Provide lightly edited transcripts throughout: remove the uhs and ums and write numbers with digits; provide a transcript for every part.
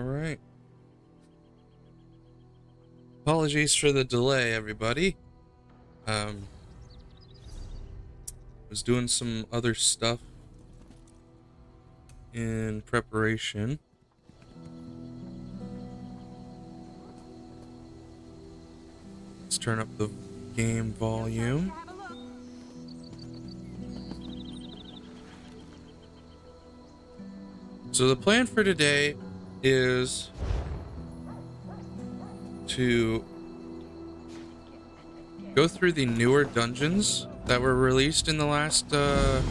Alright. Apologies for the delay, everybody. Was doing some other stuff in preparation. Let's turn up the game volume. So the plan for today is to go through the newer dungeons that were released in the last, the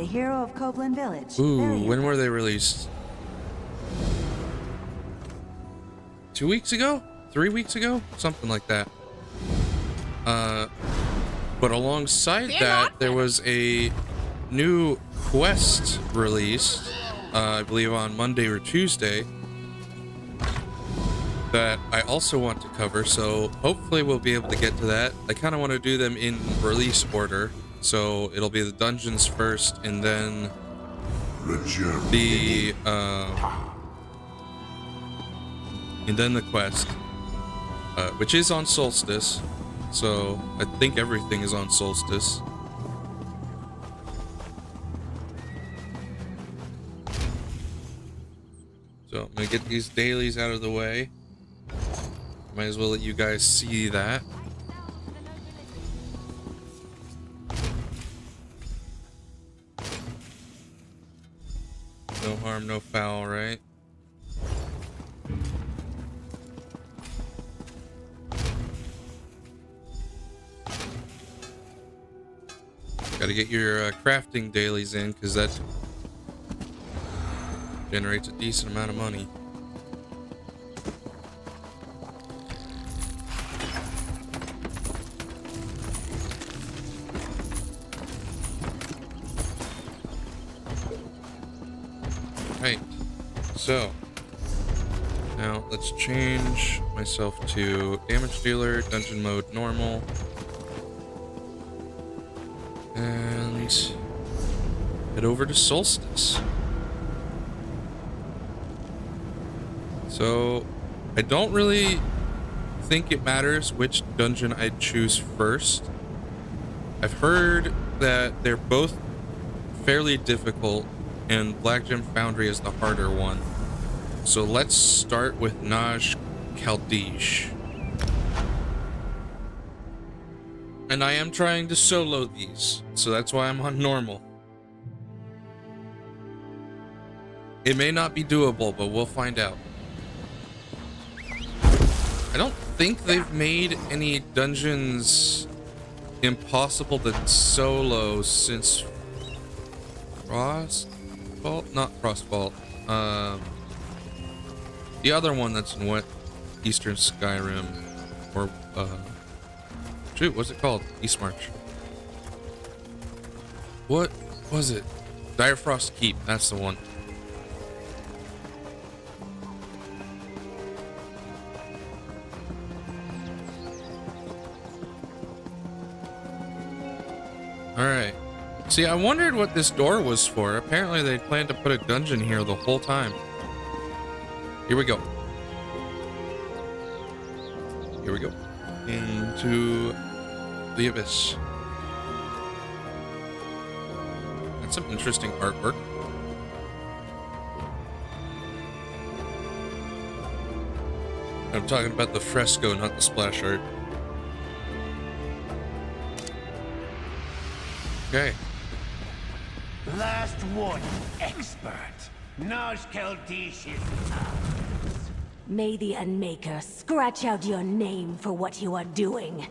hero of Copeland Village. Ooh, when were they released? 2 weeks ago? 3 weeks ago? Something like that. But alongside that, there was a new quest released, I believe on Monday or Tuesday, that I also want to cover, so hopefully we'll be able to get to that. I kind of want to do them in release order, so it'll be the dungeons first, and then the quest, which is on Solstice, so I think everything is on Solstice. So I'm gonna get these dailies out of the way. Might as well let you guys see that. No harm, no foul, right? Gotta get your crafting dailies in, because that generates a decent amount of money. Right, so now let's change myself to damage dealer, dungeon mode normal, and head over to Solstice. So I don't really think it matters which dungeon I choose first. I've heard that they're both fairly difficult, and Black Gem Foundry is the harder one. So let's start with Naj Kaldish. And I am trying to solo these, so that's why I'm on normal. It may not be doable, but we'll find out. I don't think they've made any dungeons impossible to solo since Frostvault? Not Frostvault. The other one that's in Eastern Skyrim, or shoot, what's it called? Eastmarch. What was it? Dire Frost Keep. That's the one. Alright. See, I wondered what this door was for. Apparently they planned to put a dungeon here the whole time. Here we go. Here we go. Into the Abyss. That's some interesting artwork. I'm talking about the fresco, not the splash art. Okay. Last one, expert. Naj Kaldish is ours. May the Unmaker scratch out your name for what you are doing.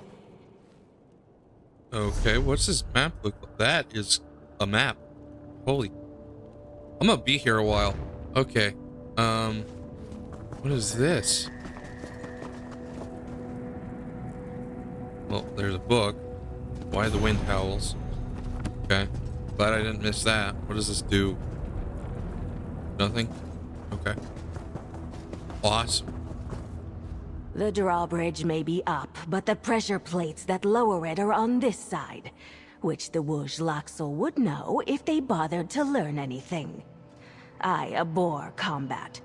Okay, what's this map look like? That is a map. Holy. I'm gonna be here a while. Okay. What is this? Well, there's a book. Why the Wind Howls. Okay. Glad I didn't miss that. What does this do? Nothing? Okay. Awesome. The drawbridge may be up, but the pressure plates that lower it are on this side, which the Wuj Laxo would know if they bothered to learn anything. I abhor combat,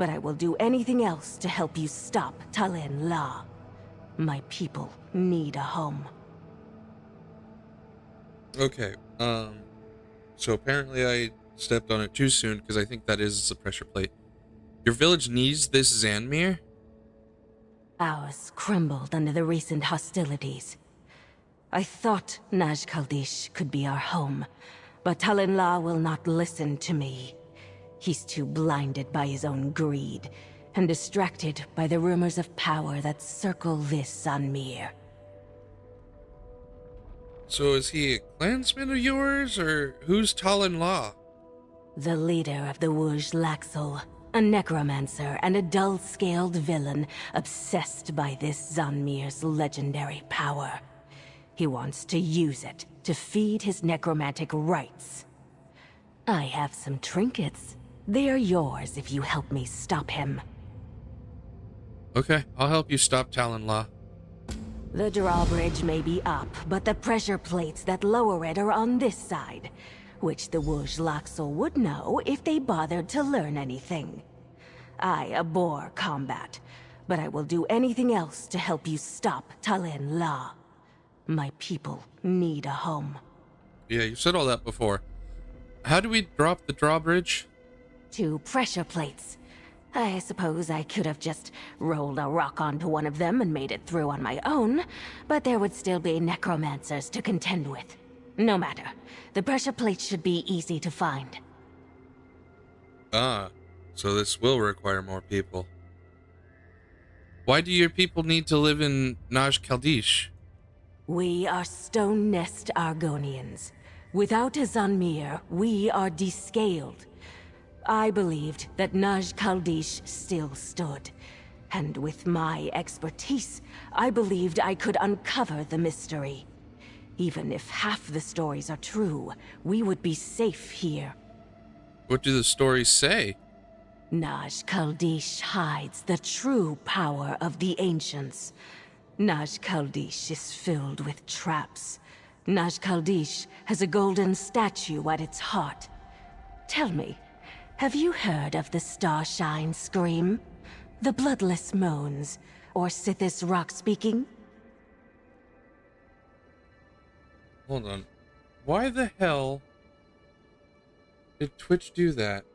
but I will do anything else to help you stop Talen La. My people need a home. Okay. So apparently I stepped on it too soon because I think that is a pressure plate. Your village needs this Zanmir? Ours crumbled under the recent hostilities. I thought Naj Kaldish could be our home, but Talen La will not listen to me. He's too blinded by his own greed, and distracted by the rumors of power that circle this Zanmir. So is he a clansman of yours, or who's Talon Law? The leader of the Wuj Laxel, a necromancer and a dull-scaled villain obsessed by this Zanmir's legendary power. He wants to use it to feed his necromantic rites. I have some trinkets. They are yours if you help me stop him. Okay, I'll help you stop Talon Law. The drawbridge may be up, but the pressure plates that lower it are on this side, which the Wuj Laxel would know if they bothered to learn anything. I abhor combat, but I will do anything else to help you stop Talen La. My people need a home. Yeah, you said all that before. How do we drop the drawbridge? 2 pressure plates. I suppose I could have just rolled a rock onto one of them and made it through on my own, but there would still be necromancers to contend with. No matter. The pressure plates should be easy to find. Ah, so this will require more people. Why do your people need to live in Naj Kaldish? We are Stone Nest Argonians. Without a Zanmir, we are descaled. I believed that Naj Kaldish still stood. And with my expertise, I believed I could uncover the mystery. Even if half the stories are true, we would be safe here. What do the stories say? Naj Kaldish hides the true power of the ancients. Naj Kaldish is filled with traps. Naj Kaldish has a golden statue at its heart. Tell me, have you heard of the Starshine Scream? The Bloodless Moans? Or Sithis Rock Speaking? Hold on. Why the hell did Twitch do that?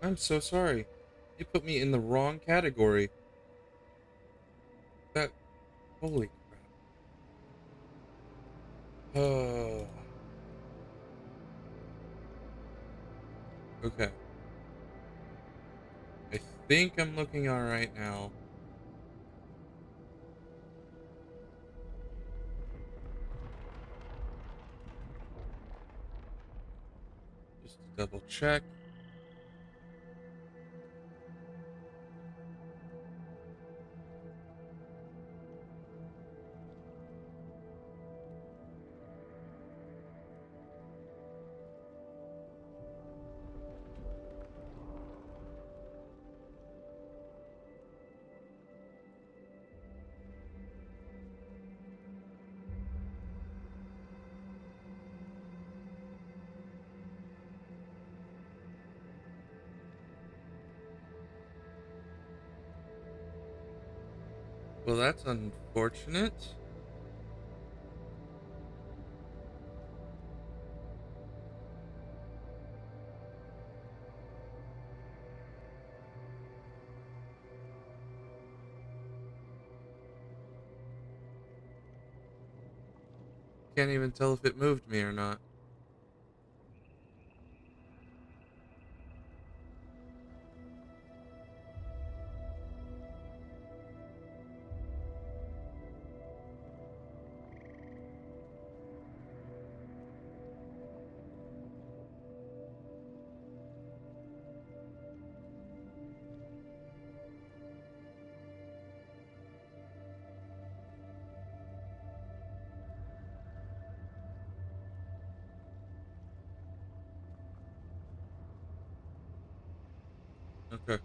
I'm so sorry. You put me in the wrong category. That... Holy crap. Okay. I think I'm looking alright now. Just to double check. Well, that's unfortunate. Can't even tell if it moved me or not. Okay.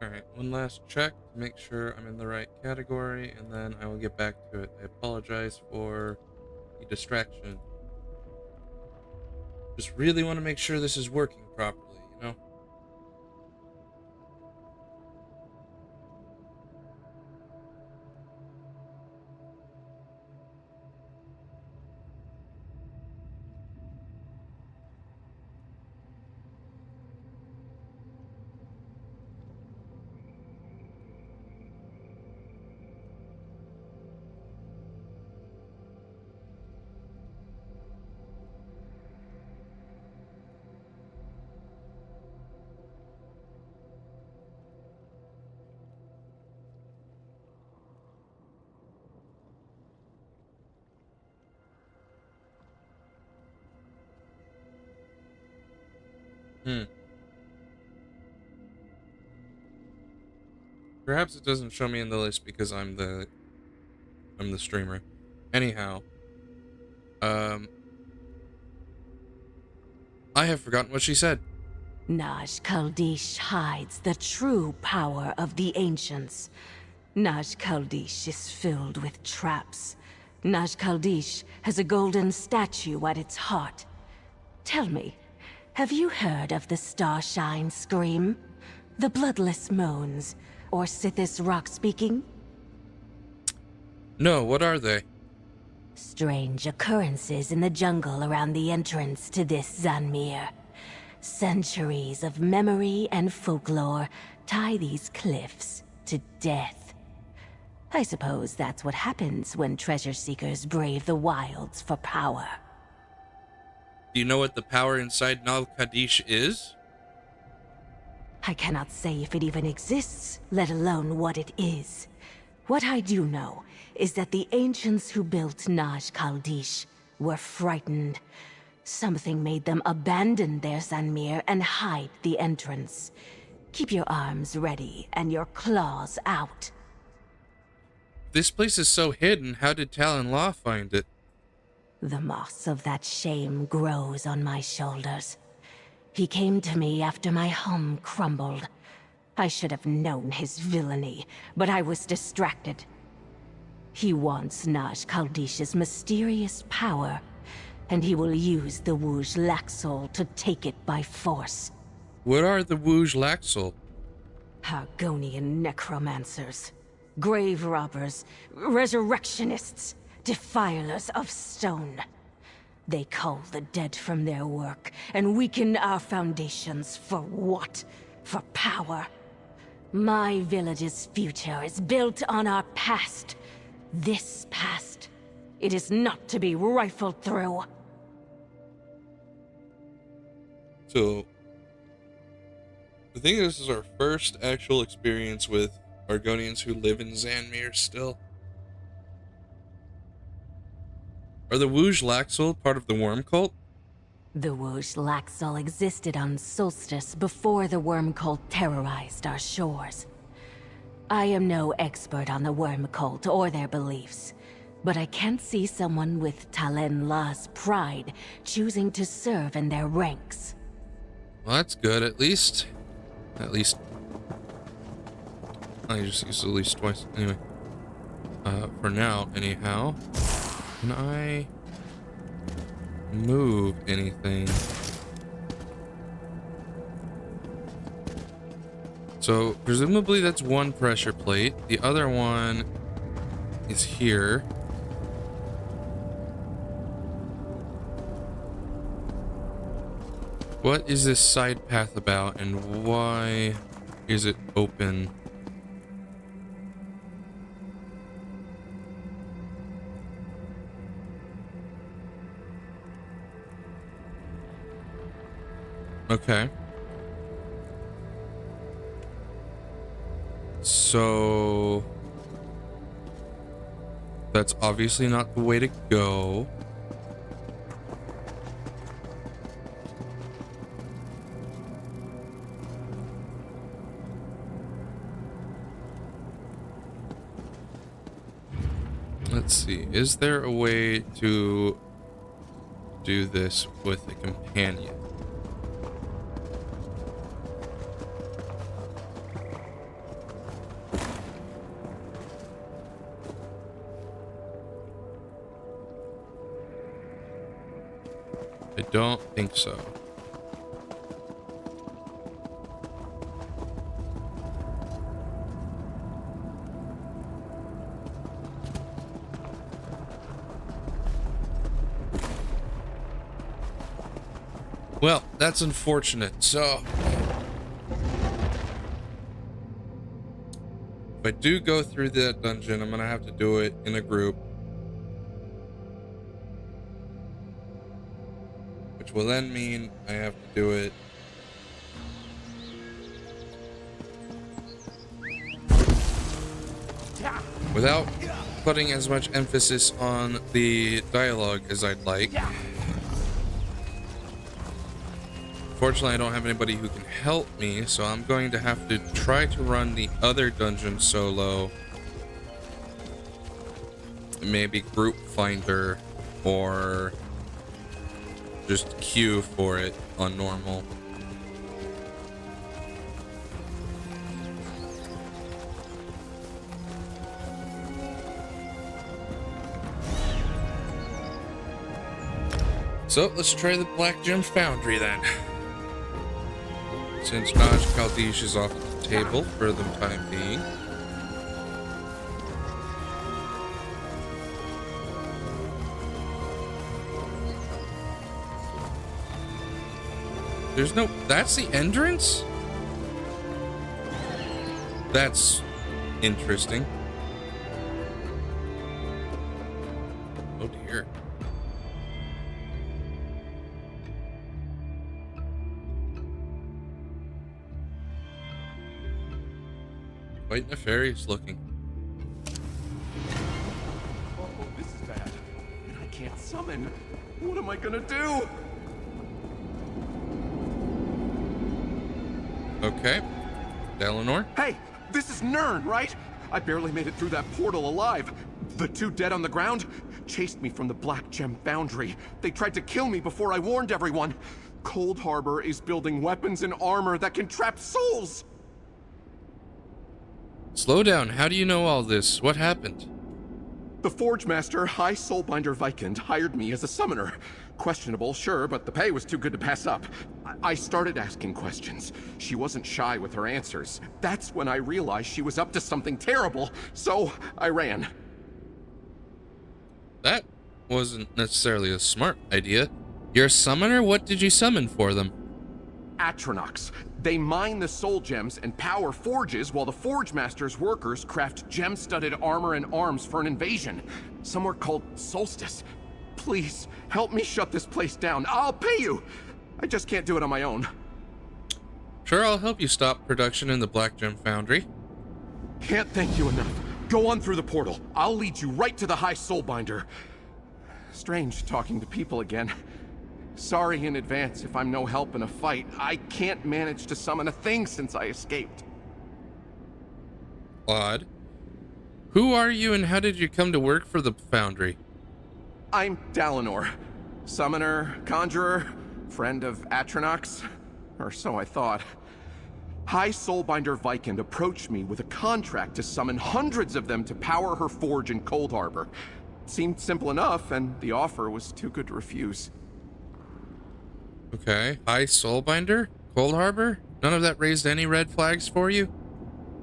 All right, one last check to make sure I'm in the right category, and then I will get back to it. I apologize for the distraction. Just really want to make sure this is working properly, you know? Hmm. Perhaps it doesn't show me in the list because I'm the streamer. Anyhow, um, I have forgotten what she said. Naj Kaldish hides the true power of the ancients. Naj Kaldish is filled with traps. Naj Kaldish has a golden statue at its heart. Tell me, have you heard of the Starshine Scream? The bloodless moans, or Sithis rock speaking? No, what are they? Strange occurrences in the jungle around the entrance to this Zanmir. Centuries of memory and folklore tie these cliffs to death. I suppose that's what happens when treasure seekers brave the wilds for power. Do you know what the power inside Nal Kadish is? I cannot say if it even exists, let alone what it is. What I do know is that the ancients who built Naj Kaldish were frightened. Something made them abandon their Zanmir and hide the entrance. Keep your arms ready and your claws out. This place is so hidden. How did Talon Law find it? The moss of that shame grows on my shoulders. He came to me after my home crumbled. I should have known his villainy, but I was distracted. He wants Naj Kaldish's mysterious power, and he will use the Wouj Laxol to take it by force. What are the Wouj Laxol? Argonian necromancers, grave robbers, resurrectionists, defilers of stone. They cull the dead from their work and weaken our foundations for what? For power. My village's future is built on our past. This past. It is not to be rifled through. So, I think this is our first actual experience with Argonians who live in Zanmir still. Are the Wouj Laxol part of the worm cult? The Wouj Laxol existed on Solstice before the worm cult terrorized our shores. I am no expert on the worm cult or their beliefs, but I can't see someone with Talen La's pride choosing to serve in their ranks. Well, that's good, at least. I just used at least twice. Anyway. For now, anyhow. Can I move anything? So, presumably that's one pressure plate. The other one is here. What is this side path about, and why is it open? Okay. So that's obviously not the way to go. Let's see. Is there a way to do this with a companion? I don't think so. Well, that's unfortunate. So, if I do go through that dungeon, I'm gonna have to do it in a group, which will then mean I have to do it without putting as much emphasis on the dialogue as I'd like. Fortunately, I don't have anybody who can help me, so I'm going to have to try to run the other dungeon solo. Maybe group finder or just queue for it on normal. So let's try the Black Gem Foundry then. Since Naj Kaldish is off the table for the time being. There's no... That's the entrance? That's interesting. Oh dear. Quite nefarious looking. Oh, this is bad. And I can't summon. What am I gonna do? Okay. Eleanor? Hey, this is Nern, right? I barely made it through that portal alive. The two dead on the ground chased me from the Black Gem Foundry. They tried to kill me before I warned everyone. Cold Harbor is building weapons and armor that can trap souls. Slow down. How do you know all this? What happened? The Forge Master, High Soulbinder Vikand, hired me as a summoner. Questionable, sure, but the pay was too good to pass up. I started asking questions. She wasn't shy with her answers. That's when I realized she was up to something terrible, so I ran. That wasn't necessarily a smart idea. You're a summoner? What did you summon for them? Atronachs. They mine the soul gems and power forges while the Forge Master's workers craft gem-studded armor and arms for an invasion. Somewhere called Solstice. Please, help me shut this place down. I'll pay you! I just can't do it on my own. Sure, I'll help you stop production in the Black Gem Foundry. Can't thank you enough. Go on through the portal. I'll lead you right to the High Soulbinder. Strange talking to people again. Sorry in advance if I'm no help in a fight. I can't manage to summon a thing since I escaped. Odd. Who are you and how did you come to work for the Foundry? I'm Dalinor. Summoner, conjurer, friend of Atronachs. Or so I thought. High Soulbinder Vikand approached me with a contract to summon hundreds of them to power her forge in Cold Harbor. Seemed simple enough, and the offer was too good to refuse. Okay. High Soulbinder? Cold Harbor? None of that raised any red flags for you?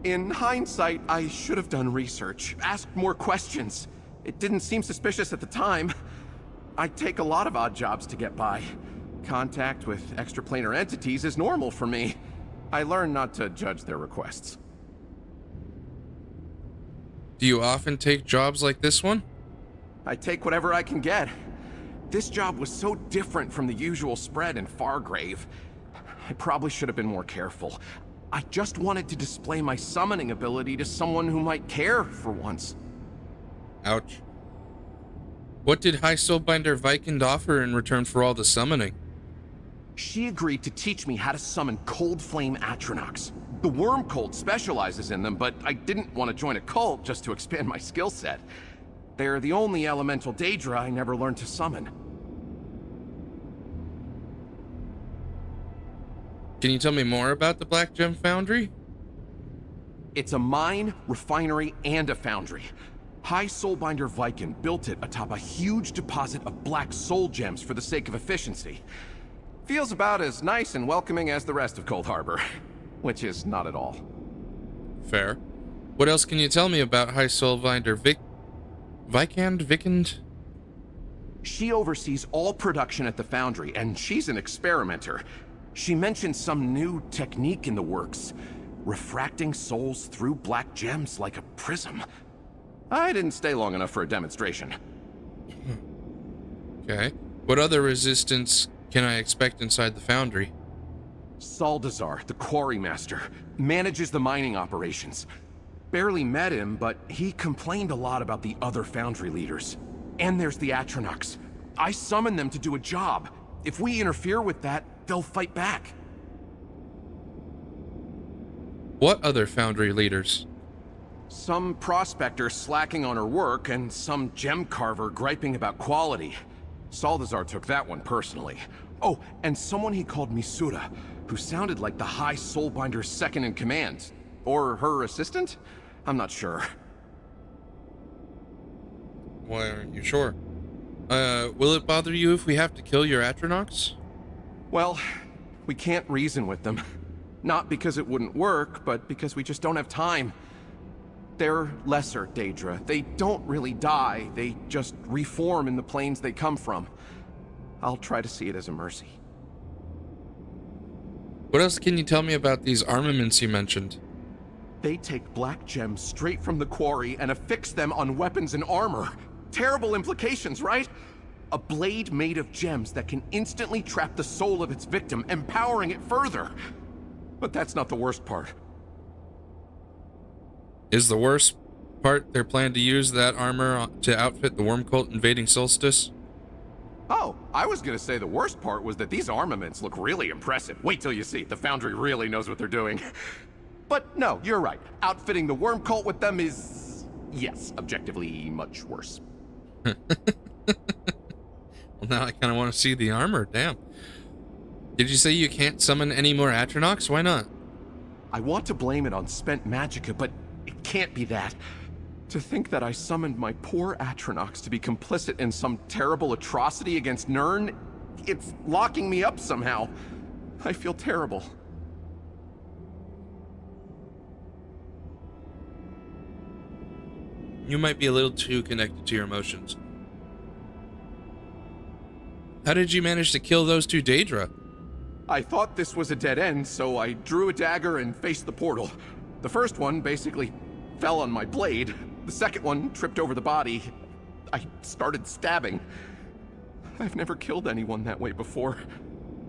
In hindsight, I should have done research, asked more questions. It didn't seem suspicious at the time. I take a lot of odd jobs to get by. Contact with extraplanar entities is normal for me. I learned not to judge their requests. Do you often take jobs like this one? I take whatever I can get. This job was so different from the usual spread in Fargrave. I probably should have been more careful. I just wanted to display my summoning ability to someone who might care for once. Ouch. What did High Soulbinder Vikand offer in return for all the summoning? She agreed to teach me how to summon Cold Flame Atronachs. The Worm Cult specializes in them, but I didn't want to join a cult just to expand my skill set. They're the only elemental Daedra I never learned to summon. Can you tell me more about the Black Gem Foundry? It's a mine, refinery, and a foundry. High Soulbinder Viking built it atop a huge deposit of black soul gems for the sake of efficiency. Feels about as nice and welcoming as the rest of Cold Harbor, which is not at all. Fair. What else can you tell me about High Soulbinder Vikand? She oversees all production at the foundry, and she's an experimenter. She mentioned some new technique in the works, refracting souls through black gems like a prism. I didn't stay long enough for a demonstration. Okay. What other resistance can I expect inside the foundry? Saldazar, the quarry master, manages the mining operations. Barely met him, but he complained a lot about the other foundry leaders. And there's the Atronachs. I summoned them to do a job. If we interfere with that, they'll fight back. What other foundry leaders? Some prospector slacking on her work, and some gem carver griping about quality. Saldazar took that one personally. Oh, and someone he called Misura, who sounded like the High Soulbinder's second in command. Or her assistant? I'm not sure. Why aren't you sure? Will it bother you if we have to kill your Atronachs? Well, we can't reason with them. Not because it wouldn't work, but because we just don't have time. They're lesser, Daedra. They don't really die, they just reform in the planes they come from. I'll try to see it as a mercy. What else can you tell me about these armaments you mentioned? They take black gems straight from the quarry and affix them on weapons and armor. Terrible implications, right? A blade made of gems that can instantly trap the soul of its victim, empowering it further. But that's not the worst part. Is the worst part their plan to use that armor to outfit the worm cult invading Solstice? Oh, I was gonna say the worst part was that these armaments look really impressive. Wait till you see. The Foundry really knows what they're doing. But no, you're right. Outfitting the worm cult with them is, yes, objectively much worse. Well, now I kind of want to see the armor. Damn. Did you say you can't summon any more Atronachs? Why not? I want to blame it on spent magicka, but it can't be that. To think that I summoned my poor Atronachs to be complicit in some terrible atrocity against Nirn, it's locking me up somehow. I feel terrible. You might be a little too connected to your emotions. How did you manage to kill those two Daedra? I thought this was a dead end, so I drew a dagger and faced the portal. The first one basically fell on my blade. The second one tripped over the body. I started stabbing. I've never killed anyone that way before.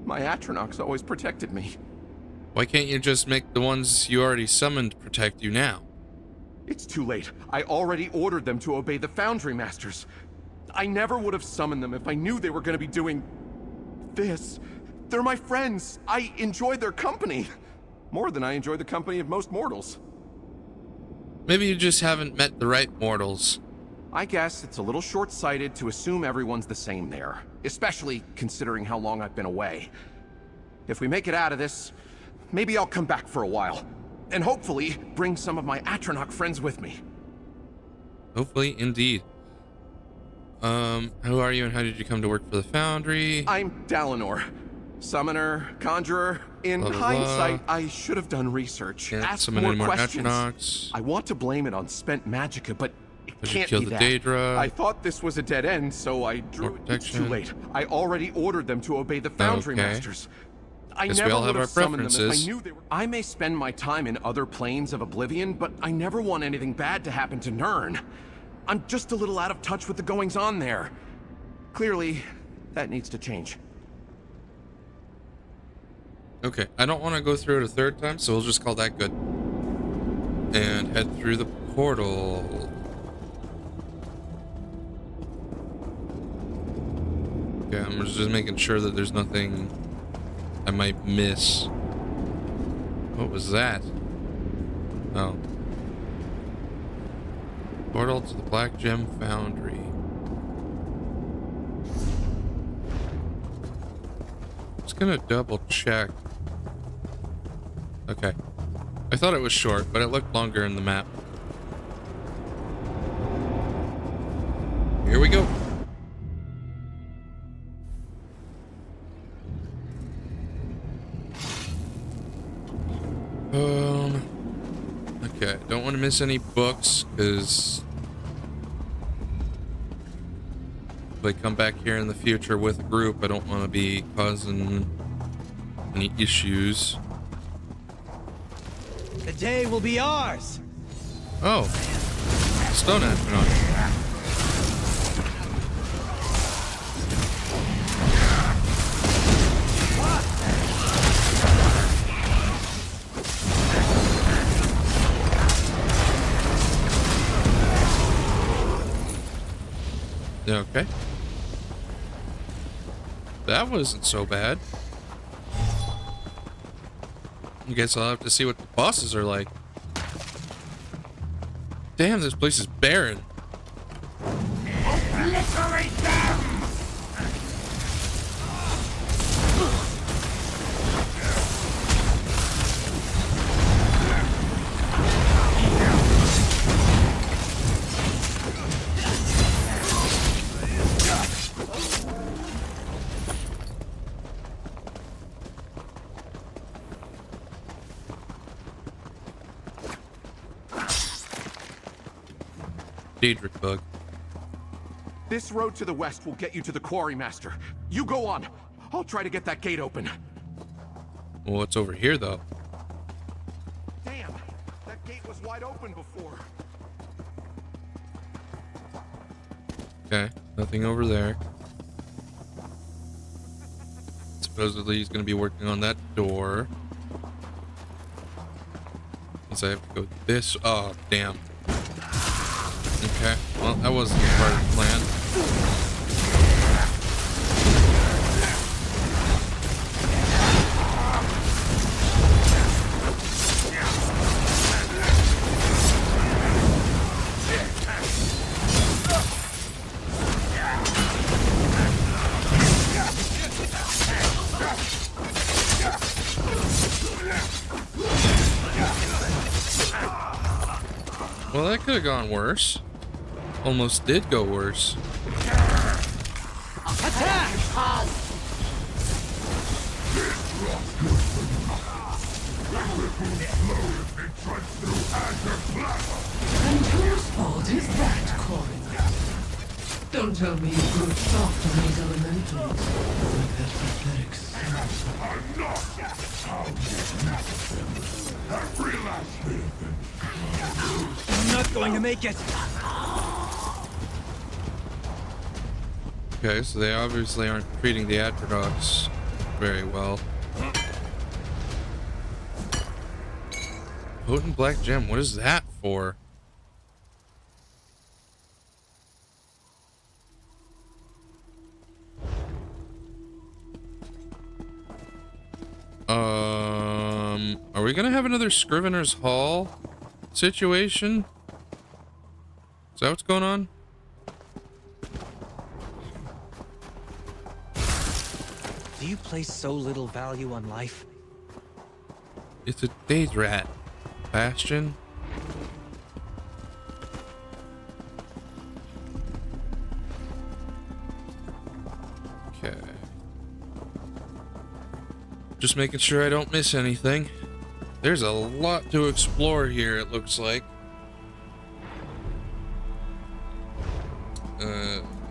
My Atronachs always protected me. Why can't you just make the ones you already summoned protect you now? It's too late. I already ordered them to obey the Foundry Masters. I never would have summoned them if I knew they were going to be doing this. They're my friends. I enjoy their company. More than I enjoy the company of most mortals. Maybe you just haven't met the right mortals. I guess it's a little short-sighted to assume everyone's the same there, especially considering how long I've been away. If we make it out of this, maybe I'll come back for a while, and hopefully bring some of my Atronach friends with me. Hopefully, indeed. Who are you and how did you come to work for the Foundry? I'm Dalinor. Summoner, conjurer. In Blah, blah, blah. hindsight, I should have done research. Can't Ask summon more any more questions. Atronachs. I want to blame it on spent magicka, but it Did you can't kill be the that. Daedra? I thought this was a dead end, so I drew More it. It's too protection. late. I already ordered them to obey the Foundry Okay. Masters. I Guess we never all would have have our summoned them if I preferences. knew they were. I may spend my time in other planes of oblivion, but I never want anything bad to happen to Nirn. I'm just a little out of touch with the goings-on there. Clearly, that needs to change. Okay, I don't want to go through it a third time, so we'll just call that good. And head through the portal. Okay, I'm just making sure that there's nothing I might miss. What was that? Oh. Portal to the Black Gem Foundry. Just gonna double check. Okay. I thought it was short, but it looked longer in the map. we go. Okay, don't want to miss any books, because if I come back here in the future with a group, I don't want to be causing any issues. The day will be ours! Oh, stone astronaut. Okay. That wasn't so bad. I guess I'll have to see what the bosses are like. Damn, this place is barren. Obliterate them! Daedric bug. This road to the west will get you to the quarry master. You go on. I'll try to get that gate open. Well, what's over here, though? Damn, that gate was wide open before. Okay, nothing over there. Supposedly he's going to be working on that door. Guess I have to go this. Oh, damn. Okay, well, that wasn't part of the plan. Well, that could have gone worse. Almost did go worse. Attack! And whose fault is that, Corin? Don't tell me you grew soft on these elementals. Like that pathetic I'm not going to make it! Okay, so they obviously aren't treating the Atrodox very well. Potent black gem, what is that for? Are we gonna have another Scrivener's Hall situation? Is that what's going on? Do you place so little value on life? It's a Daedrat bastion. Okay. Just making sure I don't miss anything. There's a lot to explore here, it looks like.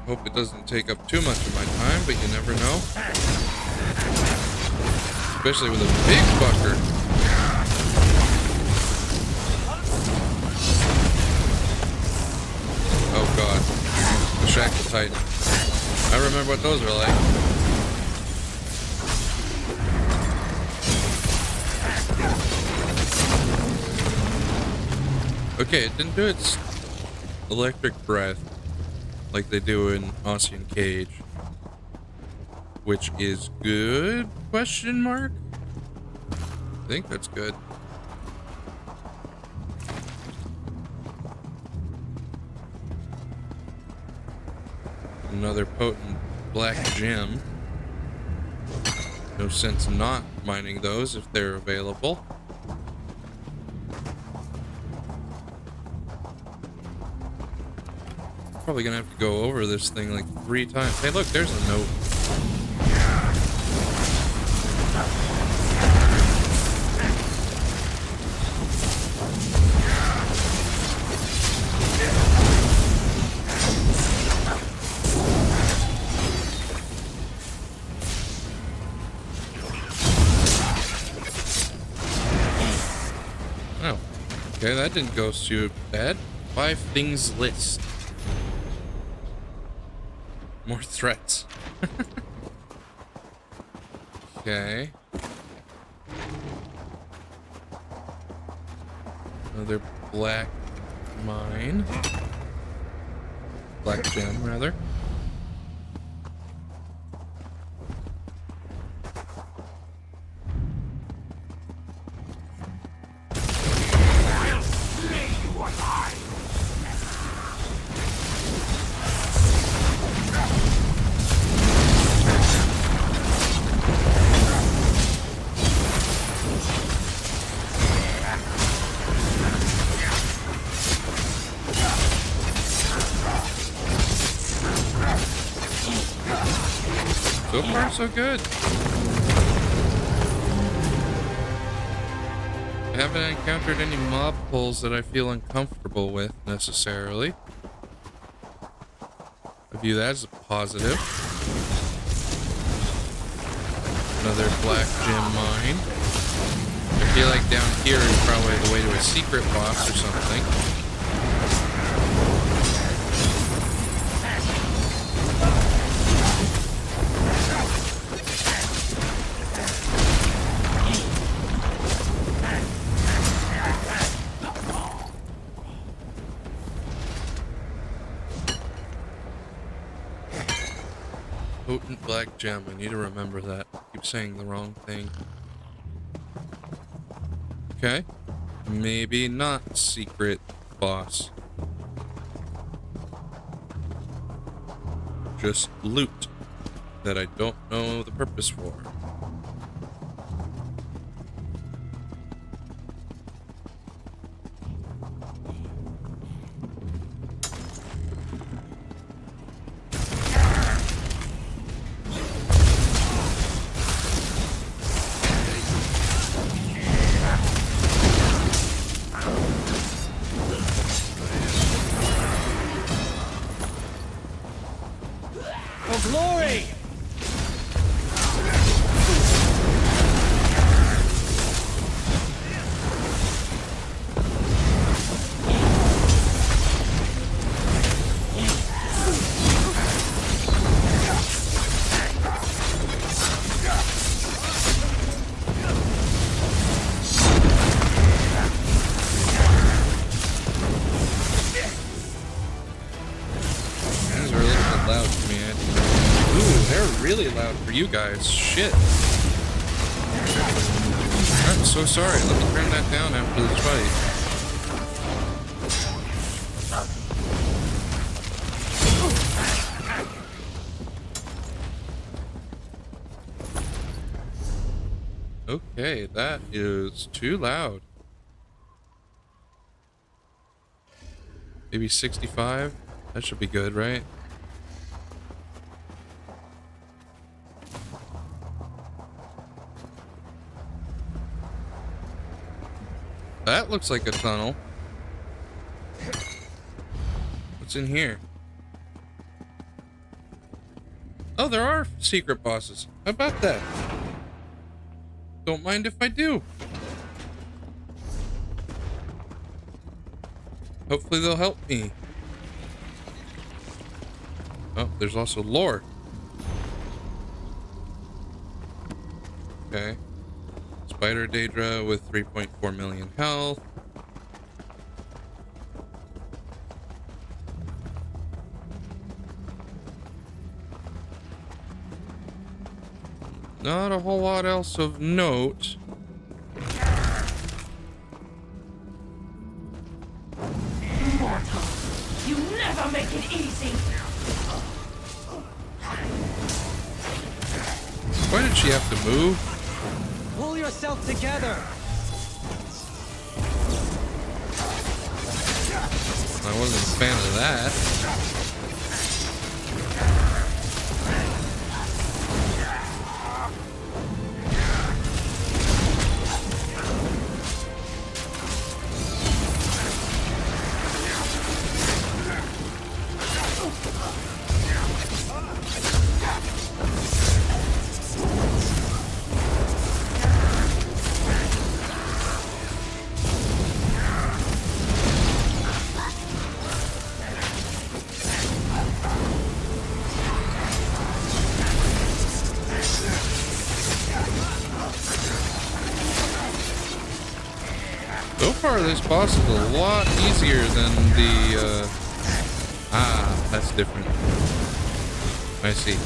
Hope it doesn't take up too much of my time, but you never know. Especially with a big fucker. Oh god. The Shackle Titan. I remember what those were like. Okay, it didn't do its electric breath like they do in Ossian Cage, which is good? Question mark? I think that's good. Another potent black gem. No sense not mining those if they're available. Probably gonna have to go over this thing like 3 times. Hey, look, there's a note. Oh, okay, that didn't go too bad. 5 things list. More threats. Okay. Another black mine. Black gem, rather. So far, so good. I haven't encountered any mob pulls that I feel uncomfortable with, necessarily. I view that as a positive. Another black gem mine. I feel like down here is probably the way to a secret boss or something. Potent black gem. I need to remember that. I keep saying the wrong thing. Okay. Maybe not secret boss. Just loot that I don't know the purpose for. For glory! These are a little bit loud for me. Ooh, they're really loud for you guys. Shit. I'm so sorry. Let me turn that down after this fight. Okay, that is too loud. Maybe 65? That should be good, right? That looks like a tunnel. What's in here? Oh, there are secret bosses. How about that? Don't mind if I do. Hopefully they'll help me. Oh, there's also lore. Okay. Spider Daedra with 3.4 million health. Not a whole lot else of note. Mortal, you never make it easy. Why did she have to move? Pull yourself together! I wasn't a fan of that. far this boss is a lot easier than the, that's different. I see.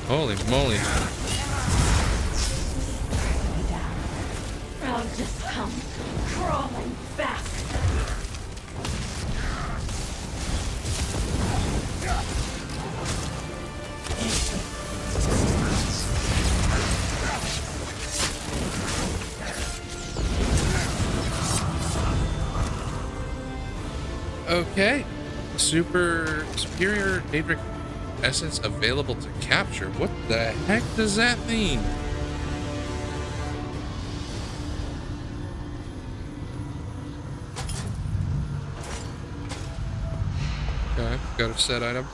Holy moly. I'll just come crawling back. Okay. Superior Daedric essence available to capture. What the heck does that mean? Okay, got a set item.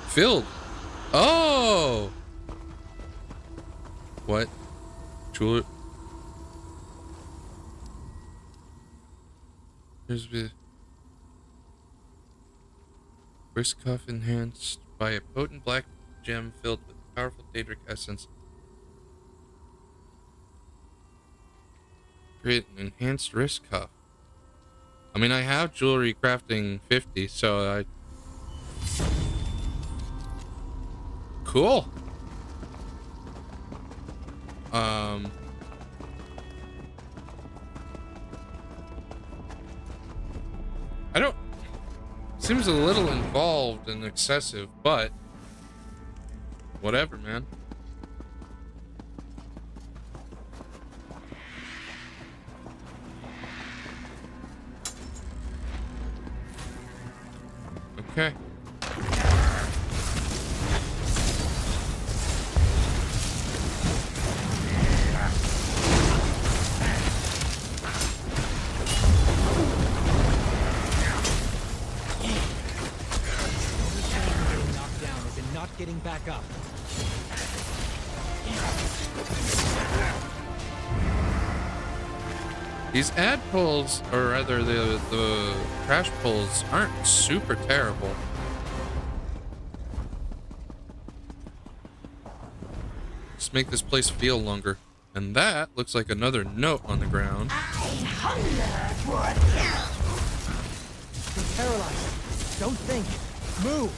Filled. Oh! What? Jeweler. Here's the wrist cuff enhanced by a potent black gem filled with powerful Daedric essence. Create an enhanced wrist cuff. I mean, I have jewelry crafting 50, so I... Cool. I don't... Seems a little involved and excessive, but... Whatever, man. Okay. Getting back up. These ad pulls, or rather the crash pulls, aren't super terrible. Just make this place feel longer. And that looks like another note on the ground. You're paralyzed. Don't think. Move.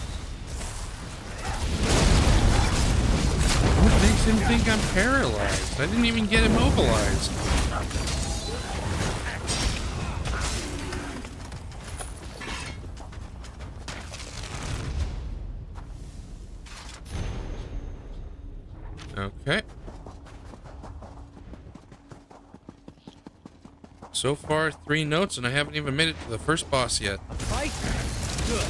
What makes him think I'm paralyzed? I didn't even get immobilized. Okay. So far, 3 notes, and I haven't even made it to the first boss yet. A fight? Good.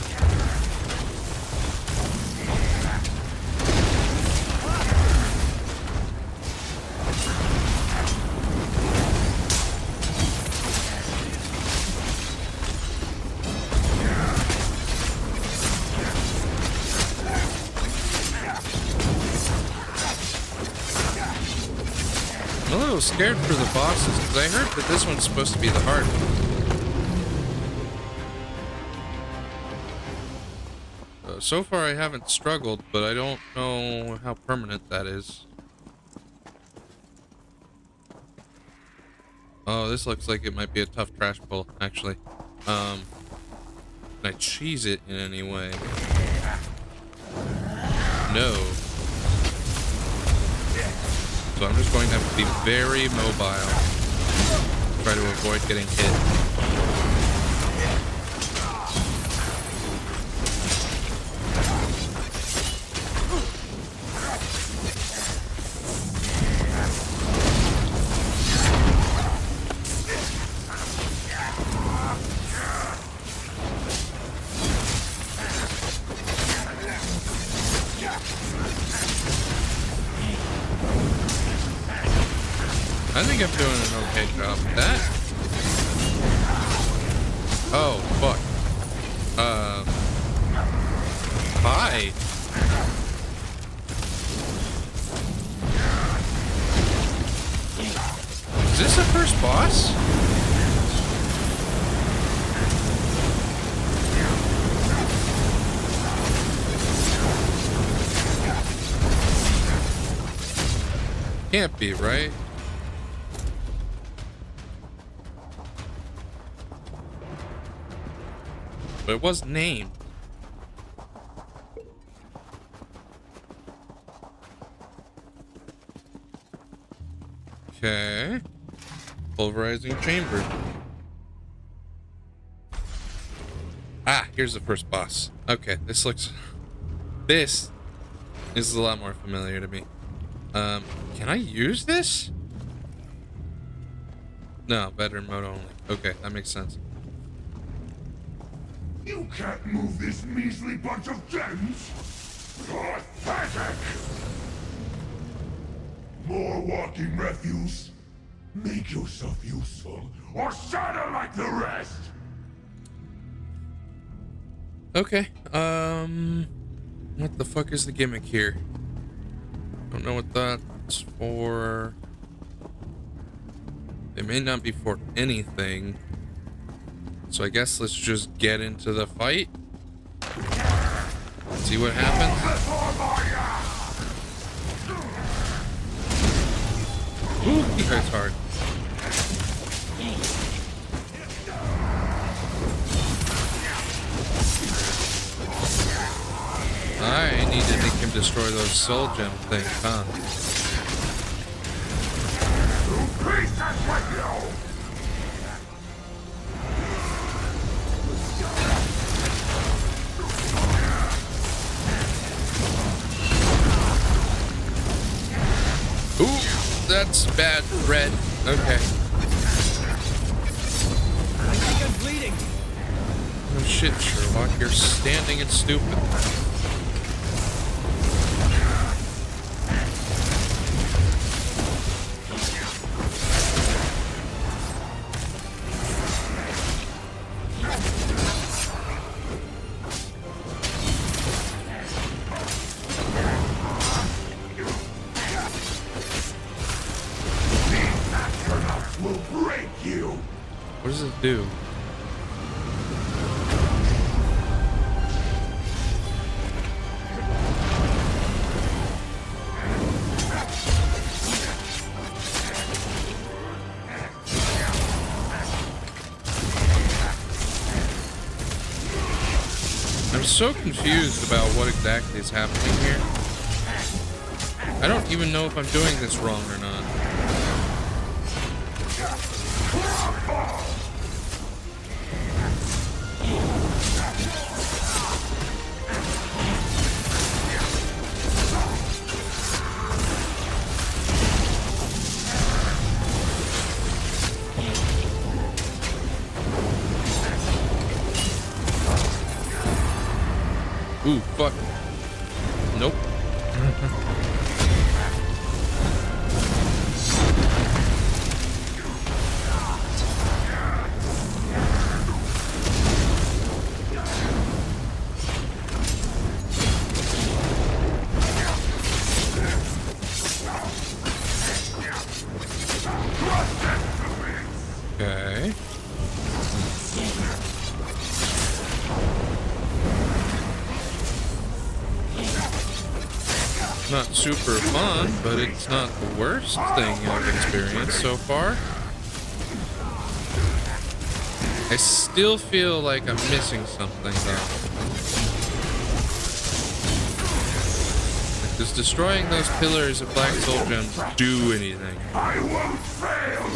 I'm a little scared for the bosses, because I heard that this one's supposed to be the hard one. So far I haven't struggled, but I don't know how permanent that is. Oh, this looks like it might be a tough trash pull, actually. Can I cheese it in any way? No. So I'm just going to have to be very mobile. Try to avoid getting hit. I think I'm doing an okay job with that. Oh, fuck. Hi. Is this the first boss? Can't be, right? But it was named. Okay. Pulverizing chamber. Ah, here's the first boss. Okay, this is a lot more familiar to me. Can I use this? No, veteran mode only. Okay, that makes sense. You can't move this measly bunch of gems! Pathetic! More walking refuse? Make yourself useful, or shatter like the rest! Okay, what the fuck is the gimmick here? Don't know what that's for. It may not be for anything. So I guess let's just get into the fight. See what happens. Ooh, he hits hard. I need to make him destroy those soul gem things, huh? Ooh, that's bad red. Okay. I think I'm bleeding. Oh shit, Sherlock, you're standing and stupid. What does it do? I'm so confused about what exactly is happening here. I don't even know if I'm doing this wrong or not. Ooh, fuck. Nope. Okay. Not super fun, but it's not the worst thing I've experienced so far. I still feel like I'm missing something though. Like, does destroying those pillars of black soul gems do anything? I won't fail!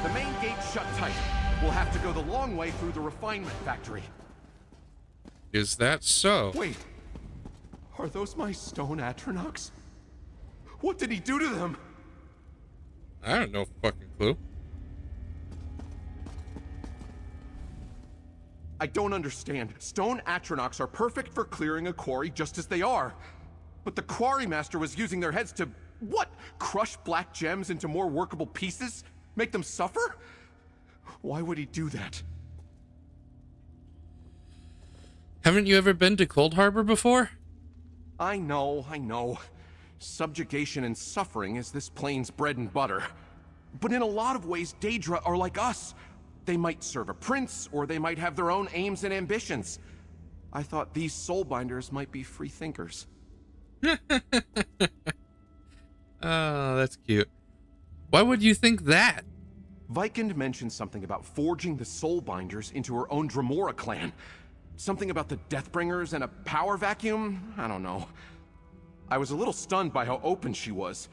The main gate's shut tight. We'll have to go the long way through the refinement factory. Is that so? Wait. Are those my stone Atronachs? What did he do to them? I don't know fucking clue. I don't understand. Stone Atronachs are perfect for clearing a quarry just as they are. But the Quarry Master was using their heads to, what? Crush black gems into more workable pieces? Make them suffer? Why would he do that? Haven't you ever been to Cold Harbor before? I know. Subjugation and suffering is this plane's bread and butter. But in a lot of ways, Daedra are like us. They might serve a prince, or they might have their own aims and ambitions. I thought these soulbinders might be free thinkers. Oh, that's cute. Why would you think that? Vikand mentioned something about forging the soulbinders into her own Dremora clan. Something about the Deathbringers and a power vacuum? I don't know. I was a little stunned by how open she was.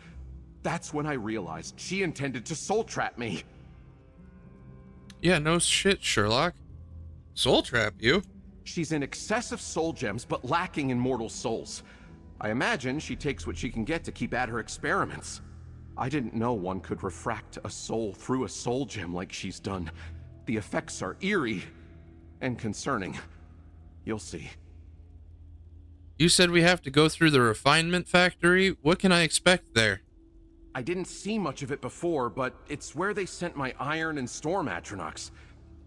That's when I realized she intended to soul trap me. Yeah, no shit, Sherlock. Soul trap you? She's in excess of soul gems, but lacking in mortal souls. I imagine she takes what she can get to keep at her experiments. I didn't know one could refract a soul through a soul gem like she's done. The effects are eerie and concerning. You'll see. You said we have to go through the refinement factory? What can I expect there? I didn't see much of it before, but it's where they sent my Iron and Storm Atronachs.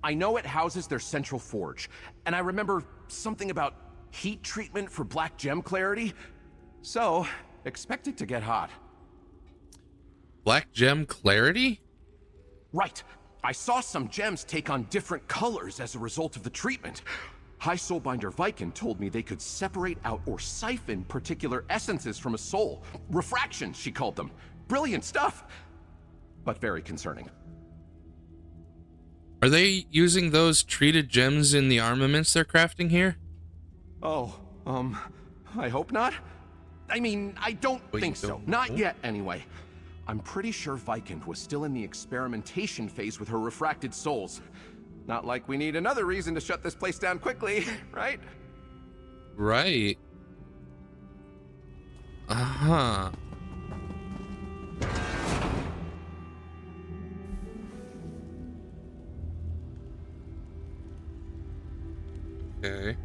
I know it houses their central forge, and I remember something about heat treatment for black gem clarity. So, expect it to get hot. Black gem clarity? Right. I saw some gems take on different colors as a result of the treatment. High Soulbinder Vikand told me they could separate out or siphon particular essences from a soul. Refraction, she called them. Brilliant stuff, but very concerning. Are they using those treated gems in the armaments they're crafting here? Oh, I hope not. I mean, I don't think so. Not yet, anyway. I'm pretty sure Vikand was still in the experimentation phase with her refracted souls. Not like we need another reason to shut this place down quickly, right? Right. Uh-huh. Okay.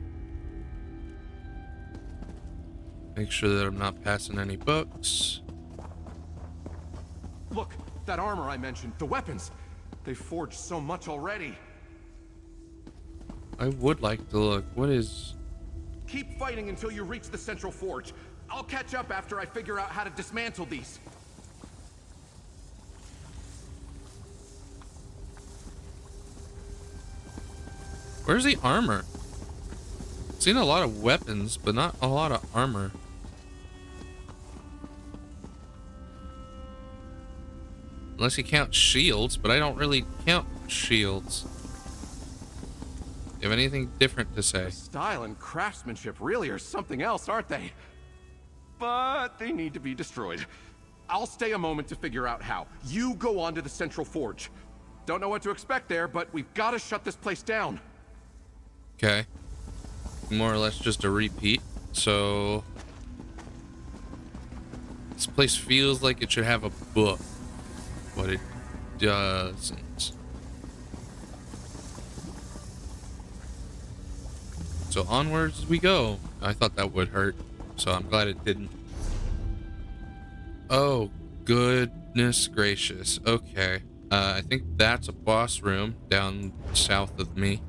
Make sure that I'm not passing any books. Look, that armor I mentioned, the weapons. They've forged so much already. I would like to look. What is... Keep fighting until you reach the central forge. I'll catch up after I figure out how to dismantle these. Where's the armor? Seen a lot of weapons, but not a lot of armor. Unless you count shields, but I don't really count shields. You have anything different to say? The style and craftsmanship really are something else, aren't they? But they need to be destroyed. I'll stay a moment to figure out how. You go on to the central forge. Don't know what to expect there, but we've got to shut this place down. Okay. More or less just a repeat. So... this place feels like it should have a book. But it doesn't. So onwards we go. I thought that would hurt, so I'm glad it didn't. Oh, goodness gracious. Okay. I think that's a boss room down south of me.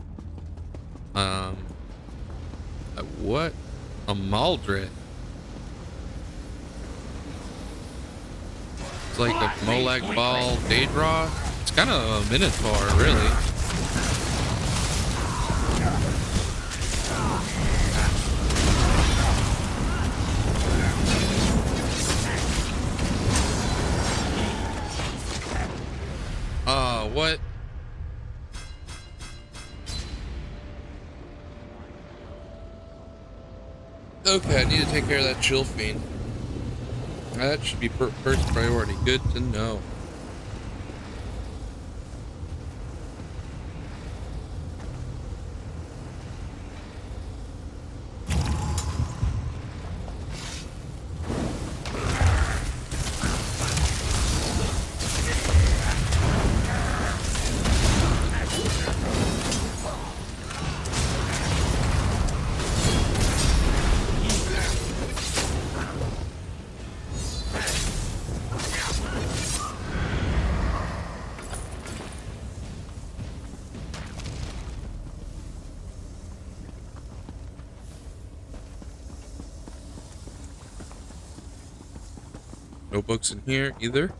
What? A Maldrith. It's like a Molag Bal Daedra. It's kind of a Minotaur, really. What? Okay, I need to take care of that chill fiend. That should be first priority. Good to know. No books in here either.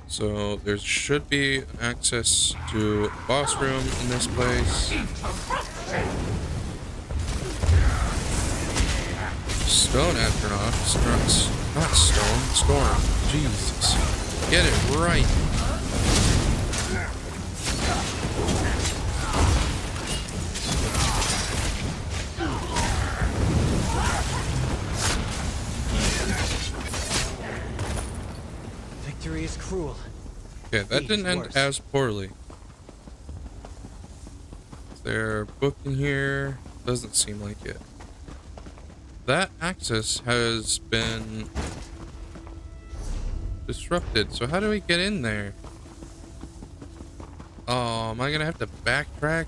So there should be access to a boss room in this place. Stone astronauts. Not stone. Storm. Jesus. Get it right. Victory is cruel. Okay, that didn't end as poorly. Is there a book in here? Doesn't seem like it. That access has been disrupted. So how do we get in there? Oh, am I gonna have to backtrack?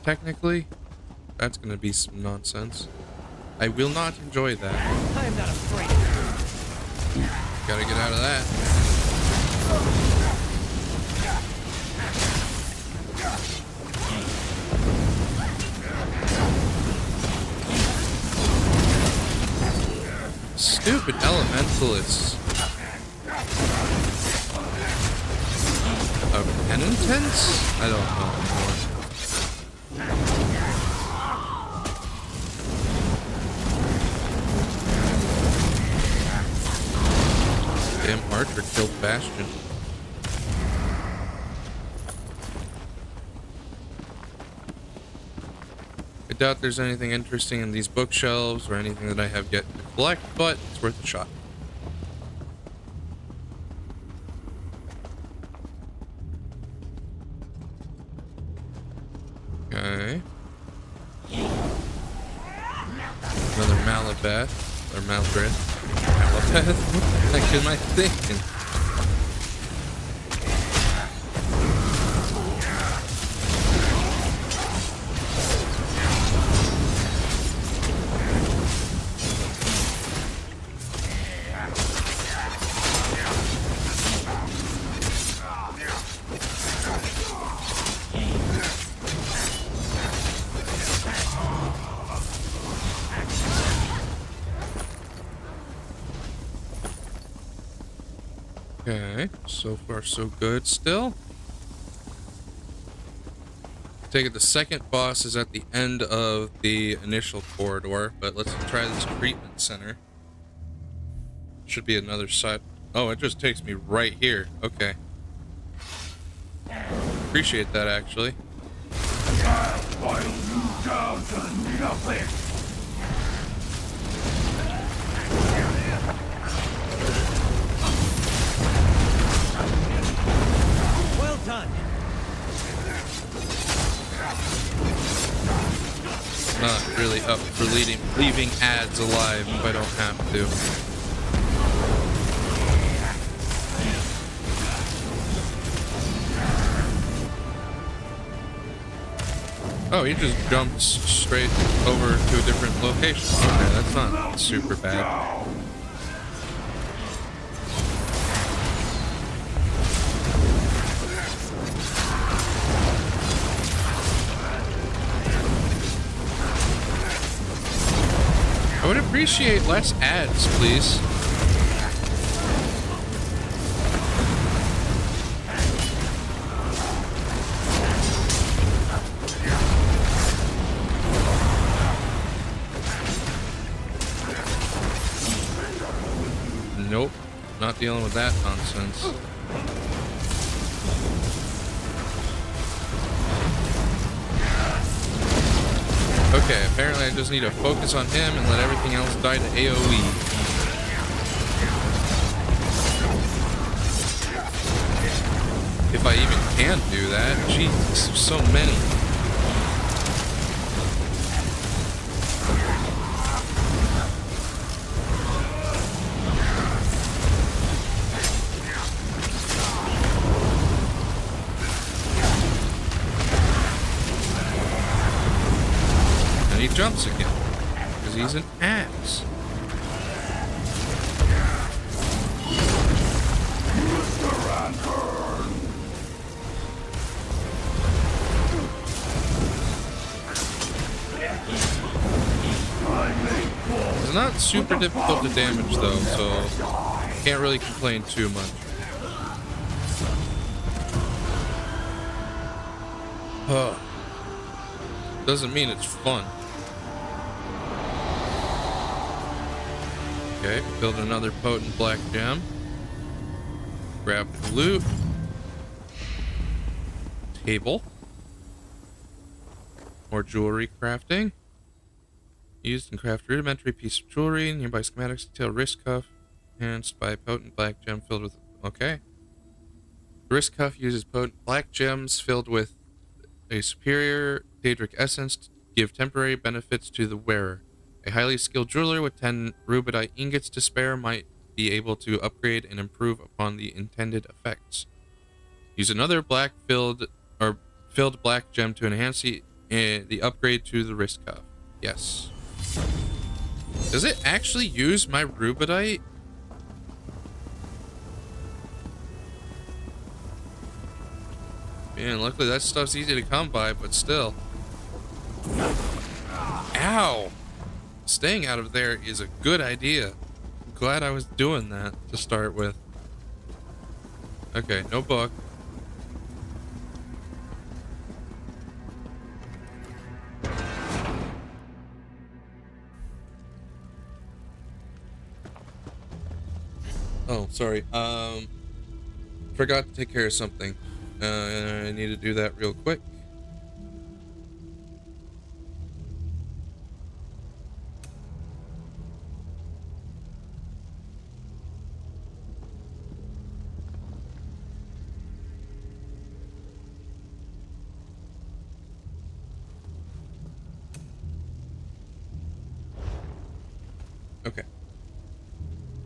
Technically, that's gonna be some nonsense. I will not enjoy that. I am not afraid. Gotta get out of that. Stupid elementalists. Of penitence? I don't know anymore. Damn archer killed Bastion. I doubt there's anything interesting in these bookshelves or anything that I have yet to collect, but it's worth a shot. Okay. Another Malabeth. Or Malbrith. Malabeth? What the heck am I thinking? Okay, so far so good still. Take it the second boss is at the end of the initial corridor, but let's try this treatment center. Should be another side. Oh, it just takes me right here. Okay. Appreciate that, actually. While you down to nothing. Well done. Not really up for leaving ads alive if I don't have to. Oh, he just jumps straight over to a different location. Okay, that's not super bad. I would appreciate less ads, please. Nope, not dealing with that nonsense. Okay, apparently I just need to focus on him and let everything else die to AoE. If I even can do that. Jeez, there's so many. And he jumps again, because he's an ass. It's not super difficult to damage though, so can't really complain too much. Doesn't mean it's fun. Okay, build another potent black gem. Grab the loot. Table. More jewelry crafting. Used and craft rudimentary piece of jewelry. Nearby schematics detail wrist cuff. Enhanced by a potent black gem filled with... Okay. Wrist cuff uses potent black gems filled with a superior daedric essence to give temporary benefits to the wearer. A highly skilled jeweler with 10 rubidite ingots to spare might be able to upgrade and improve upon the intended effects. Use another filled black gem to enhance the upgrade to the wrist cuff. Yes. Does it actually use my rubidite? Man, luckily that stuff's easy to come by, but still. Ow! Staying out of there is a good idea. I'm glad I was doing that to start with. Okay, no book. Oh, sorry. Forgot to take care of something. I need to do that real quick. Okay.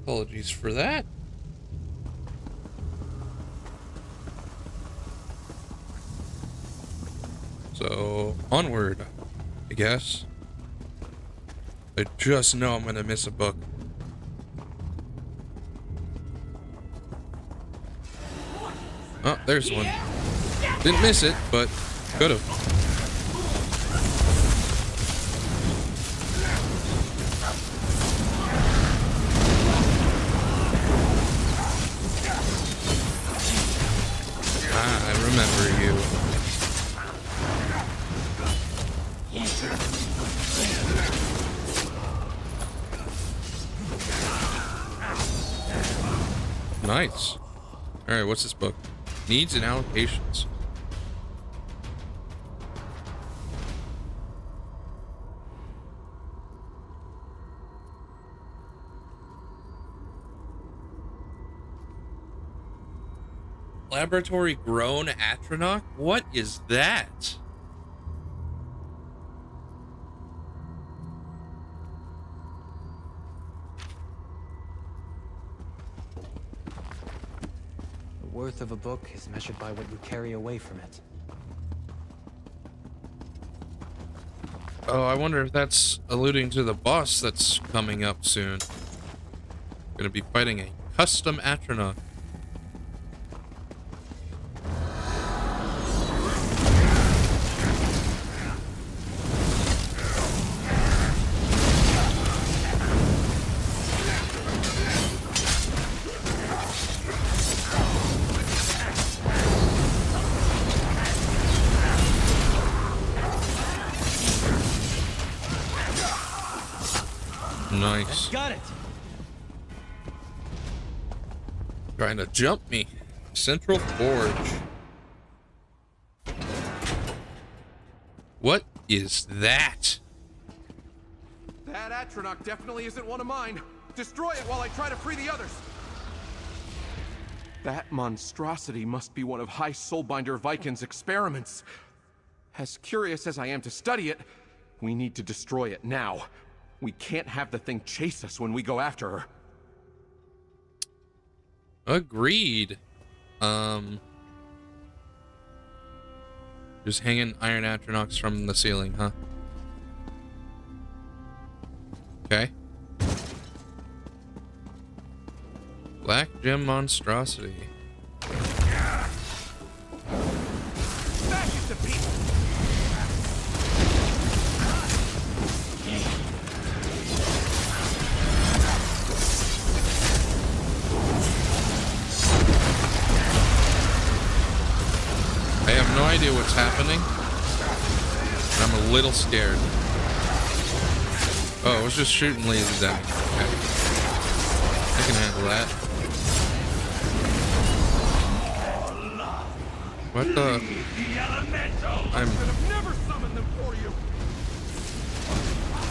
Apologies for that. So, onward, I guess. I just know I'm gonna miss a book. Oh, there's one. Didn't miss it, but could've. Ah, I remember you. Nice. Alright, what's this book? Needs and allocations. Laboratory grown Atronach? What is that? The worth of a book is measured by what you carry away from it. Oh, I wonder if that's alluding to the boss that's coming up soon. Gonna be fighting a custom Atronach. Nice. Got it. Trying to jump me. Central Forge. What is that? That Atronach definitely isn't one of mine. Destroy it while I try to free the others. That monstrosity must be one of High Soulbinder Viking's experiments. As curious as I am to study it, we need to destroy it now. We can't have the thing chase us when we go after her. Agreed. Just hanging iron Atronachs from the ceiling, huh? Okay. Black gem monstrosity. Back into people! idea what's happening. I'm a little scared. Oh, I was just shooting lasers at me. Okay. I can handle that. What the? I'm Never summoned them for you.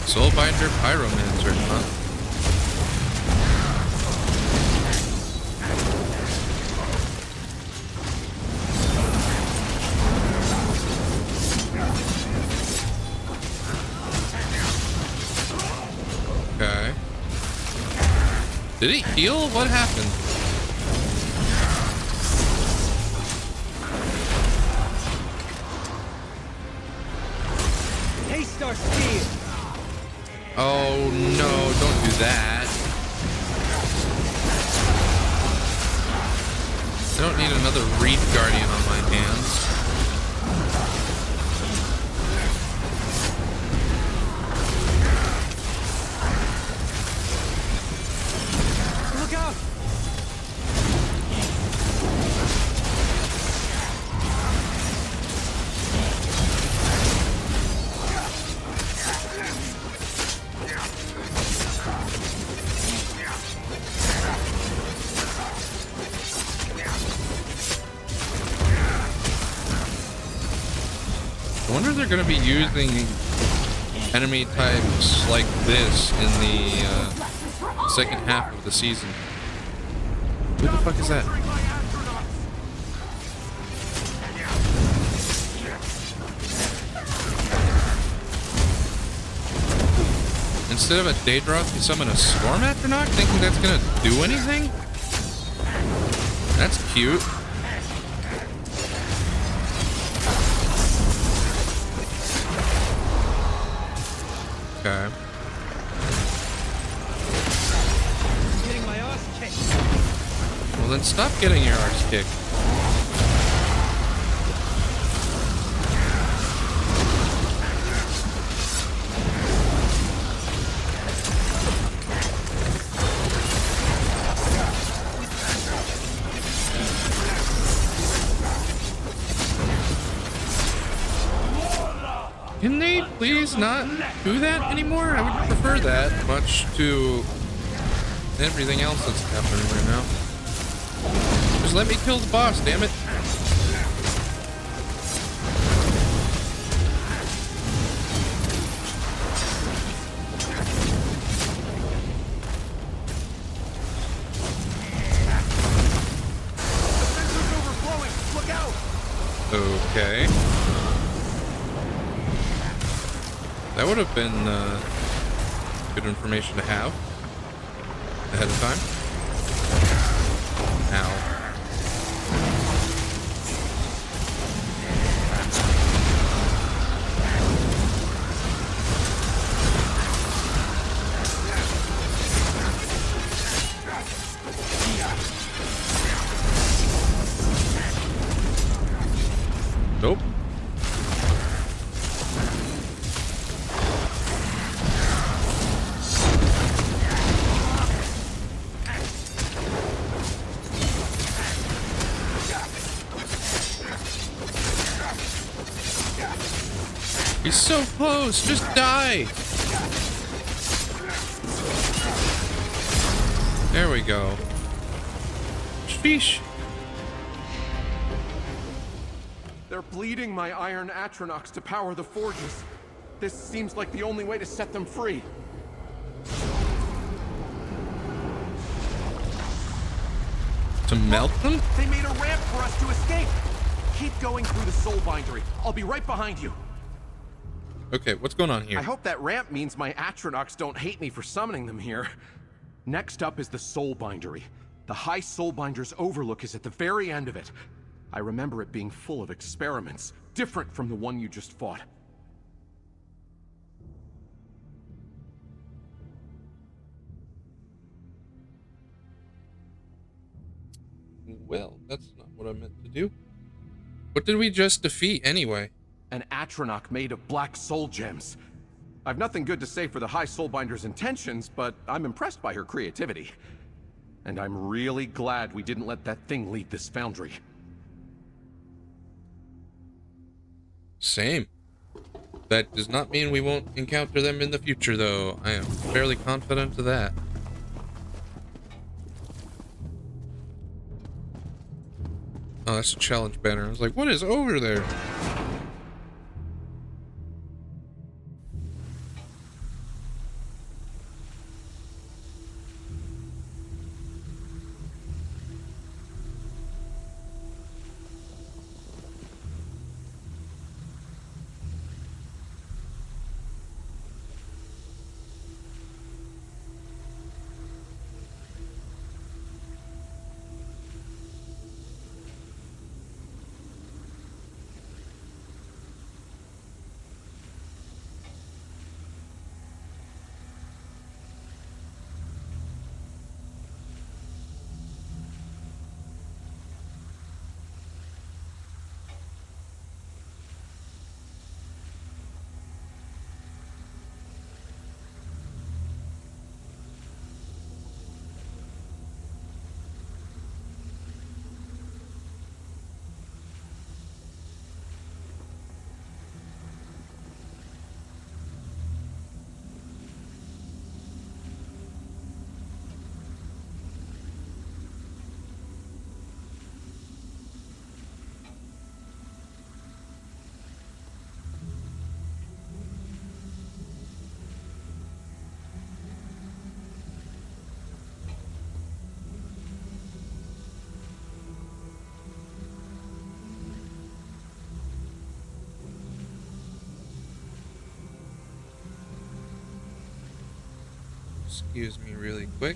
Soulbinder Pyromancer, huh? Okay. Did he heal? What happened? Taste our steel. Oh no, don't do that. I don't need another Reed Guardian on my hands. Look out! I wonder if they're going to be using enemy types like this in the second half of the season. Who the fuck is that? Instead of a Daedroth, you summon a Storm Atronach, thinking that's going to do anything? That's cute. Okay. Getting my ass kicked. Well, then stop getting your arse kicked. Can they please not do that anymore? I would prefer that much to everything else that's happening right now. Just let me kill the boss, damn it. The sensor's overflowing. Look out! Okay. That would have been good information to have ahead of time. Ow. Nope. He's so close, just die! There we go. Sheesh. They're bleeding my iron Atronachs to power the forges. This seems like the only way to set them free. To melt them? They made a ramp for us to escape. Keep going through the soul bindery. I'll be right behind you. Okay, what's going on here? I hope that ramp means my Atronachs don't hate me for summoning them here. Next up is the soul bindery. The High Soulbinder's overlook is at the very end of it. I remember it being full of experiments, different from the one you just fought. Well, that's not what I meant to do. What did we just defeat anyway? An Atronach made of black soul gems. I've nothing good to say for the High Soulbinder's intentions, but I'm impressed by her creativity. And I'm really glad we didn't let that thing lead this foundry. Same. That does not mean we won't encounter them in the future, though. I am fairly confident of that. Oh, that's a challenge banner. I was like, what is over there? Excuse me really quick.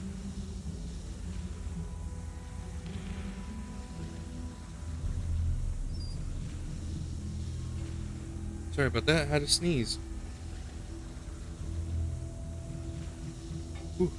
Sorry about that. I had to sneeze. Whew.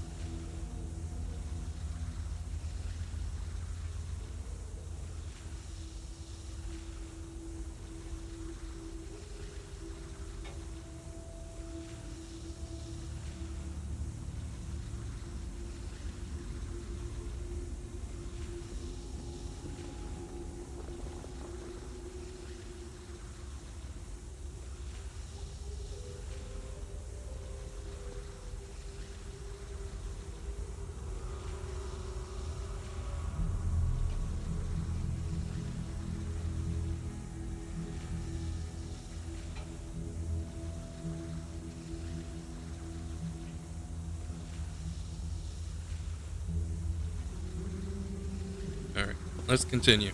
Alright, let's continue.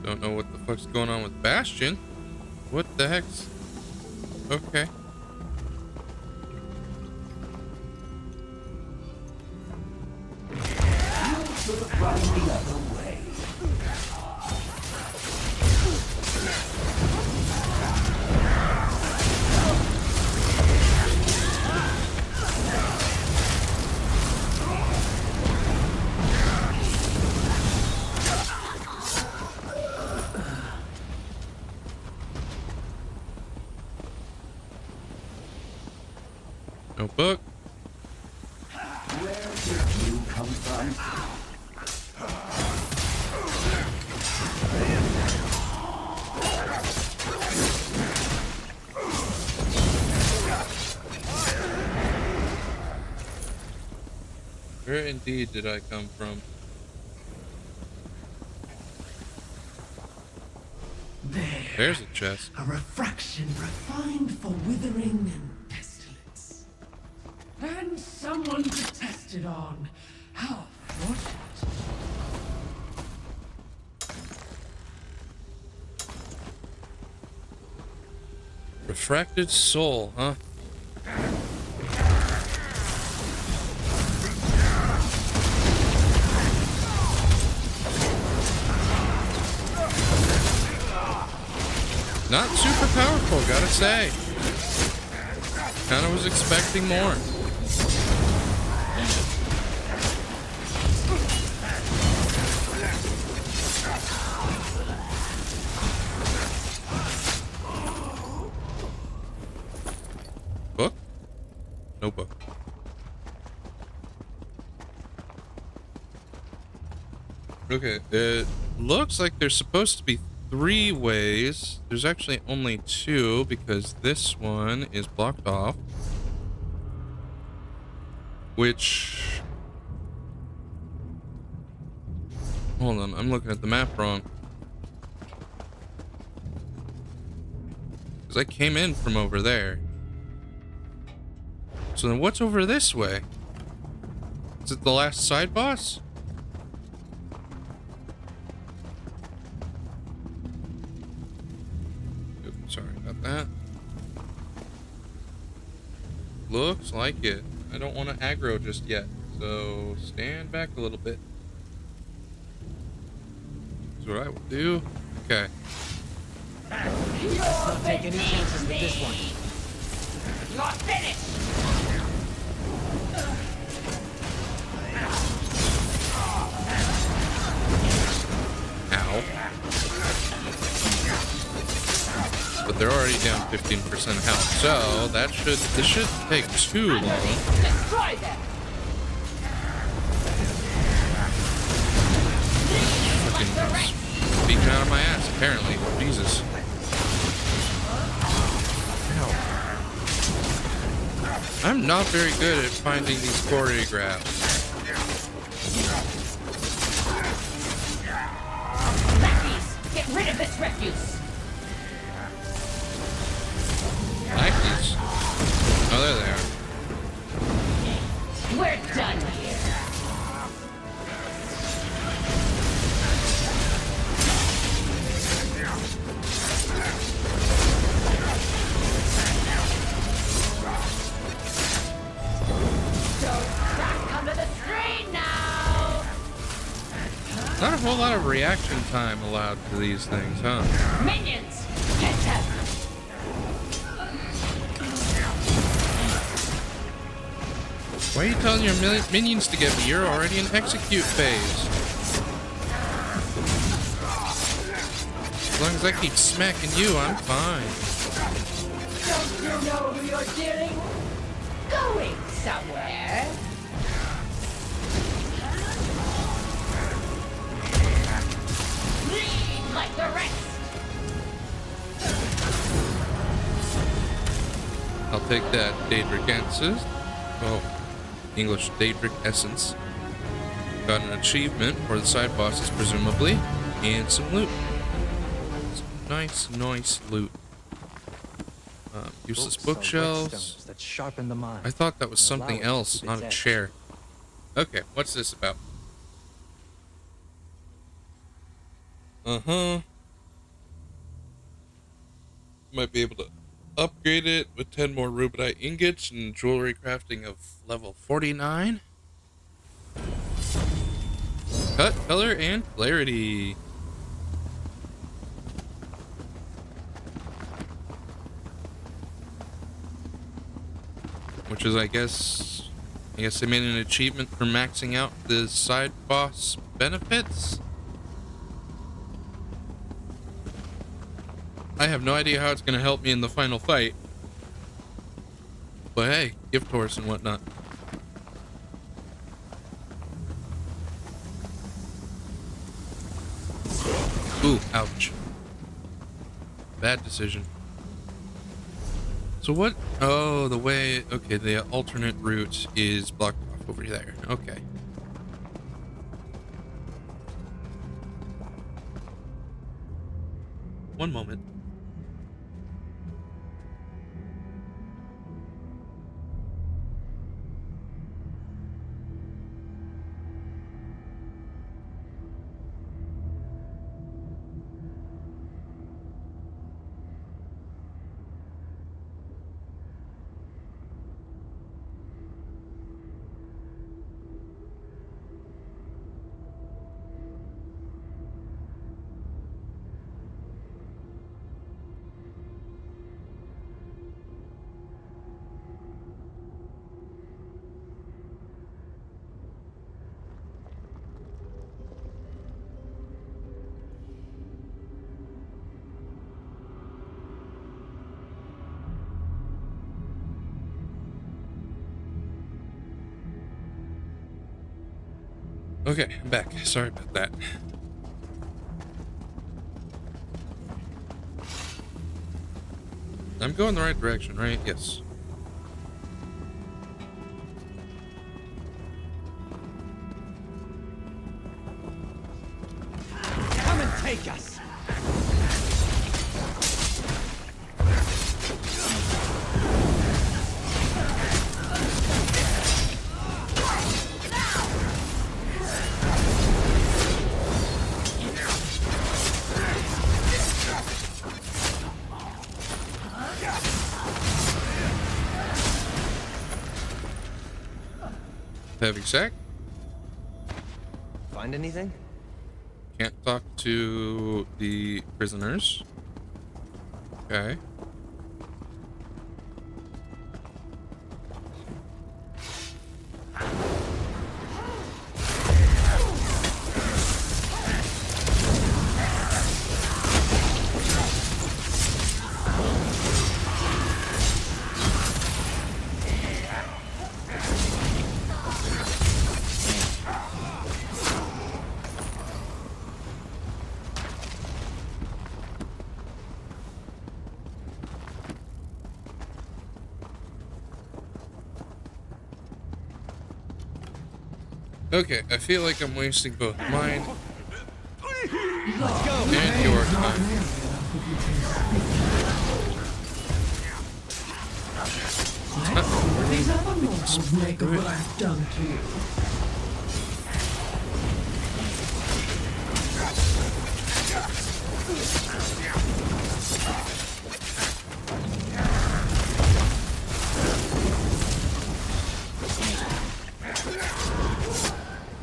Don't know what the fuck's going on with Bastion. What the heck's... Okay. Notebook. Where did you come from? Where indeed did I come from? There's a chest. A refraction refined for withering and pestilence. And someone to test it on. How fortunate. Refracted soul, huh? Not super powerful, gotta say. Kinda was expecting more. Book? No book. Okay, looks like there's supposed to be 3 ways. There's actually only 2 because this one is blocked off. Which... Hold on, I'm looking at the map wrong. Because I came in from over there. So then what's over this way? Is it the last side boss? Oops, sorry about that. Looks like it. I don't want to aggro just yet, so stand back a little bit. That's what I will do. Okay. Let's not take any chances with this one. You're finished! Ow. But they're already down 15% health, so this shouldn't take too long. Destroy them! Fucking speaking out of my ass, apparently. Jesus. I'm not very good at finding these choreographs. Lackeys, get rid of this refuse! Lackeys? Oh, there they are. We're done here! Not a whole lot of reaction time allowed to these things, huh? Minions! Get them! Why are you telling your minions to get me? You're already in execute phase. As long as I keep smacking you, I'm fine. Don't you know who you're dealing? Going somewhere? Bleed like the rest! I'll take that Daedric Essence. Oh, English Daedric Essence. Got an achievement for the side bosses, presumably, and some loot. Some nice loot. Useless bookshelves. That sharpen the mind. I thought that was and allow something it to else, keep not its a edge. chair. Okay, what's this about? Might be able to upgrade it with 10 more rubedite ingots and jewelry crafting of level 49. Cut, color, and clarity. Which is, I guess they made an achievement for maxing out the side boss benefits. I have no idea how it's going to help me in the final fight. But hey, gift horse and whatnot. Ooh, ouch. Bad decision. So what? Oh, the way... Okay, the alternate route is blocked off over there. Okay. One moment. Okay, I'm back. Sorry about that. I'm going the right direction, right? Yes. Come and take us! Heavy sack. Find anything? Can't talk to the prisoners. Okay. Okay, I feel like I'm wasting both mine and your time. These other mortals make of what I've done to you.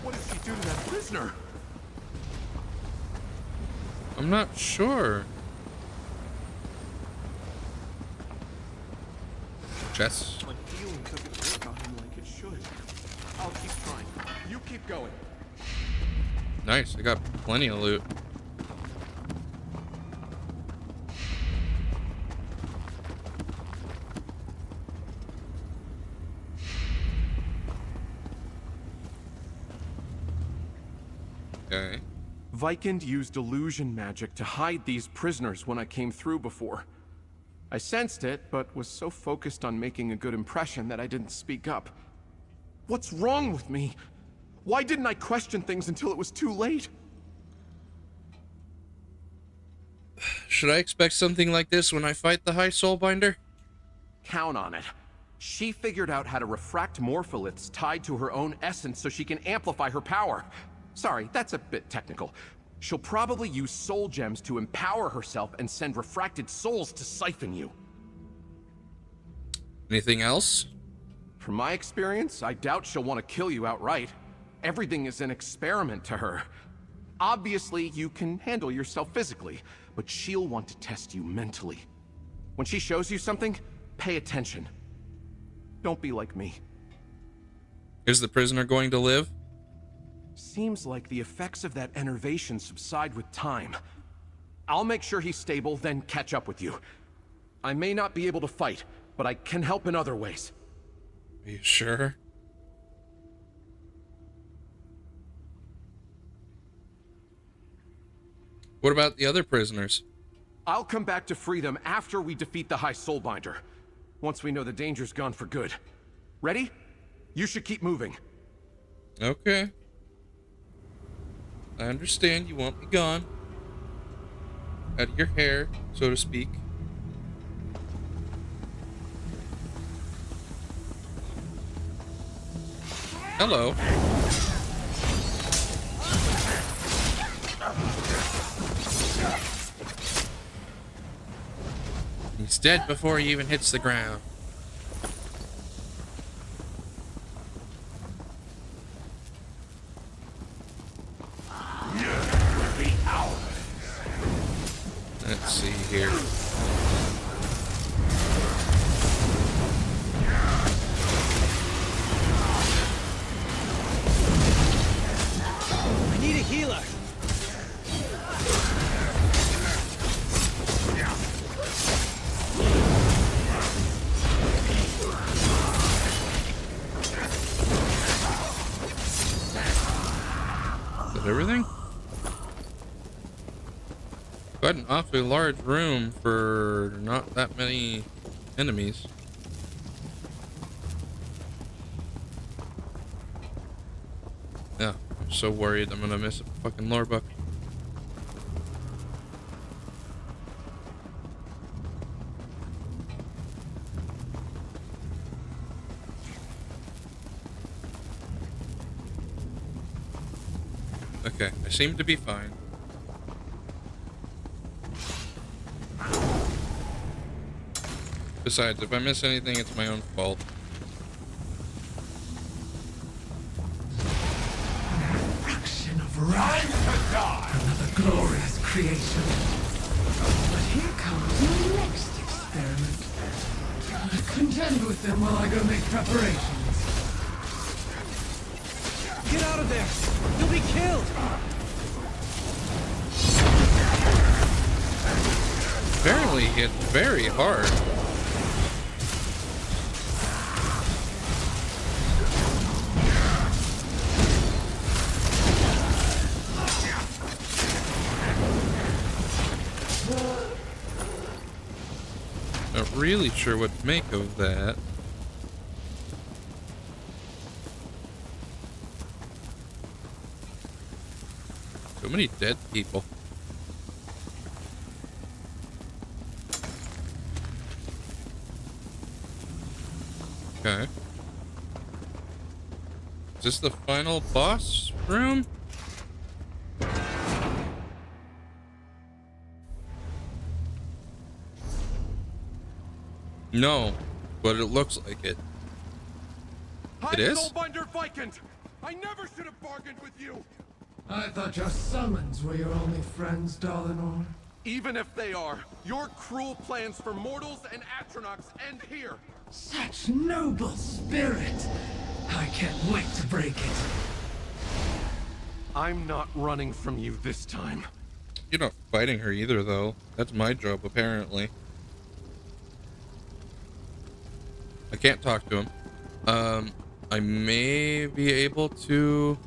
What did she do to that prisoner? I'm not sure. Chess. My feeling doesn't work on him like it should. I'll keep trying. You keep going. Nice, I got plenty of loot. Okay. Vikand used illusion magic to hide these prisoners when I came through before. I sensed it, but was so focused on making a good impression that I didn't speak up. What's wrong with me? Why didn't I question things until it was too late? Should I expect something like this when I fight the High Soulbinder? Count on it. She figured out how to refract morpholiths tied to her own essence so she can amplify her power. Sorry, that's a bit technical. She'll probably use soul gems to empower herself and send refracted souls to siphon you. Anything else? From my experience, I doubt she'll want to kill you outright. Everything is an experiment to her. Obviously, you can handle yourself physically, but she'll want to test you mentally. When she shows you something, pay attention. Don't be like me. Is the prisoner going to live? Seems like the effects of that enervation subside with time. I'll make sure he's stable, then catch up with you. I may not be able to fight, but I can help in other ways. Are you sure? What about the other prisoners? I'll come back to free them after we defeat the High Soulbinder. Once we know the danger's gone for good. Ready? You should keep moving. Okay. I understand you want me gone. Out of your hair, so to speak. Hello. He's dead before he even hits the ground. Let's see here. I need a healer! Is that everything? Quite an awfully large room for not that many enemies. Yeah, I'm so worried I'm gonna miss a fucking lore book. Okay, I seem to be fine. Besides, if I miss anything, it's my own fault. Fraction of wrath. Another glorious creation. But here comes your next experiment. Contend with them while I go make preparations. Get out of there! You'll be killed! Apparently, it's very hard. Not really sure what to make of that. So many dead people. Okay. Is this the final boss room? No, but it looks like it. It is? Soulbinder Vikand! I never should have bargained with you! I thought your summons were your only friends, Dalinor. Even if they are, your cruel plans for mortals and Atronachs end here! Such noble spirit! I can't wait to break it. I'm not running from you this time. You're not fighting her either, though. That's my job, apparently. I can't talk to him. I may be able to...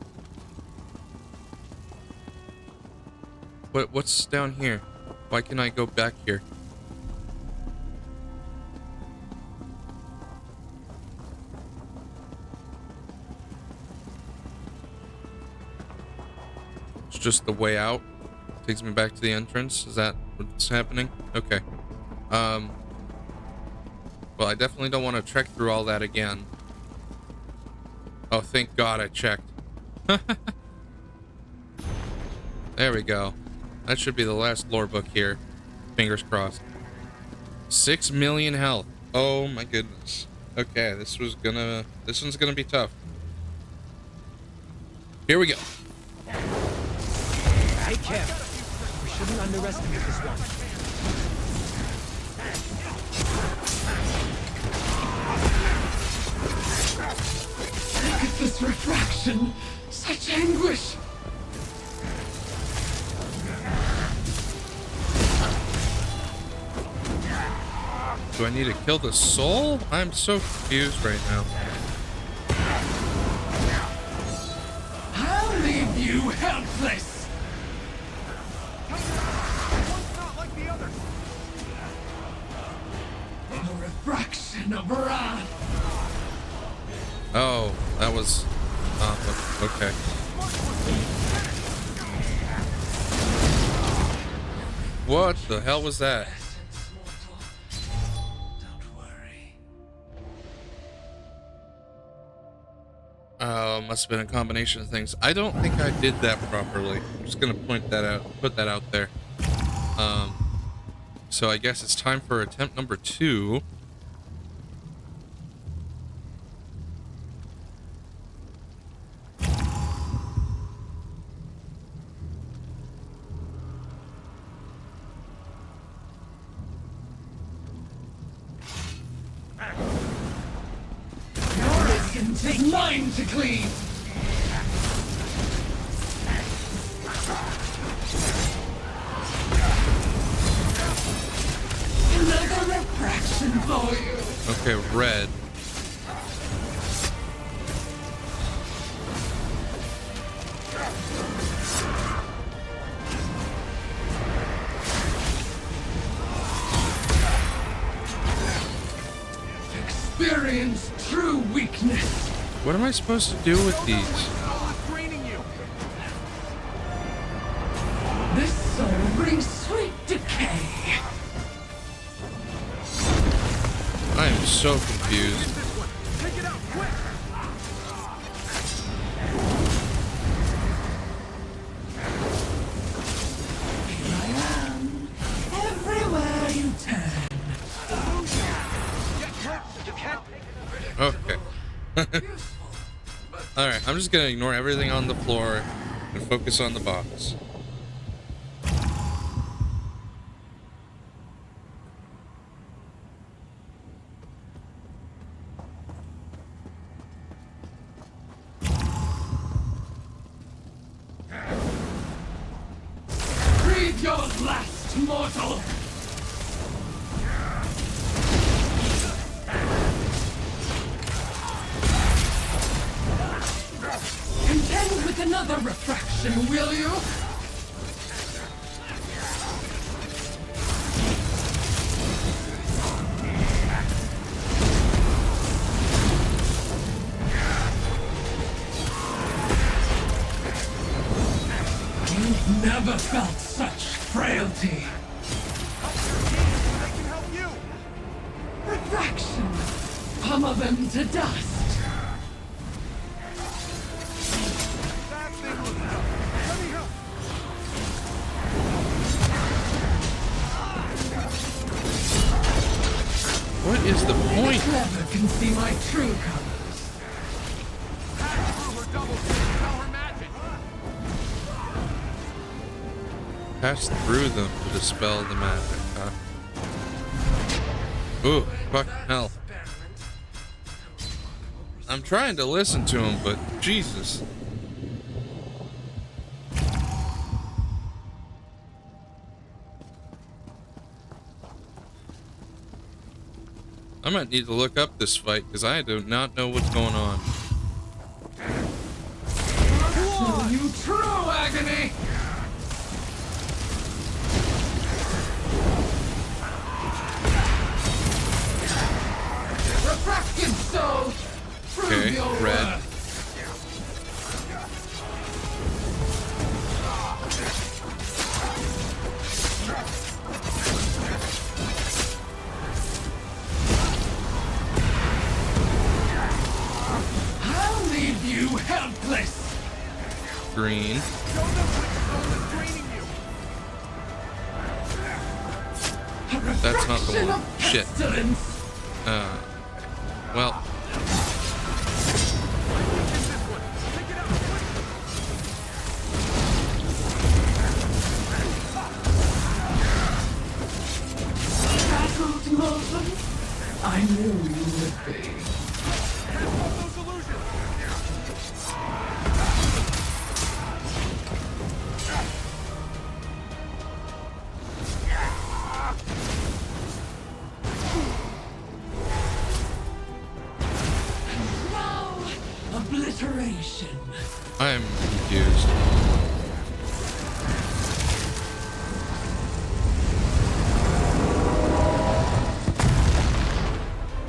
What's down here? Why can I go back here? It's just the way out. Takes me back to the entrance. Is that what's happening? Okay. Well, I definitely don't want to trek through all that again. Oh, thank God I checked. There we go. That should be the last lore book here. Fingers crossed. 6 million health. Oh my goodness. Okay, this one's gonna be tough. Here we go. Hey, Kev. We shouldn't underestimate this one. Look at this refraction! Such anguish! Do I need to kill the soul? I'm so confused right now. I'll leave you helpless! One's not like the others! A refraction of wrath! Oh, that was... okay. What the hell was that? Essence, mortal. Don't worry. Must have been a combination of things. I don't think I did that properly. I'm just gonna put that out there. So I guess it's time for attempt number 2. Your essence is mine to clean! Another refraction for you! Okay, red. experience true weakness. What am I supposed to do with these? This soul brings sweet decay. I am so confused. Here I am, everywhere you turn. Okay. Alright, I'm just gonna ignore everything on the floor and focus on the box. Breathe your last, mortal. Contend with another refraction, will you? You've never felt such frailty. Refraction. Pummel them to dust. What is the point? Clever can see my true colors. Pass through them to dispel the magic, huh? Ooh, fucking hell. I'm trying to listen to him, but Jesus. I might need to look up this fight because I do not know what's going on. To you true agony! Refracted soul! Prove Okay, your red. worth. I'll leave you helpless! Green. That's not the Refraction one. of Shit. pestilence. Well. Battled Molten? I knew you would be. Now, obliteration. I am confused.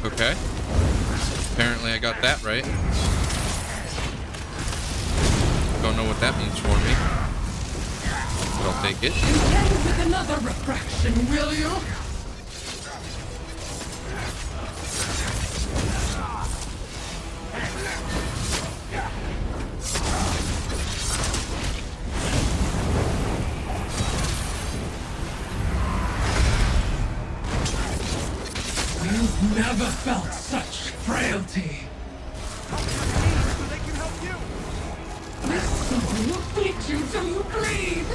Okay. Apparently I got that right. Don't know what that means for me. But I'll take it. Contend with another refraction, will you? You've never felt such frailty. This soul will beat you till you bleed.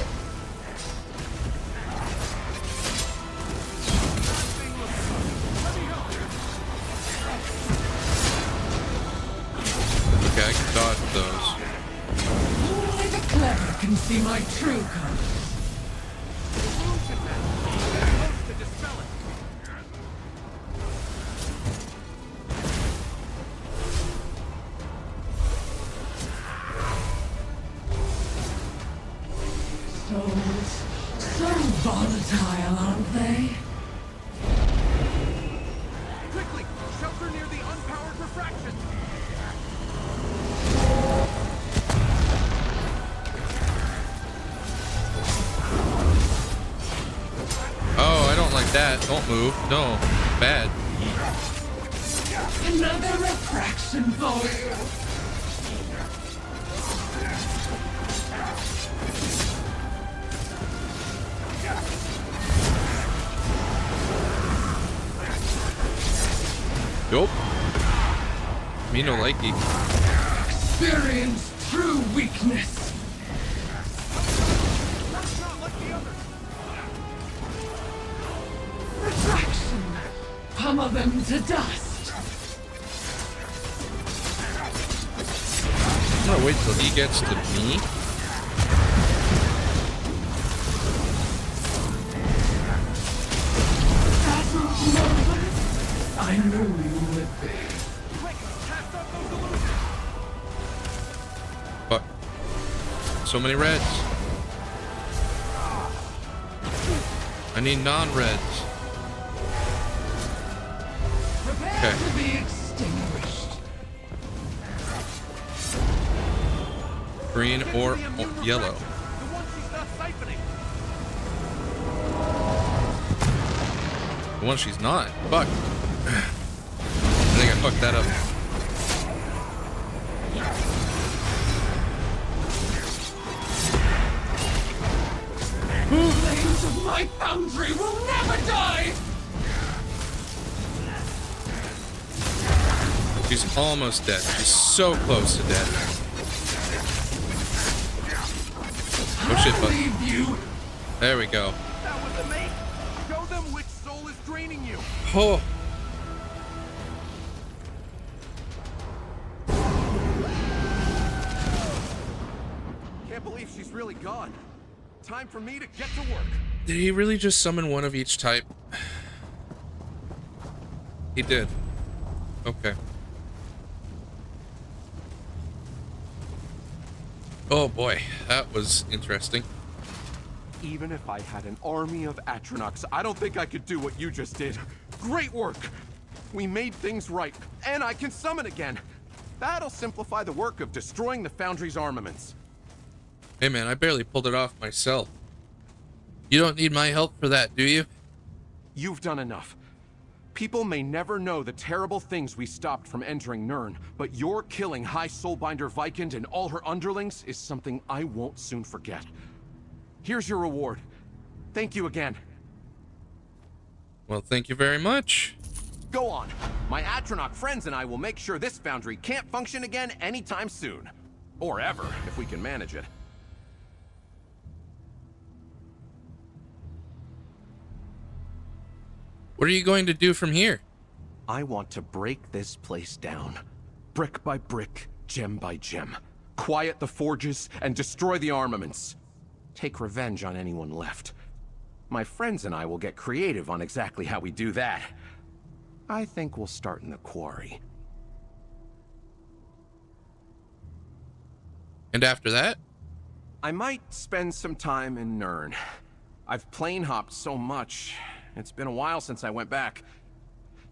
Okay, I can dodge those. Only the clever can see my true colors. Souls, so volatile, aren't they? Quickly, shelter Never near the unpowered refraction. Oh, I don't like that. Don't move. No. Bad. Another refraction for you. Nope. Me no likey. Experience true weakness. Refraction. Pummel them to dust. I'm gonna wait till he gets to me. I knew you would be. Fuck. So many reds. I need non-reds. Prepare Okay. to be extinguished. Green or yellow. The one she's not siphoning. The one she's not. Fuck. I think I fucked that up. Flames of my foundry will never die! She's almost dead. She's so close to dead. Oh shit, bud. Leave you. There we go. That was a mate. Show them which soul is draining you. Oh. Can't believe she's really gone. Time for me to get to work. Did he really just summon one of each type? He did. Okay. Oh boy, that was interesting. Even if I had an army of Atronachs, I don't think I could do what you just did. Great work! We made things right, and I can summon again. That'll simplify the work of destroying the Foundry's armaments. Hey man, I barely pulled it off myself. You don't need my help for that, do you? You've done enough. People may never know the terrible things we stopped from entering Nirn, but your killing High Soulbinder Vikand and all her underlings is something I won't soon forget. Here's your reward. Thank you again. Well, thank you very much. Go on. My Atronach friends and I will make sure this foundry can't function again anytime soon. Or ever, if we can manage it. What are you going to do from here? I want to break this place down. Brick by brick, gem by gem. Quiet the forges and destroy the armaments. Take revenge on anyone left. My friends and I will get creative on exactly how we do that. I think we'll start in the quarry. And after that? I might spend some time in Nirn. I've plane hopped so much. It's been a while since I went back.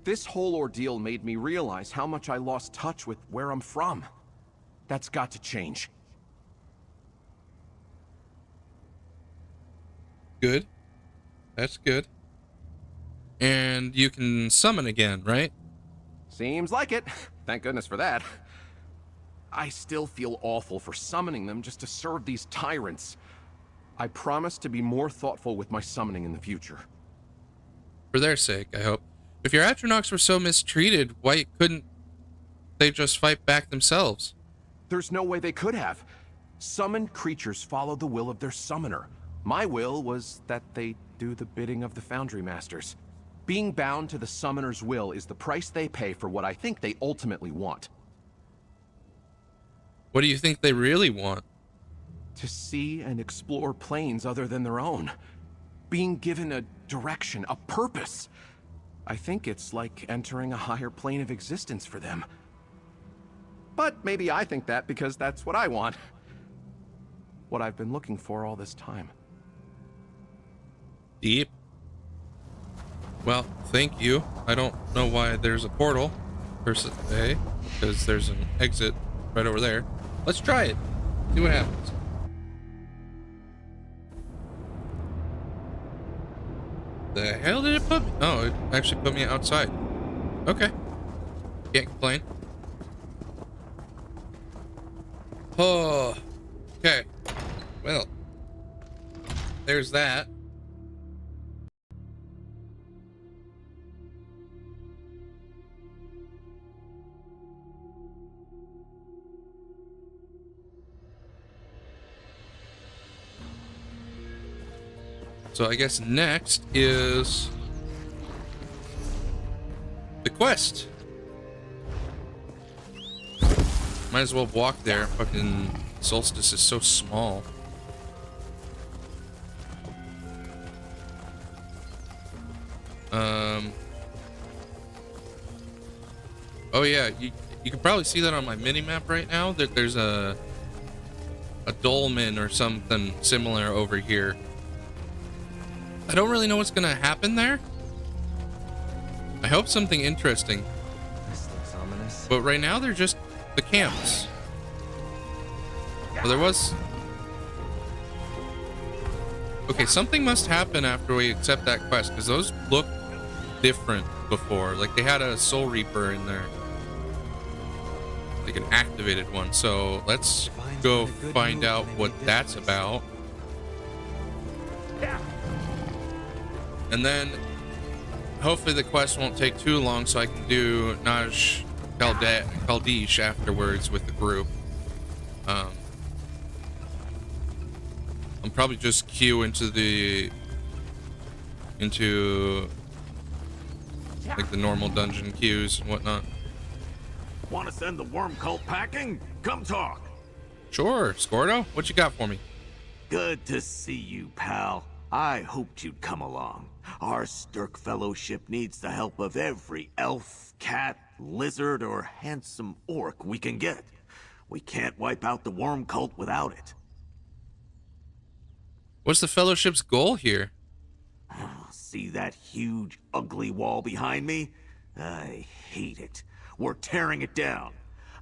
This whole ordeal made me realize how much I lost touch with where I'm from. That's got to change. Good. That's good. And you can summon again, right? Seems like it. Thank goodness for that. I still feel awful for summoning them just to serve these tyrants. I promise to be more thoughtful with my summoning in the future. For their sake, I hope. If your Atronachs were so mistreated, why couldn't they just fight back themselves? There's no way they could have. Summoned creatures follow the will of their summoner. My will was that they do the bidding of the Foundry Masters. Being bound to the summoner's will is the price they pay for what I think they ultimately want. What do you think they really want? To see and explore planes other than their own. Being given a direction, a purpose. I think it's like entering a higher plane of existence for them. But maybe I think that because that's what I want. What I've been looking for all this time. Deep. Well, thank you. I don't know why there's a portal. per se, because there's an exit right over there. Let's try it. See what happens. The hell did it put me? Oh, it actually put me outside. Okay. Can't complain. Oh. Okay. Well. There's that. So I guess next is the quest. Might as well walk there. Fucking Solstice is so small. Oh yeah, you can probably see that on my mini map right now. That there's a dolmen or something similar over here. I don't really know what's gonna happen there. I hope something interesting. This looks ominous. But right now they're just the camps. Well, there was... Okay, something must happen after we accept that quest, because those look different before. Like they had a Soul Reaper in there. Like an activated one. So let's go find out what that's about. And then hopefully the quest won't take too long so I can do Kaldish afterwards with the group. I'll probably just queue into like the normal dungeon queues and whatnot. Want to send the worm cult packing? Come talk. Sure, Scordo, what you got for me? Good to see you, pal. I hoped you'd come along. Our Stirk Fellowship needs the help of every elf, cat, lizard, or handsome orc we can get. We can't wipe out the worm cult without it. What's the Fellowship's goal here? See that huge, ugly wall behind me? I hate it. We're tearing it down.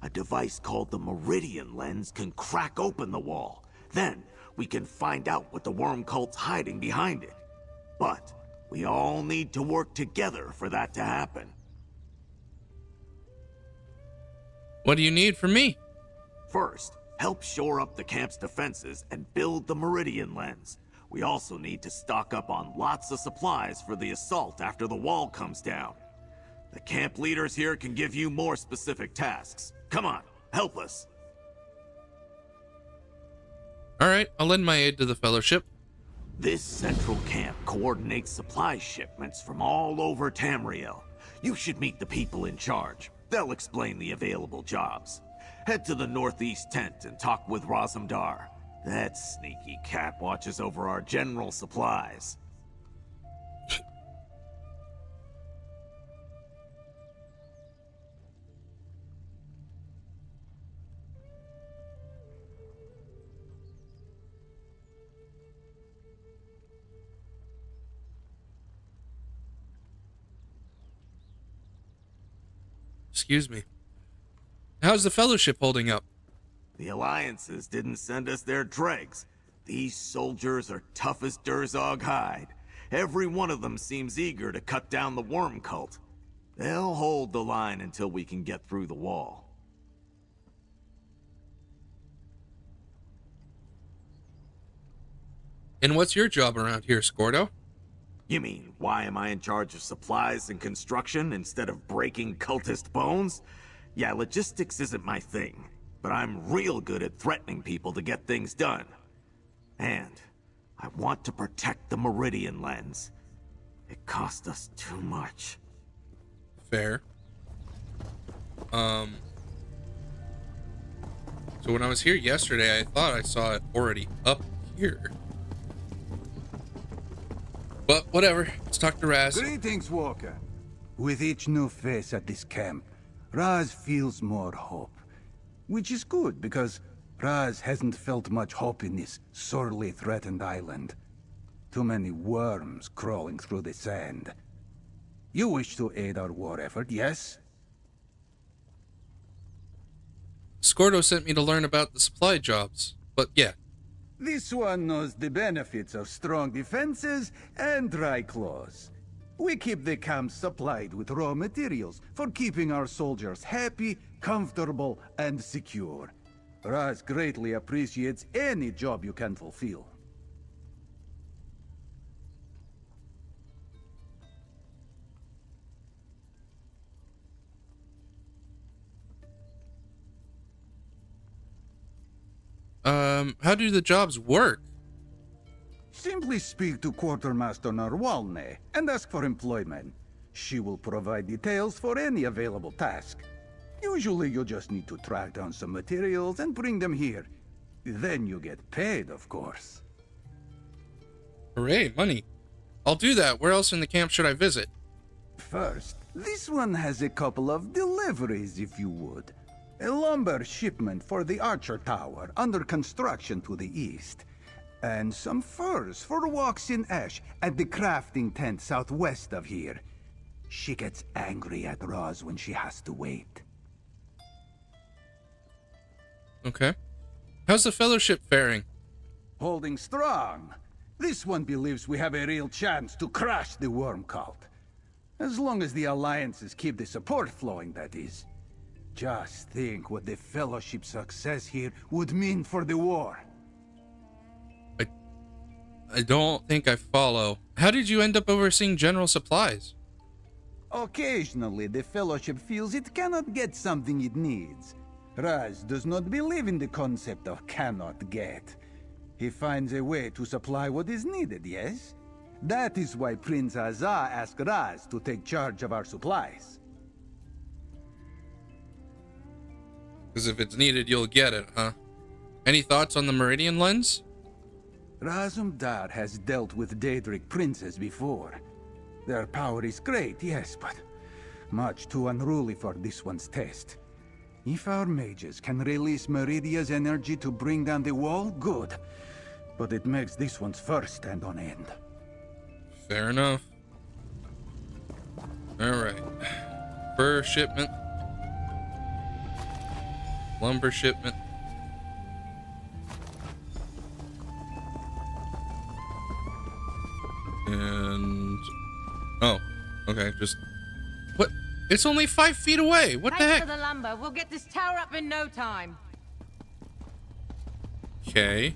A device called the Meridian Lens can crack open the wall. Then, we can find out what the worm cult's hiding behind it. But we all need to work together for that to happen. What do you need from me? First, help shore up the camp's defenses and build the Meridian Lens. We also need to stock up on lots of supplies for the assault after the wall comes down. The camp leaders here can give you more specific tasks. Come on, help us. Alright, I'll lend my aid to the Fellowship. This central camp coordinates supply shipments from all over Tamriel. You should meet the people in charge. They'll explain the available jobs. Head to the northeast tent and talk with Razumdar. That sneaky cat watches over our general supplies. Excuse me. How's the Fellowship holding up? The Alliances didn't send us their dregs. These soldiers are tough as Durzog hide. Every one of them seems eager to cut down the worm cult. They'll hold the line until we can get through the wall. And what's your job around here, Scordo? You mean, why am I in charge of supplies and construction instead of breaking cultist bones? Yeah, logistics isn't my thing, but I'm real good at threatening people to get things done. And I want to protect the Meridian Lens. It cost us too much. Fair. So when I was here yesterday, I thought I saw it already up here. But whatever, let's talk to Raz. Greetings, Walker. With each new face at this camp, Raz feels more hope. Which is good, because Raz hasn't felt much hope in this sorely threatened island. Too many worms crawling through the sand. You wish to aid our war effort, yes? Scordo sent me to learn about the supply jobs. But yeah. This one knows the benefits of strong defenses and dry claws. We keep the camp supplied with raw materials for keeping our soldiers happy, comfortable, and secure. Raz greatly appreciates any job you can fulfill. How do the jobs work? Simply speak to Quartermaster Narwalne and ask for employment. She will provide details for any available task. Usually you just need to track down some materials and bring them here. Then you get paid, of course. Hooray, money. I'll do that. Where else in the camp should I visit? First, this one has a couple of deliveries, if you would. A lumber shipment for the Archer Tower, under construction to the east. And some furs for walks in ash at the crafting tent southwest of here. She gets angry at Roz when she has to wait. Okay. How's the Fellowship faring? Holding strong. This one believes we have a real chance to crush the worm cult. As long as the alliances keep the support flowing, that is. Just think what the Fellowship's success here would mean for the war. I don't think I follow. How did you end up overseeing general supplies? Occasionally, the Fellowship feels it cannot get something it needs. Raz does not believe in the concept of cannot get. He finds a way to supply what is needed, yes? That is why Prince Azah asked Raz to take charge of our supplies. Because if it's needed, you'll get it, huh? Any thoughts on the Meridian lens? Razum Dar has dealt with Daedric princes before. Their power is great, yes, but much too unruly for this one's test. If our mages can release Meridia's energy to bring down the wall, good. But it makes this one's first stand on end. Fair enough. Alright. Fur shipment. Lumber shipment. And... oh, okay, just... what? It's only 5 feet away! What the Thanks heck? for the lumber. We'll get this tower up in no time. Okay.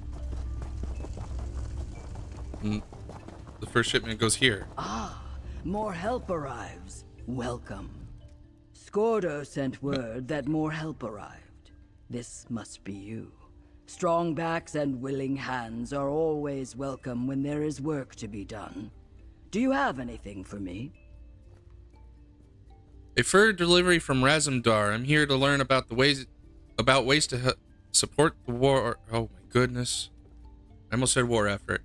The first shipment goes here. Ah, more help arrives. Welcome. Scordo sent word that more help arrived. This must be you. Strong backs and willing hands are always welcome when there is work to be done. Do you have anything for me? A fur delivery from Razumdar. I'm here to learn about ways to support the war. Oh my goodness. I almost said war effort.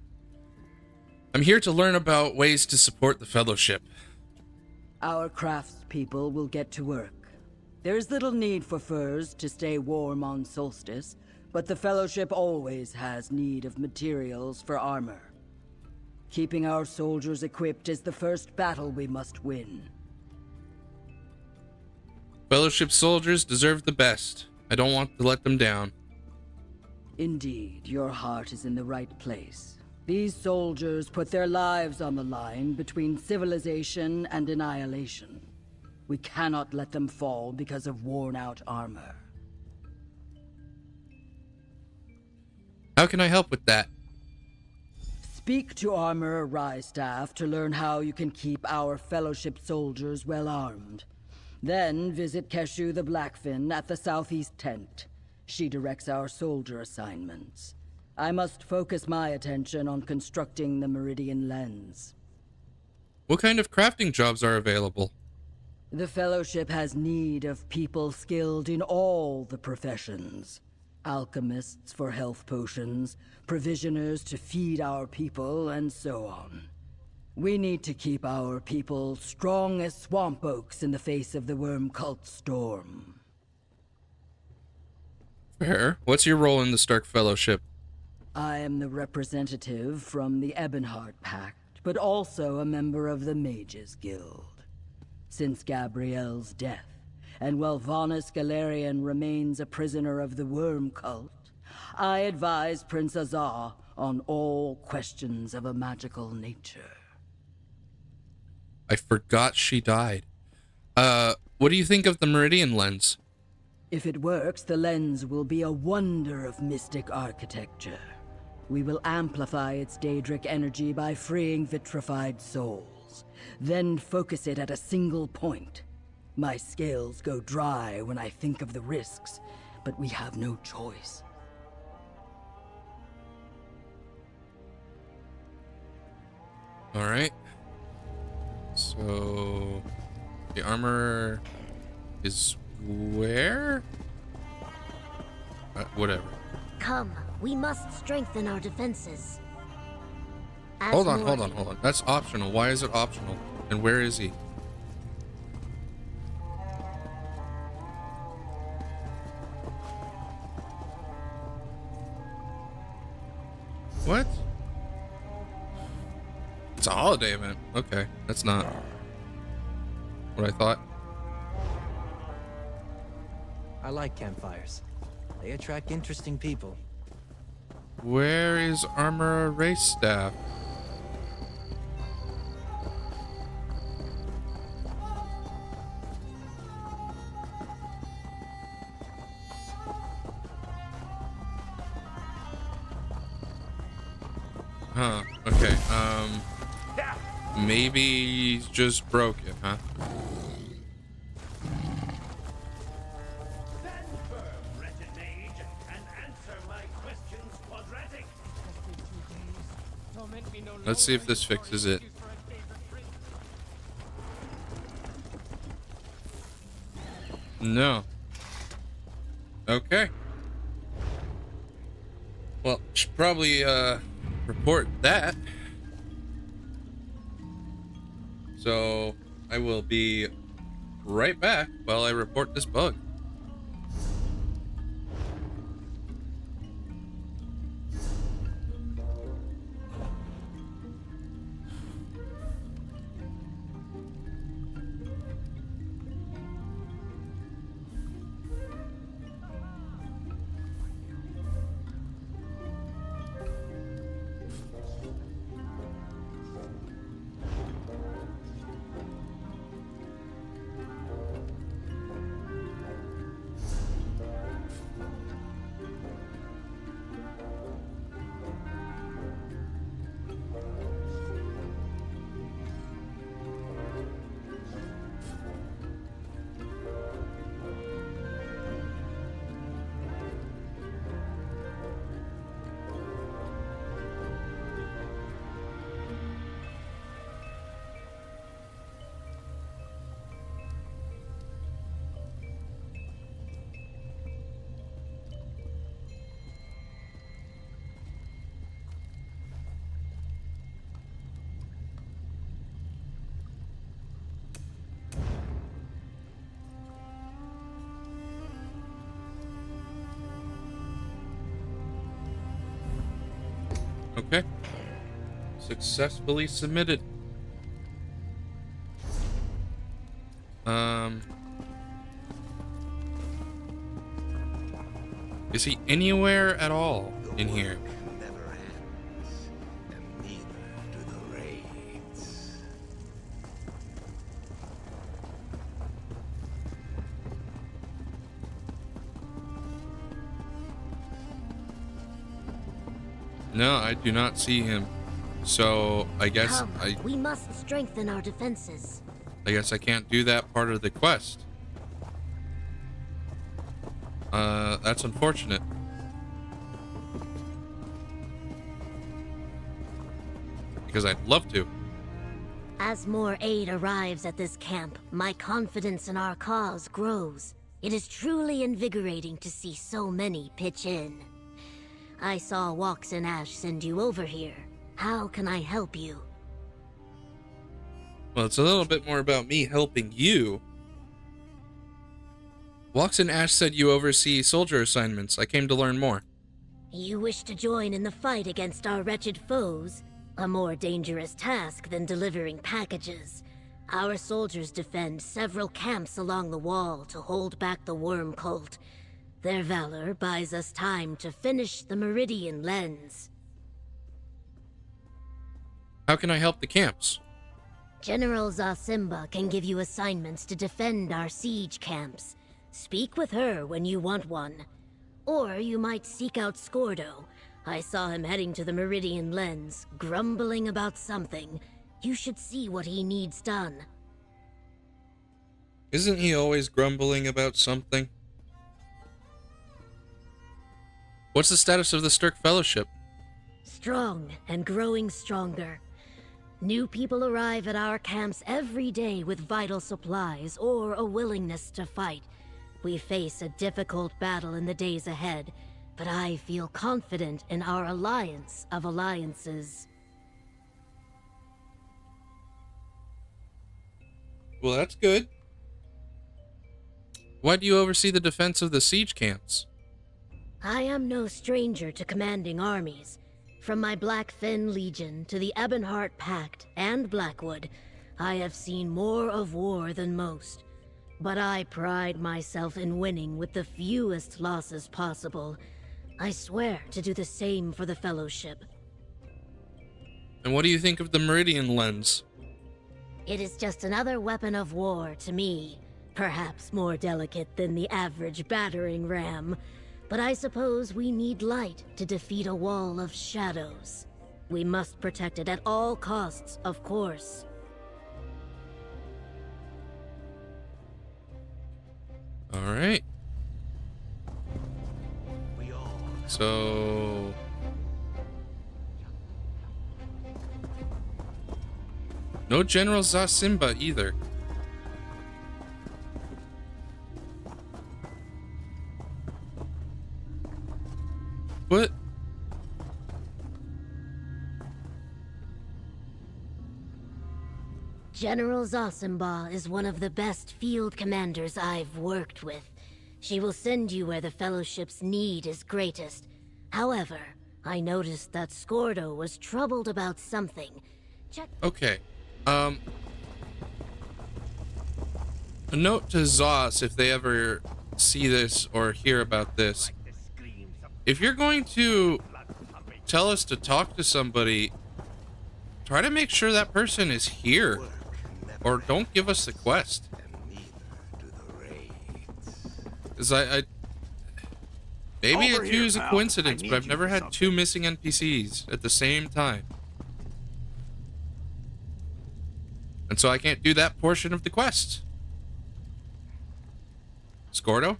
I'm here to learn about ways to support the Fellowship. Our craftspeople will get to work. There's little need for furs to stay warm on solstice, but the Fellowship always has need of materials for armor. Keeping our soldiers equipped is the first battle we must win. Fellowship soldiers deserve the best. I don't want to let them down. Indeed, your heart is in the right place. These soldiers put their lives on the line between civilization and annihilation. We cannot let them fall because of worn-out armor. How can I help with that? Speak to Armorer Rystaff to learn how you can keep our Fellowship soldiers well armed. Then visit Keshu the Blackfin at the southeast tent. She directs our soldier assignments. I must focus my attention on constructing the Meridian lens. What kind of crafting jobs are available? The Fellowship has need of people skilled in all the professions. Alchemists for health potions, provisioners to feed our people, and so on. We need to keep our people strong as swamp oaks in the face of the worm cult storm. Fair. What's your role in the Stark Fellowship? I am the representative from the Ebonheart Pact, but also a member of the Mages Guild. Since Gabrielle's death, and while Vanus Galerian remains a prisoner of the Worm Cult, I advise Prince Azar on all questions of a magical nature. I forgot she died. What do you think of the Meridian lens? If it works, the lens will be a wonder of mystic architecture. We will amplify its Daedric energy by freeing vitrified souls, then focus it at a single point. My scales go dry when I think of the risks, but we have no choice. All right. So the armor is where? Whatever. Come, we must strengthen our defenses. Hold on. That's optional. Why is it optional? And where is he? What? It's a holiday event. Okay, that's not what I thought. I like campfires. They attract interesting people. Where is Armor Race Staff? Huh, okay, maybe he's just broken, huh? Let's see if this fixes it. No. Okay. Well, should probably report that. So I will be right back while I report this bug. Okay. Successfully submitted. Is he anywhere at all in here? Never ends, and neither do the raids. No, I do not see him. So I guess we must strengthen our defenses. I guess I can't do that part of the quest. That's unfortunate. Because I'd love to. As more aid arrives at this camp, my confidence in our cause grows. It is truly invigorating to see so many pitch in. I saw Walks in Ash send you over here. How can I help you? Well, it's a little bit more about me helping you. Walks in Ash said you oversee soldier assignments. I came to learn more. You wish to join in the fight against our wretched foes? A more dangerous task than delivering packages. Our soldiers defend several camps along the wall to hold back the worm cult. Their valor buys us time to finish the Meridian Lens. How can I help the camps? General Zasimba can give you assignments to defend our siege camps. Speak with her when you want one. Or you might seek out Scordo. I saw him heading to the Meridian Lens, grumbling about something. You should see what he needs done. Isn't he always grumbling about something? What's the status of the Stirk Fellowship? Strong and growing stronger. New people arrive at our camps every day with vital supplies or a willingness to fight. We face a difficult battle in the days ahead, but I feel confident in our alliance of alliances. Well, that's good. Why do you oversee the defense of the siege camps? I am no stranger to commanding armies. From my Blackfin Legion to the Ebonheart Pact and Blackwood, I have seen more of war than most. But I pride myself in winning with the fewest losses possible. I swear to do the same for the Fellowship. And what do you think of the Meridian Lens? It is just another weapon of war to me. Perhaps more delicate than the average battering ram. But I suppose we need light to defeat a wall of shadows. We must protect it at all costs, of course. All right. So... no General Zasimba either. What? General Zasimba is one of the best field commanders I've worked with. She will send you where the Fellowship's need is greatest. However, I noticed that Scordo was troubled about something. Check. Okay. A note to Zos if they ever see this or hear about this. If you're going to tell us to talk to somebody, try to make sure that person is here. Or don't give us the quest. Because maybe it is a coincidence, but I've never had two missing NPCs at the same time. And so I can't do that portion of the quest. Scordo?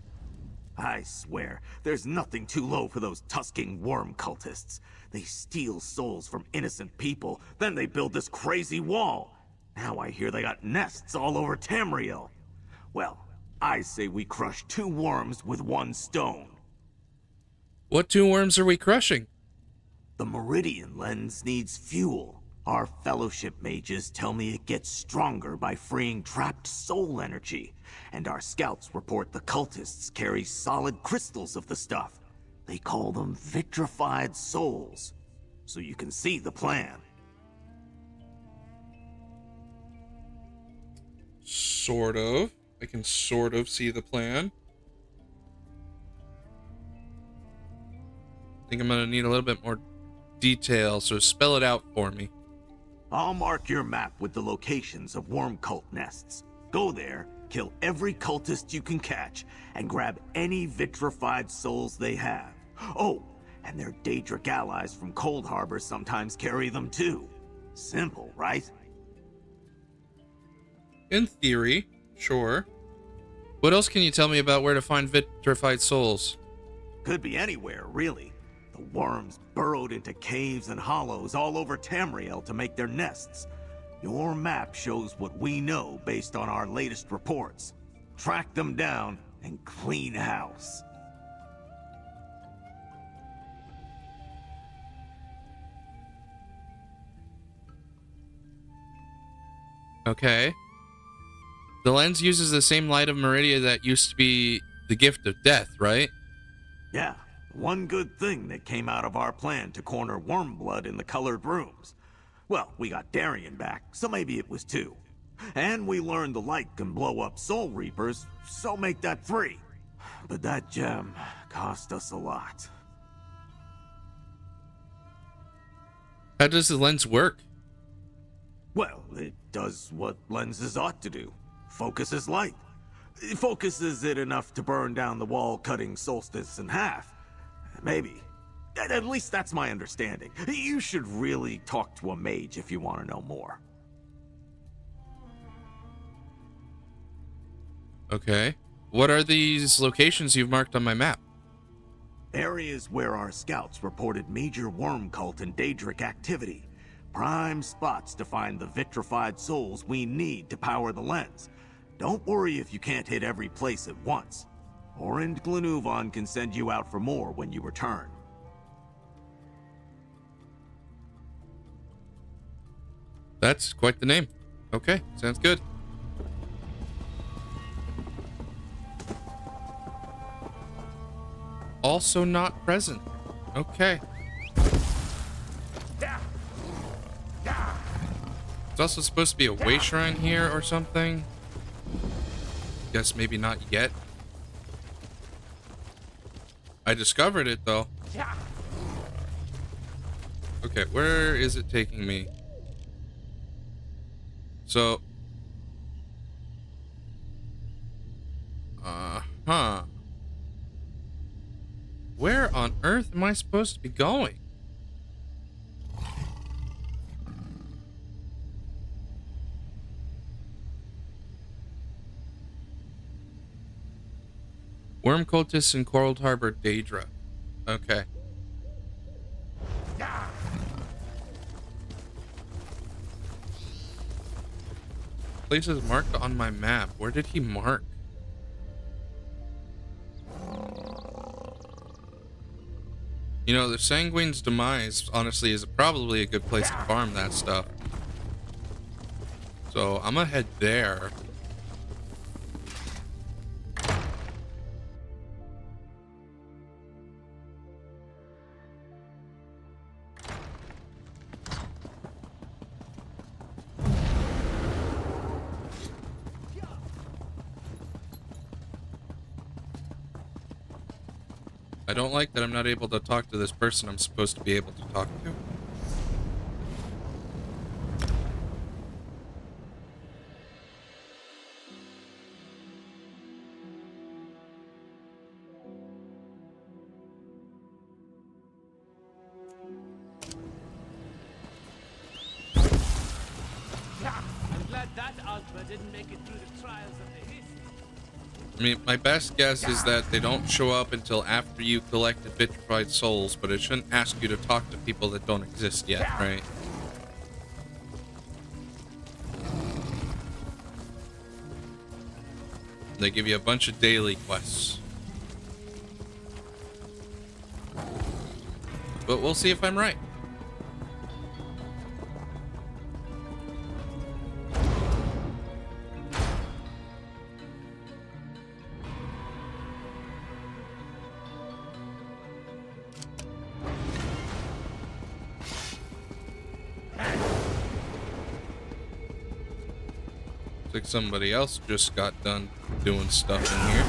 I swear, there's nothing too low for those tusking worm cultists. They steal souls from innocent people, then they build this crazy wall. Now I hear they got nests all over Tamriel. Well, I say we crush 2 worms with 1 stone. What 2 worms are we crushing? The Meridian Lens needs fuel. Our Fellowship mages tell me it gets stronger by freeing trapped soul energy. And our scouts report the cultists carry solid crystals of the stuff. They call them vitrified souls. So you can see the plan. Sort of. I can sort of see the plan. I think I'm gonna need a little bit more detail, so spell it out for me. I'll mark your map with the locations of worm cult nests. Go there, kill every cultist you can catch, and grab any vitrified souls they have. Oh, and their Daedric allies from Cold Harbor sometimes carry them too. Simple, right? In theory, sure. What else can you tell me about where to find vitrified souls? Could be anywhere, really. The worms burrowed into caves and hollows all over Tamriel to make their nests. Your map shows what we know based on our latest reports. Track them down and clean house. Okay. The lens uses the same light of Meridia that used to be the gift of death, right? Yeah, one good thing that came out of our plan to corner Wormblood in the colored rooms. Well, we got Darien back, so maybe it was 2. And we learned the light can blow up Soul Reapers, so make that free. But that gem cost us a lot. How does the lens work? Well, it does what lenses ought to do. Focuses light. It focuses it enough to burn down the wall, cutting Solstice in half. Maybe. At least that's my understanding. You should really talk to a mage if you want to know more. Okay. What are these locations you've marked on my map? Areas where our scouts reported major worm cult and Daedric activity. Prime spots to find the vitrified souls we need to power the lens. Don't worry if you can't hit every place at once. Orend Glenuvon can send you out for more when you return. That's quite the name. Okay, sounds good. Also not present. Okay. It's also supposed to be a way shrine here or something. Guess maybe not yet. I discovered it though. Okay, where is it taking me? So, where on earth am I supposed to be going? Worm cultists in Coral Harbor, Daedra. Okay. Places marked on my map. Where did he mark? You know, the Sanguine's Demise, honestly, is probably a good place to farm that stuff. So, I'm gonna head there. I don't like that I'm not able to talk to this person I'm supposed to be able to talk to. I'm glad that Alpha didn't make it through the trials of the Hist. I mean, my best guess is that they don't show up until after you collected vitrified souls, but it shouldn't ask you to talk to people that don't exist yet, right? They give you a bunch of daily quests. But we'll see if I'm right. Looks like somebody else just got done doing stuff in here.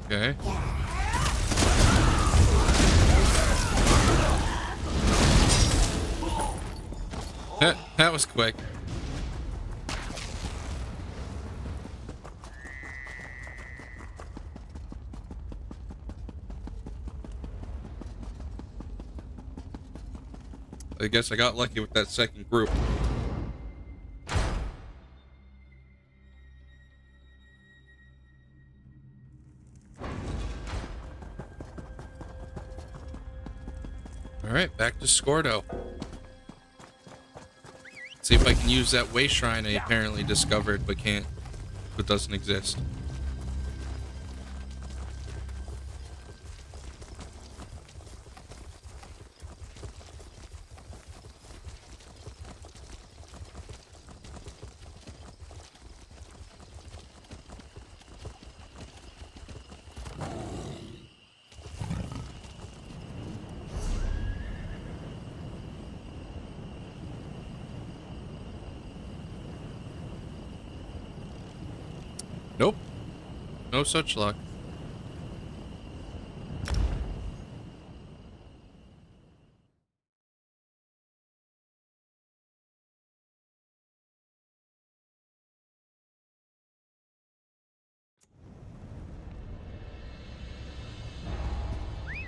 Okay. That was quick. I guess I got lucky with that second group. All right, back to Scordo. See if I can use that way shrine I apparently discovered but doesn't exist. No such luck.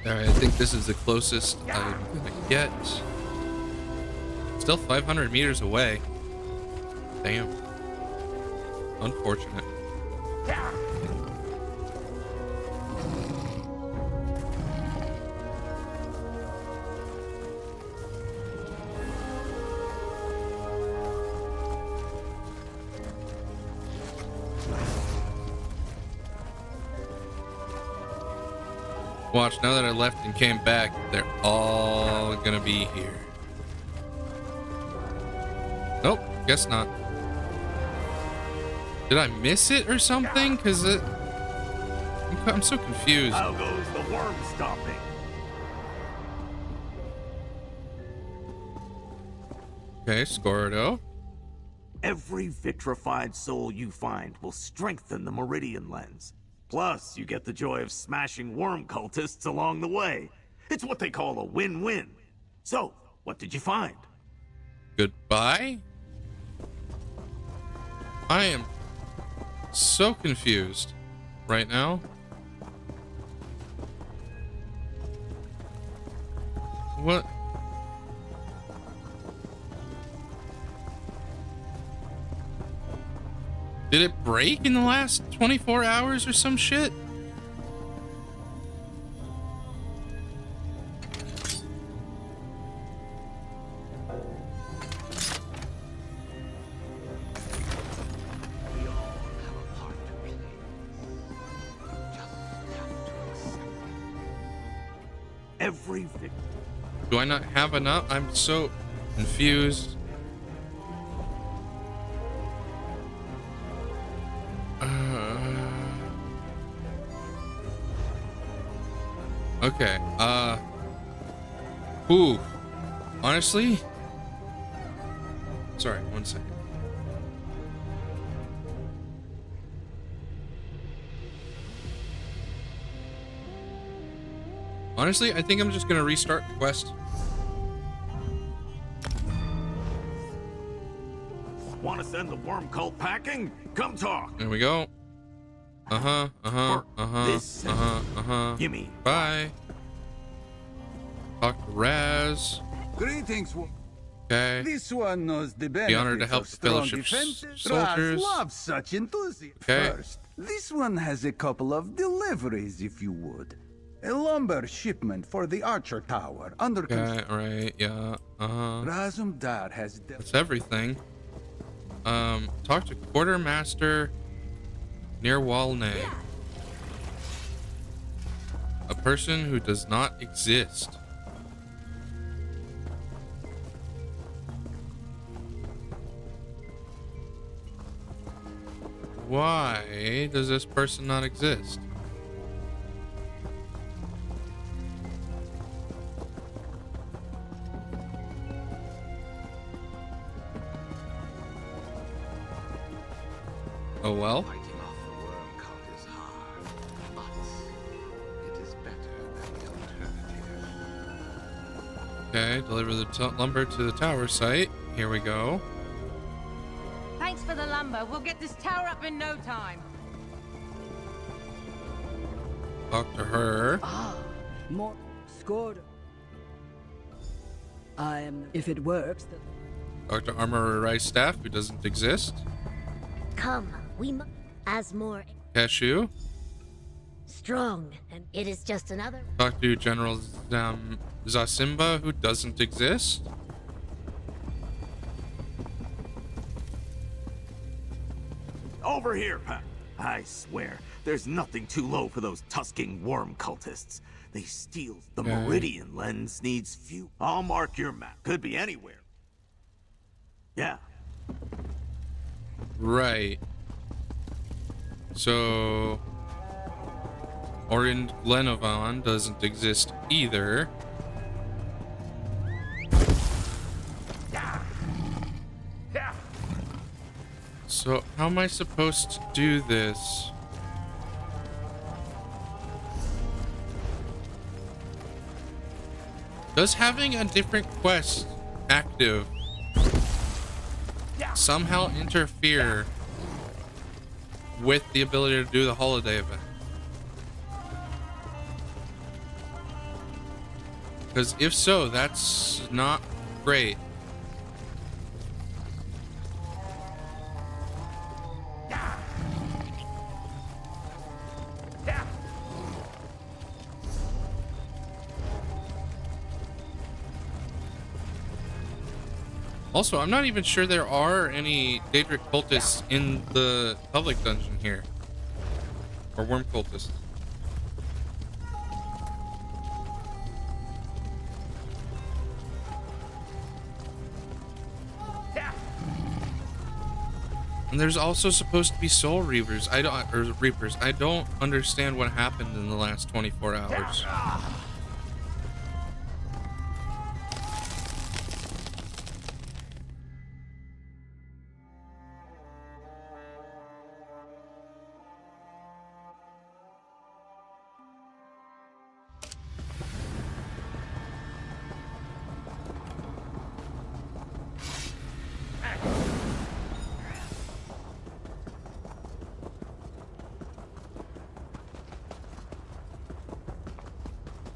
Alright, I think this is the closest I'm gonna get. Still 500 meters away. Damn. Unfortunate. Watch, now that I left and came back, they're all gonna be here. Nope, guess not. Did I miss it or something? Cause I'm so confused. How goes the worm stomping? Okay, Scordo. Every vitrified soul you find will strengthen the Meridian Lens. Plus, you get the joy of smashing worm cultists along the way. It's what they call a win-win. So, what did you find? Goodbye? I am so confused right now. What? Did it break in the last 24 hours or some shit? Every victim. Do I not have enough? I'm so confused. Okay, ooh, honestly, sorry, one second. Honestly, I think I'm just gonna restart the quest. Want to send the worm cult packing? Come talk. There we go. You mean? Bye. Talk to Raz. Greetings. Okay. This one knows the Be honored to benefits help of strong fellowship defenses. soldiers. Raz loves such enthusiasm. Okay. First, this one has a couple of deliveries, if you would. A lumber shipment for the Archer Tower under Okay, right, yeah. Razumdar has That's everything. Talk to Quartermaster near Walney. A person who does not exist. Why does this person not exist? Oh well. Fighting off the worm cult is hard, but it is better than the alternative. Okay, deliver the lumber to the tower site. Here we go. Thanks for the lumber. We'll get this tower up in no time. Talk to her. More scored. If it works, then... Talk to Armorer Rice Staff, who doesn't exist. Come, we must. As more Cashew. strong, and it is just another. Talk to General Zasimba, who doesn't exist. Over here, Pat. I swear, there's nothing too low for those tusking worm cultists. They steal the Okay. Meridian Lens needs few. I'll mark your map. Could be anywhere. Yeah. Right. So Orin Glenavon doesn't exist either. So how am I supposed to do this? Does having a different quest active somehow interfere with the ability to do the holiday event? Because if so, that's not great. Also, I'm not even sure there are any Daedric cultists in the public dungeon here. Or worm cultists. And there's also supposed to be soul reapers. Reapers. I don't understand what happened in the last 24 hours.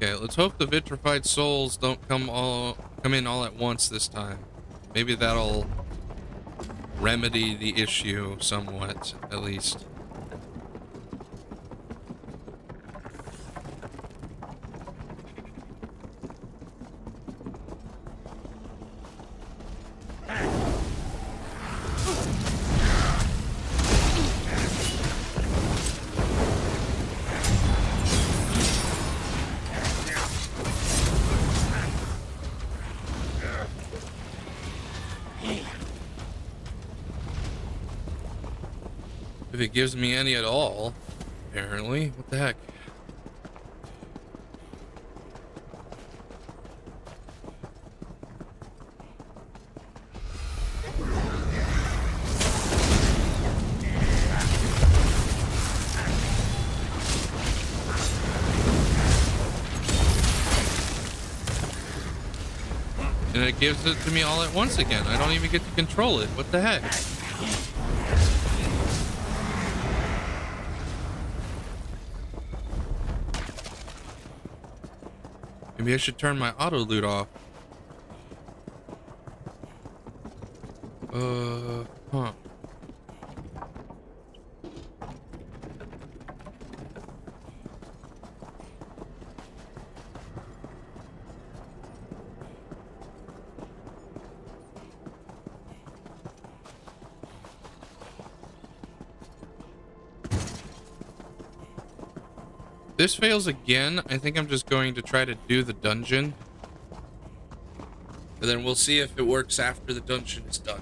Okay, let's hope the vitrified souls don't come in all at once this time. Maybe that'll remedy the issue somewhat, at least. If it gives me any at all, apparently. What the heck? And it gives it to me all at once again. I don't even get to control it. What the heck? Maybe I should turn my auto loot off. Huh. If this fails again, I think I'm just going to try to do the dungeon. And then we'll see if it works after the dungeon is done.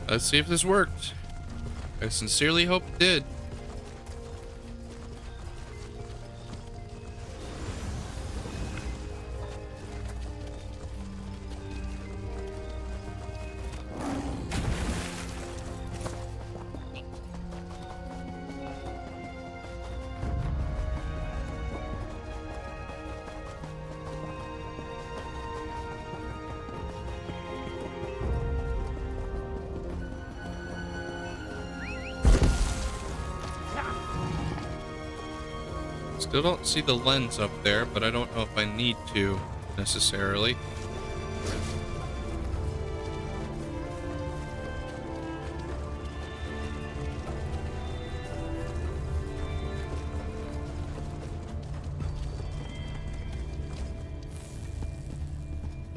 Let's see if this worked. I sincerely hope it did. Still don't see the lens up there, but I don't know if I need to necessarily.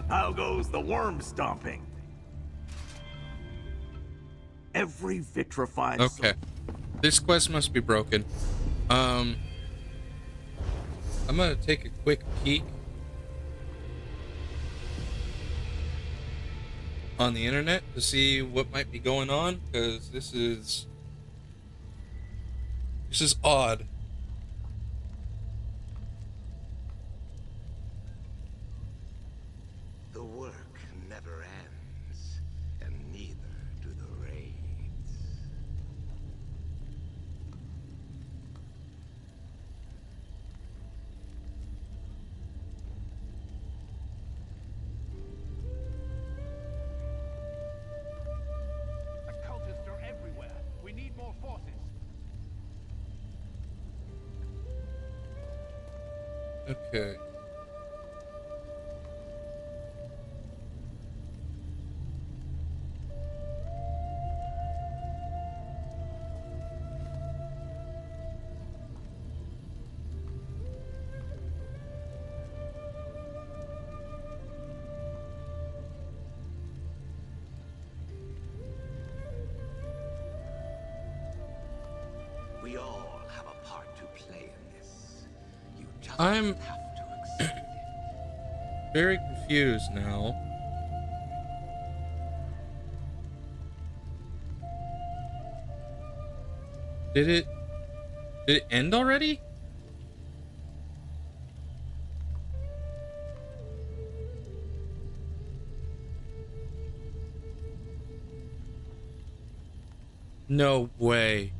How goes the worm stomping? Every vitrified Okay. This quest must be broken. I'm gonna take a quick peek on the internet to see what might be going on, because this is odd. The work never ends, and neither do the raids. The cultists are everywhere. We need more forces. Okay. We all have a part to play in this. You just I'm have to accept it. very confused now. Did it end already? No way.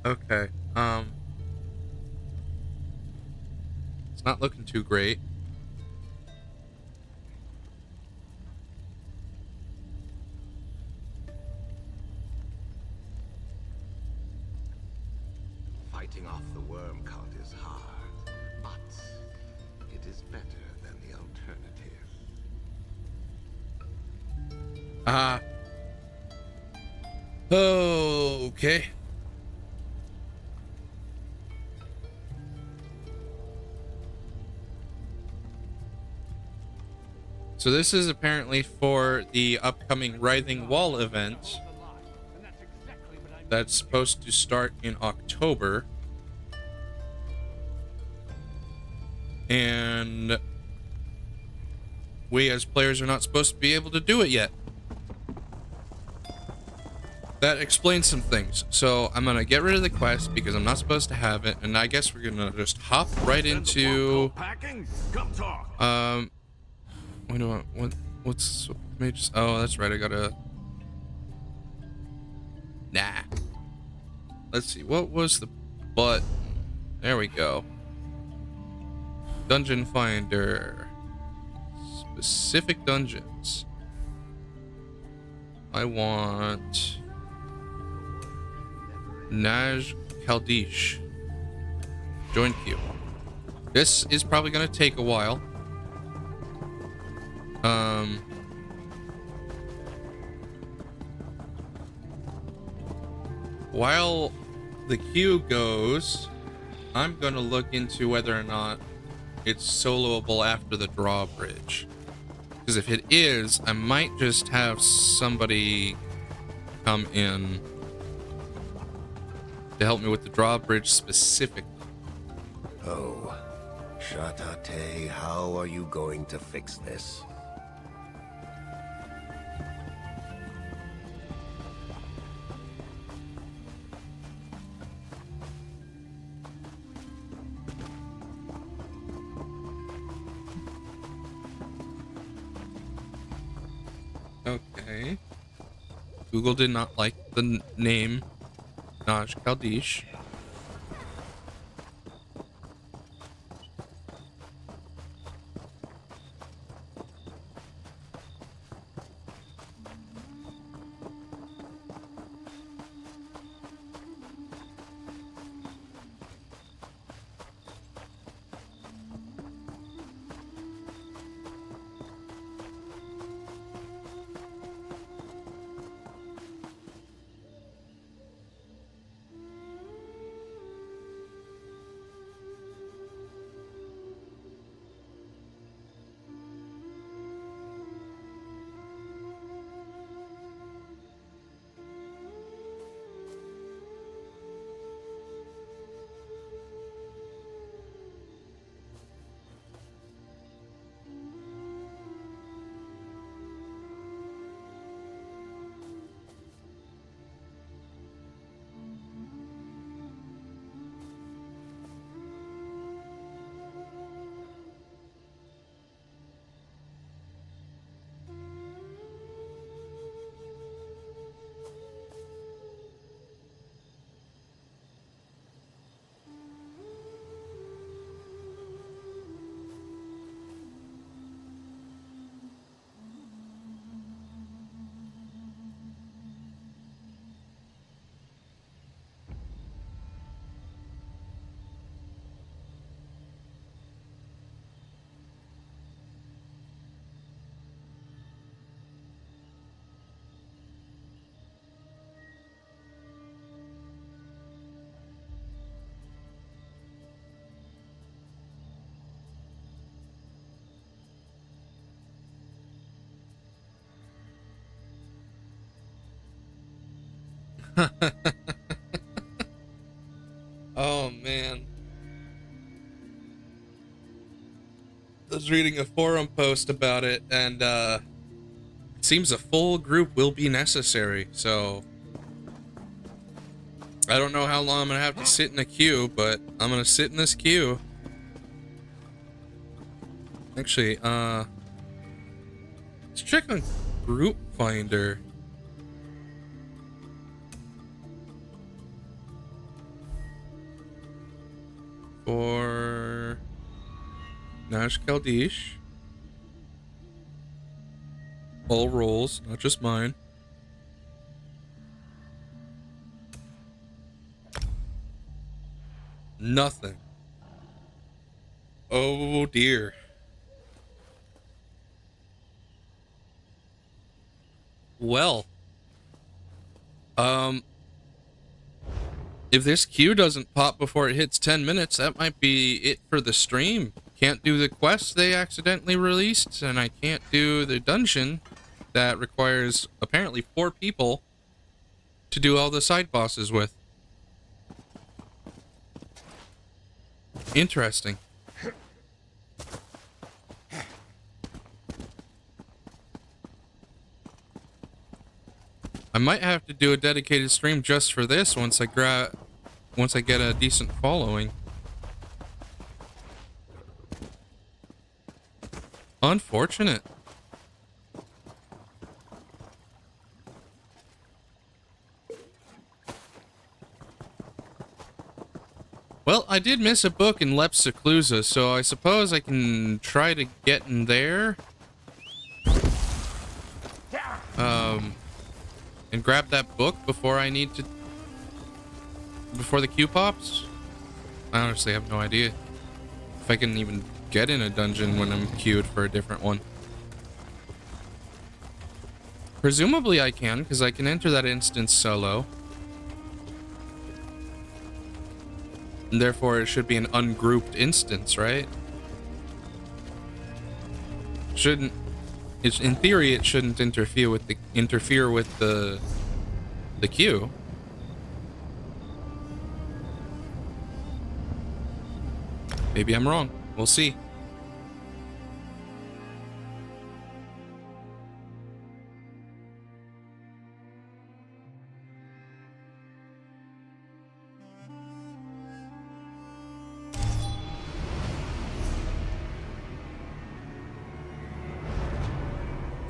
Okay. It's not looking too great. Fighting off the worm cult is hard, but it is better than the alternative. Okay. So this is apparently for the upcoming Writhing Wall event that's supposed to start in October. And we as players are not supposed to be able to do it yet. That explains some things. So I'm gonna get rid of the quest because I'm not supposed to have it, and I guess we're gonna just hop right into wait a minute, what's just, oh, that's right, I gotta, let's see, what was the button? There we go. Dungeon Finder. Specific dungeons. I want Naj Kaldish. Join queue. This is probably gonna take a while. While the queue goes, I'm gonna look into whether or not it's soloable after the drawbridge. Because if it is, I might just have somebody come in to help me with the drawbridge specifically. Oh, Shatate, how are you going to fix this? Okay. Google did not like the name Naj Kaldish. Oh man. I was reading a forum post about it, and it seems a full group will be necessary, so I don't know how long I'm gonna have to sit in a queue, but I'm gonna sit in this queue. Actually, let's check on Group Finder. For Nash Kaldish. All roles, not just mine. Nothing. Oh dear. Well, if this queue doesn't pop before it hits 10 minutes, that might be it for the stream. Can't do the quest they accidentally released, and I can't do the dungeon that requires apparently 4 people to do all the side bosses with. Interesting. I might have to do a dedicated stream just for this once I get a decent following. Unfortunate. Well, I did miss a book in Lep Seclusa, so I suppose I can try to get in there. And grab that book before the queue pops? I honestly have no idea if I can even get in a dungeon when I'm queued for a different one. Presumably I can, because I can enter that instance solo. And therefore it should be an ungrouped instance, right? In theory it shouldn't interfere with the queue. Maybe I'm wrong. We'll see.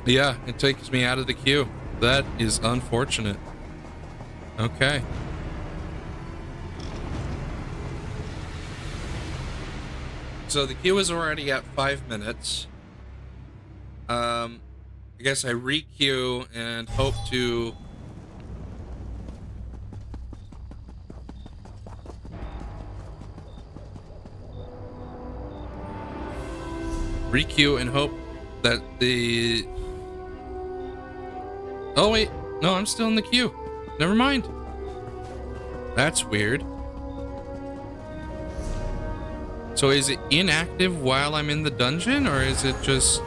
Yeah, it takes me out of the queue. That is unfortunate. Okay. So the queue is already at 5 minutes. I guess I re-queue and hope to... re-queue and hope that the... Oh wait, no, I'm still in the queue. Never mind. That's weird. So is it inactive while I'm in the dungeon, or is it just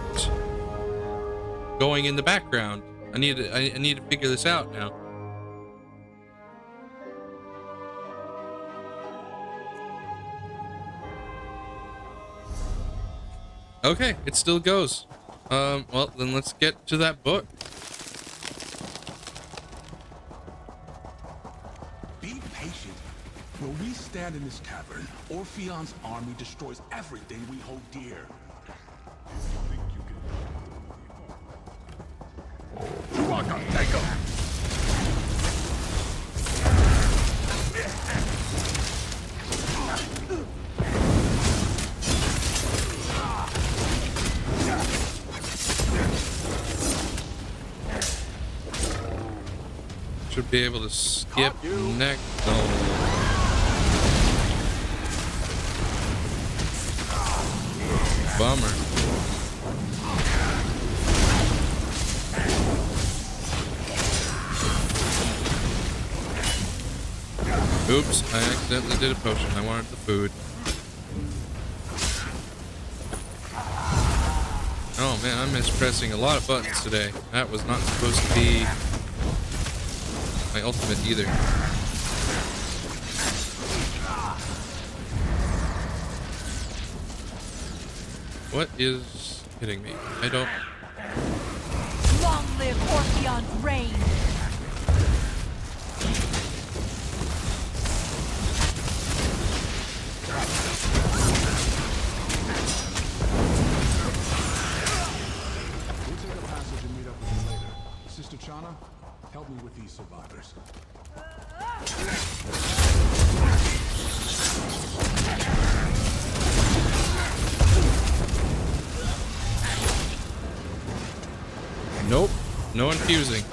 going in the background? I need to figure this out now. Okay, it still goes. Well, then let's get to that book. Be patient. When we stand in this cavern, Orpheon's army destroys everything we hold dear. Take him! Should be able to skip next. Bummer. Oops, I accidentally did a potion. I wanted the food. Oh man, I'm mispressing a lot of buttons today. That was not supposed to be my ultimate either. What is hitting me? I don't... Long live Orpheon's reign! We'll take a passage and meet up with you later. Sister Chana, help me with these survivors. Nope. No infusing.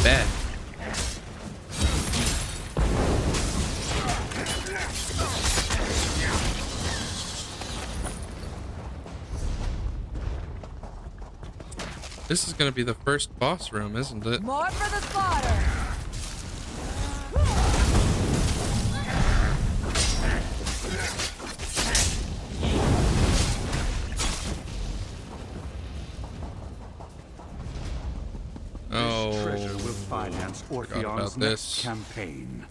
Bad. This is gonna be the first boss room, isn't it? More for the slaughter! Oh, treasure will finance Orpheon's next campaign.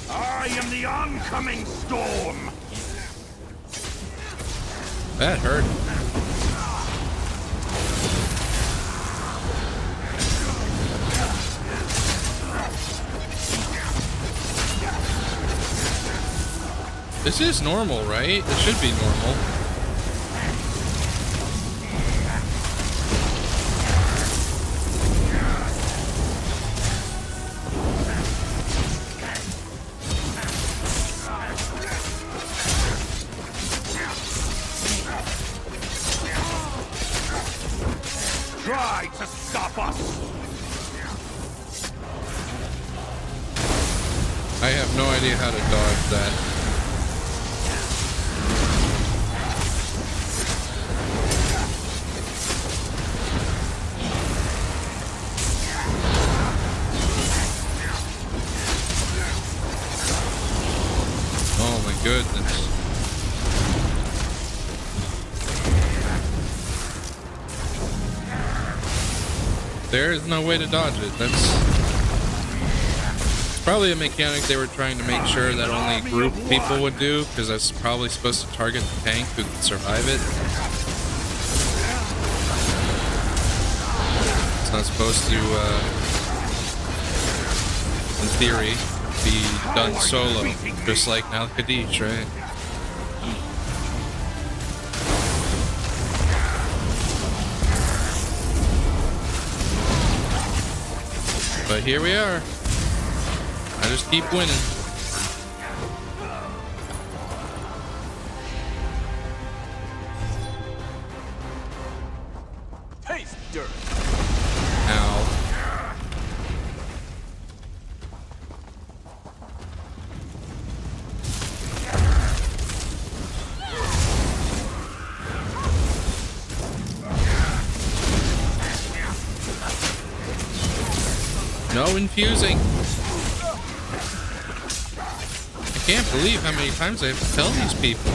I am the oncoming storm! that hurt. This is normal, right? It should be normal. Try to stop us! I have no idea how to dodge that. Oh my goodness. There is no way to dodge it. That's probably a mechanic they were trying to make sure that only group people would do, because that's probably supposed to target the tank who can survive it. It's not supposed to, in theory, be done solo, just like Al-Qadish, right? But here we are. I just keep winning. Taste dirt! Ow. No infusing. I can't believe how many times I have to tell these people.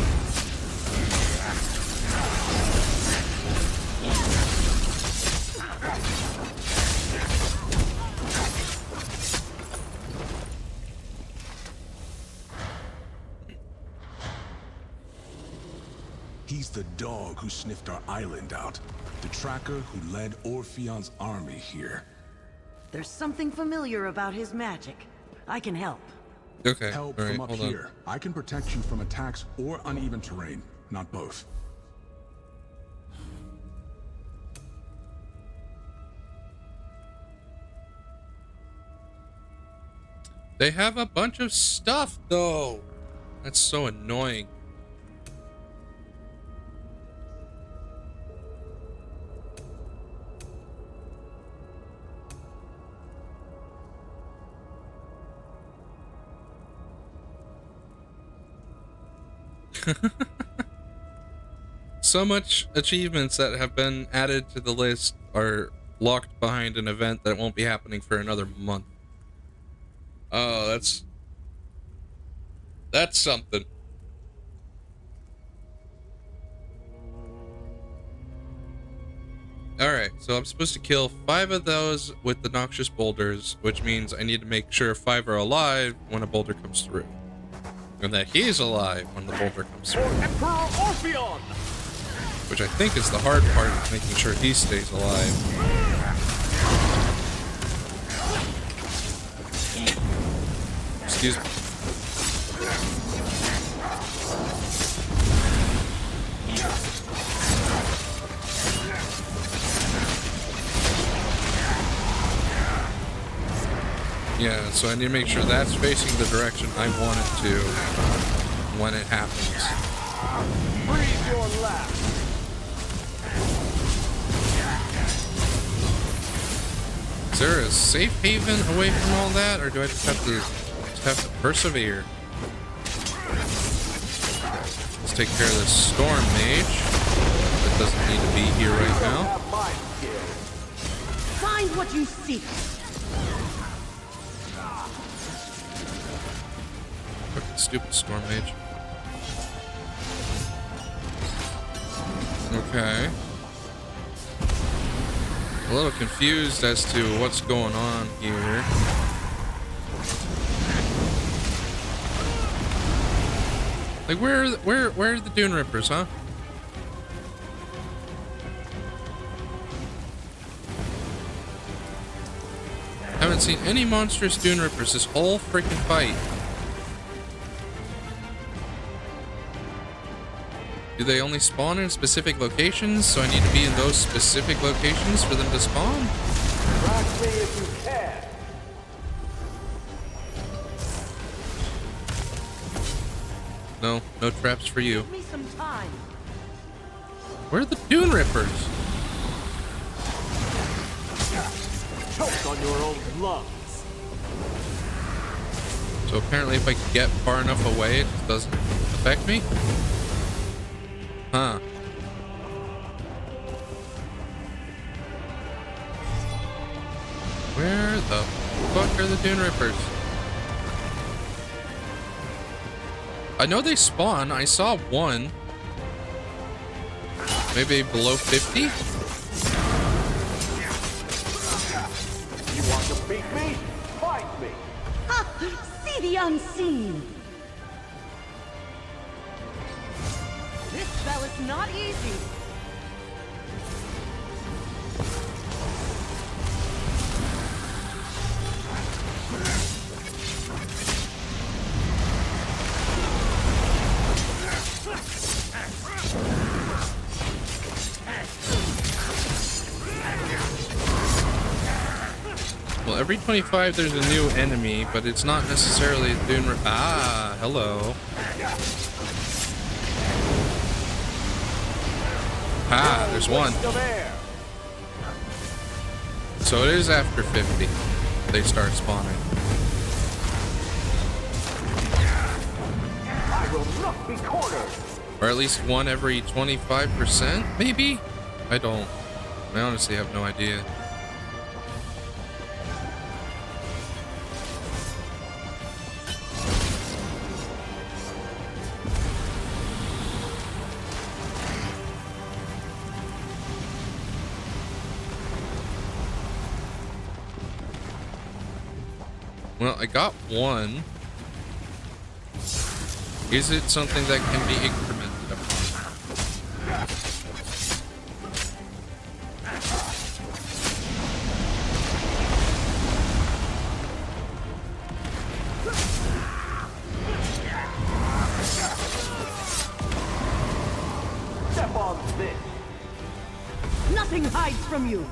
He's the dog who sniffed our island out. The tracker who led Orpheon's army here. There's something familiar about his magic. I can help. Okay. Help All right, from up hold on. here. I can protect you from attacks or uneven terrain, not both. They have a bunch of stuff, though. That's so annoying. So much achievements that have been added to the list are locked behind an event that won't be happening for another month. Oh, that's something. Alright, so I'm supposed to kill 5 of those with the noxious boulders, which means I need to make sure 5 are alive when a boulder comes through. And that he's alive when the boulder comes through. Emperor Orpheon! Which I think is the hard part, of making sure he stays alive. Excuse me. Yeah, so I need to make sure that's facing the direction I want it to when it happens. Breathe your last. Is there a safe haven away from all that, or do I just have to persevere? Let's take care of this storm mage. That doesn't need to be here right now. Find what you seek. Fucking stupid storm mage. Okay. A little confused as to what's going on here. Like, where are the Dune Rippers, huh? Haven't seen any monstrous Dune Rippers this whole freaking fight. Do they only spawn in specific locations, so I need to be in those specific locations for them to spawn? Track me if you can. No traps for you. Give me some time. Where are the Dune Rippers? Choke on your own lungs. So apparently if I get far enough away, it just doesn't affect me? Huh. Where the fuck are the Dune Rippers? I know they spawn. I saw one. Maybe below 50? You want to beat me? Fight me. Ha! See the unseen. This spell is not easy. Well, every 25 there's a new enemy, but it's not necessarily a Dune Ripper. Ah, hello. Ah, there's one. So it is after 50 they start spawning. I will not be cornered. Or at least one every 25%, maybe? I honestly have no idea. Well, I got one. Is it something that can be incremented upon? Step on this. Nothing hides from you.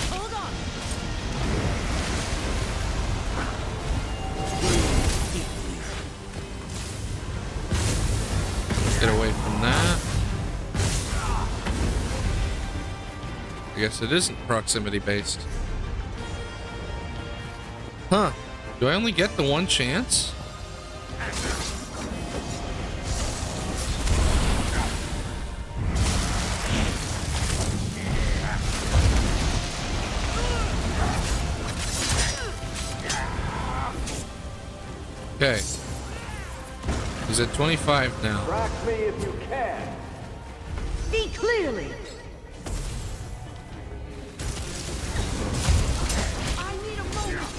Hold on. Get away from that. I guess it isn't proximity based. Huh. Do I only get the one chance? He's at 25 now. Track me if you can. See clearly. I need a moment.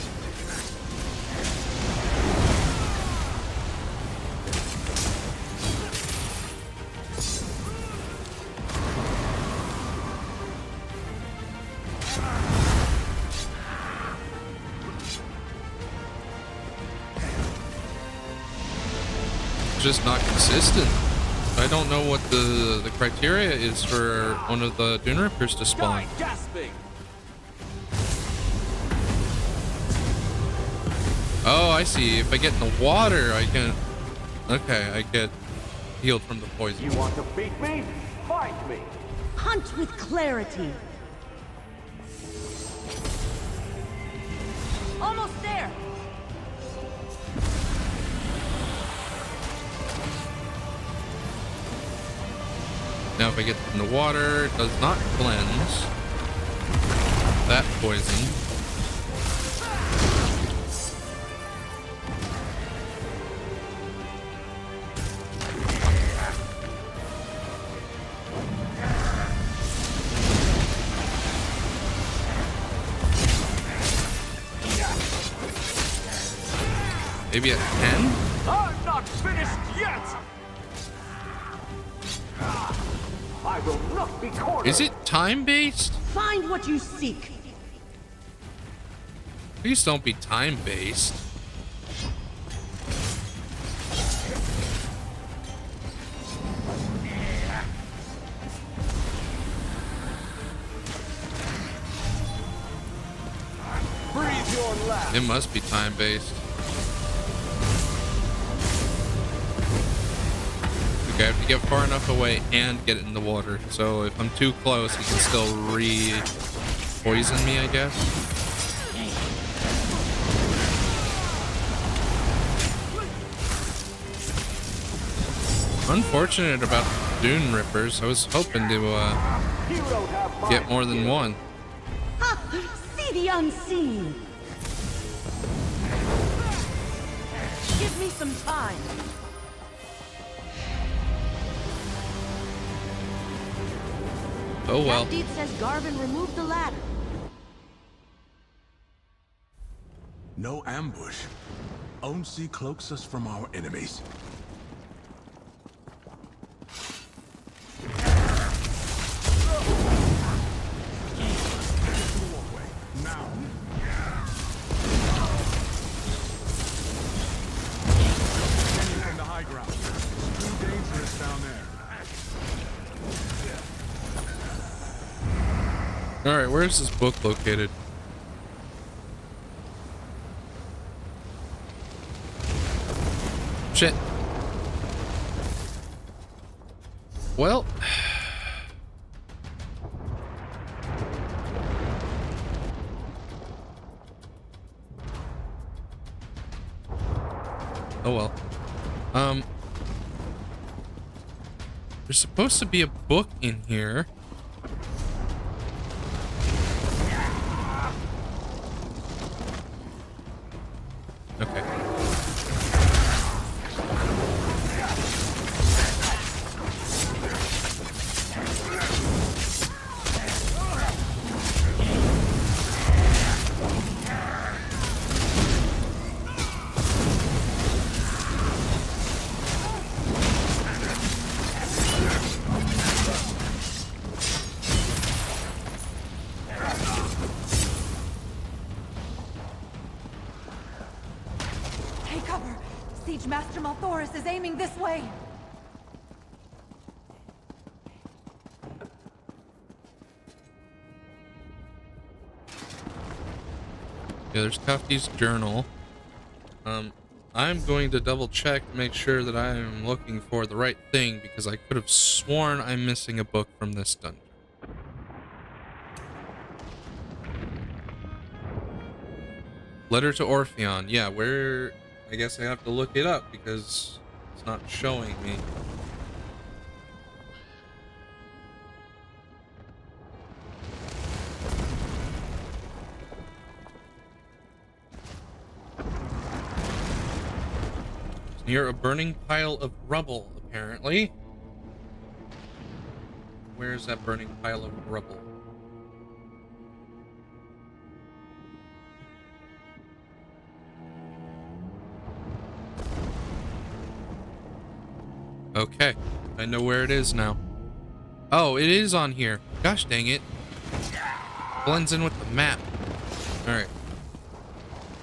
Just not consistent. I don't know what the criteria is for one of the Dune Rippers to spawn. Gasping. Oh, I see. If I get in the water, I can... Okay, I get healed from the poison. You want to beat me? Fight me. Hunt with clarity. Almost there. Now, if I get in the water, it does not cleanse that poison. Maybe at 10? I'm not finished yet. I will not be cornered. Is it time-based? Find what you seek. Please don't be time-based. Breathe your last. It must be time-based. Okay, I have to get far enough away and get it in the water. So if I'm too close, he can still re-poison me, I guess. Unfortunate about Dune Rippers. I was hoping to get more than one. Ha! See the unseen. Give me some time. Oh well. That deed says Garvin removed the ladder. No ambush. Onsi cloaks us from our enemies. Now. Descending from the high ground. It's too dangerous down there. Alright, where is this book located? Shit. Well. Oh well. There's supposed to be a book in here. Okay. Take cover. Siege Master Malthoris is aiming this way. Yeah, there's Tufty's journal. I'm going to double check to make sure that I am looking for the right thing because I could have sworn I'm missing a book from this dungeon. Letter to Orpheon. Yeah, where... I guess I have to look it up because it's not showing me. Near a burning pile of rubble, apparently. Where's that burning pile of rubble? Okay, I know where it is now. Oh, it is on here. Gosh dang it. Blends in with the map. Alright.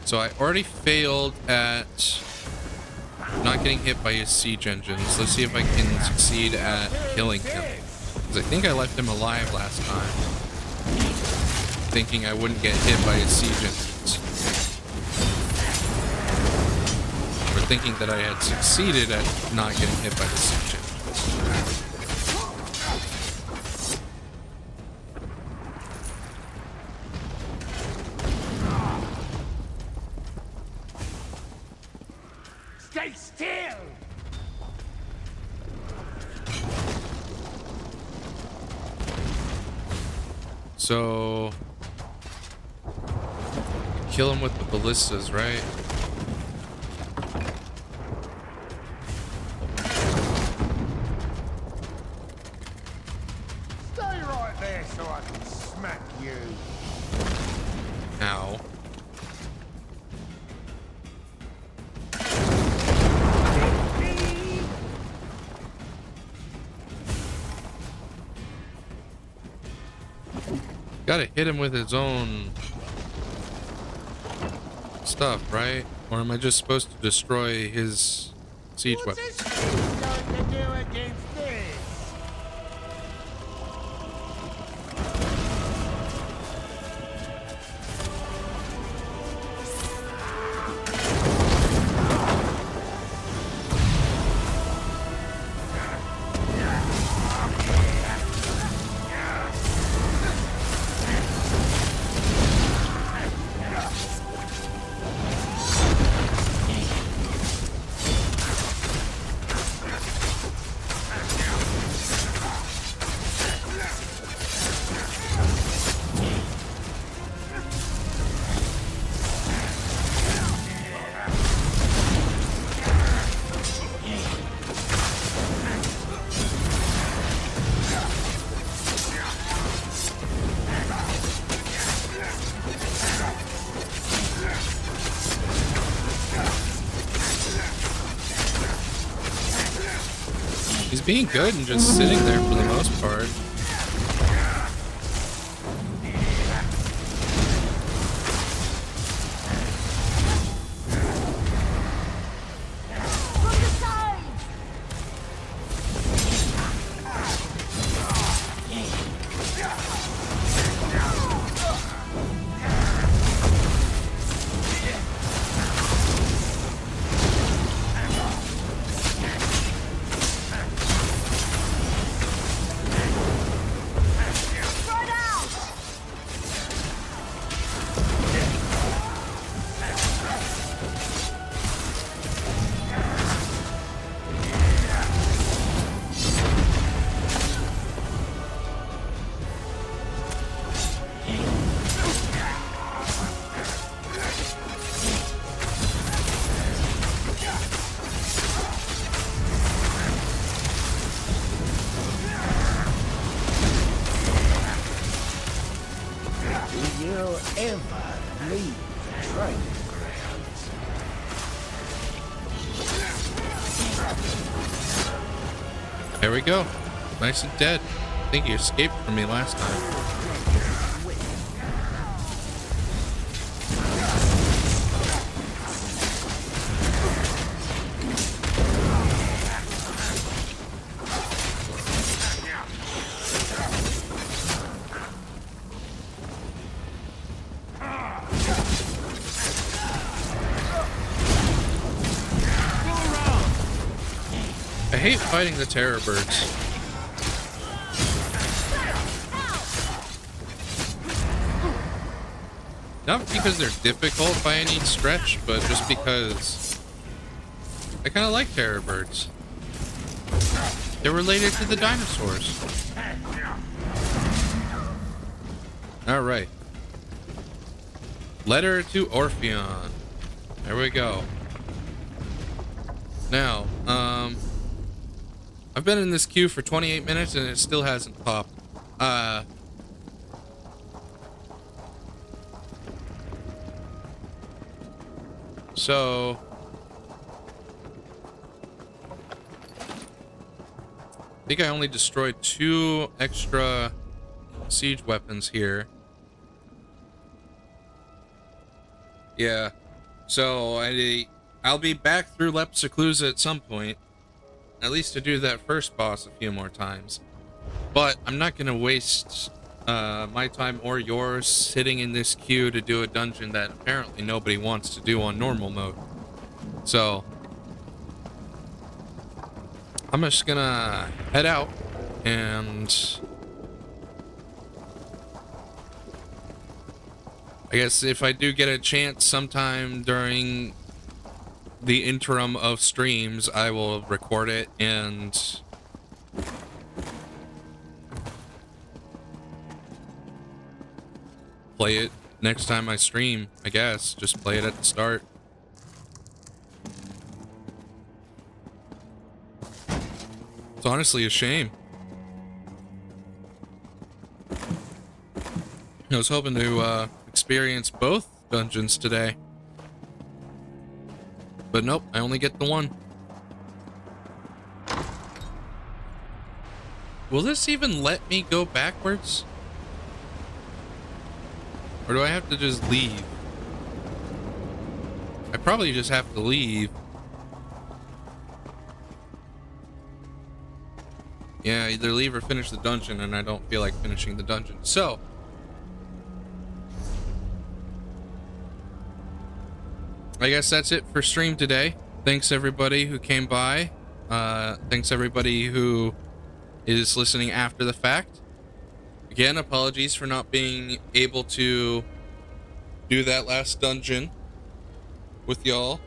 So I already failed at not getting hit by his siege engines. Let's see if I can succeed at killing him. Because I think I left him alive last time, thinking I wouldn't get hit by his siege engines. Or thinking that I had succeeded at not getting hit by the siege engines. Stay still! So kill him with the ballistas, right? Stay right there so I can smack you. Ow. Gotta hit him with his own stuff, right? Or am I just supposed to destroy his siege weapons? What's this going to do against this? He's being good and just sitting there for the most part. There we go. Nice and dead. I think he escaped from me last time. I hate fighting the terror birds. Not because they're difficult by any stretch, but just because I kind of like terror birds. They're related to the dinosaurs. Alright. Letter to Orpheon. There we go. Now, I've been in this queue for 28 minutes and it still hasn't popped. So I think I only destroyed 2 extra siege weapons here. Yeah. So I'll be back through Lepsiclusa at some point. At least to do that first boss a few more times. But I'm not going to waste my time or yours sitting in this queue to do a dungeon that apparently nobody wants to do on normal mode. So I'm just going to head out and I guess if I do get a chance sometime during the interim of streams, I will record it and play it next time I stream, I guess. Just play it at the start. It's honestly a shame. I was hoping to experience both dungeons today. But nope, I only get the one. Will this even let me go backwards? Or do I have to just leave? I probably just have to leave. Yeah, either leave or finish the dungeon, and I don't feel like finishing the dungeon. So I guess that's it for stream today. Thanks everybody who came by. Thanks everybody who is listening after the fact. Again, apologies for not being able to do that last dungeon with y'all.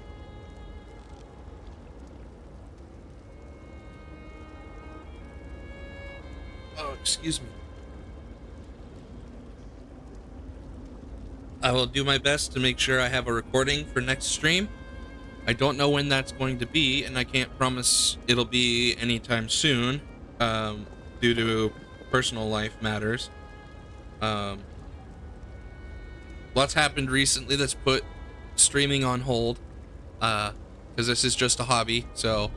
Oh, excuse me. I will do my best to make sure I have a recording for next stream. I don't know when that's going to be, and I can't promise it'll be anytime soon, due to personal life matters. Lots happened recently that's put streaming on hold, because this is just a hobby, so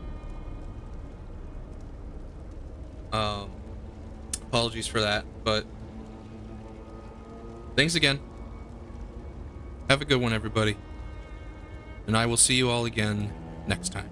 apologies for that, but thanks again. Have a good one, everybody. And I will see you all again next time.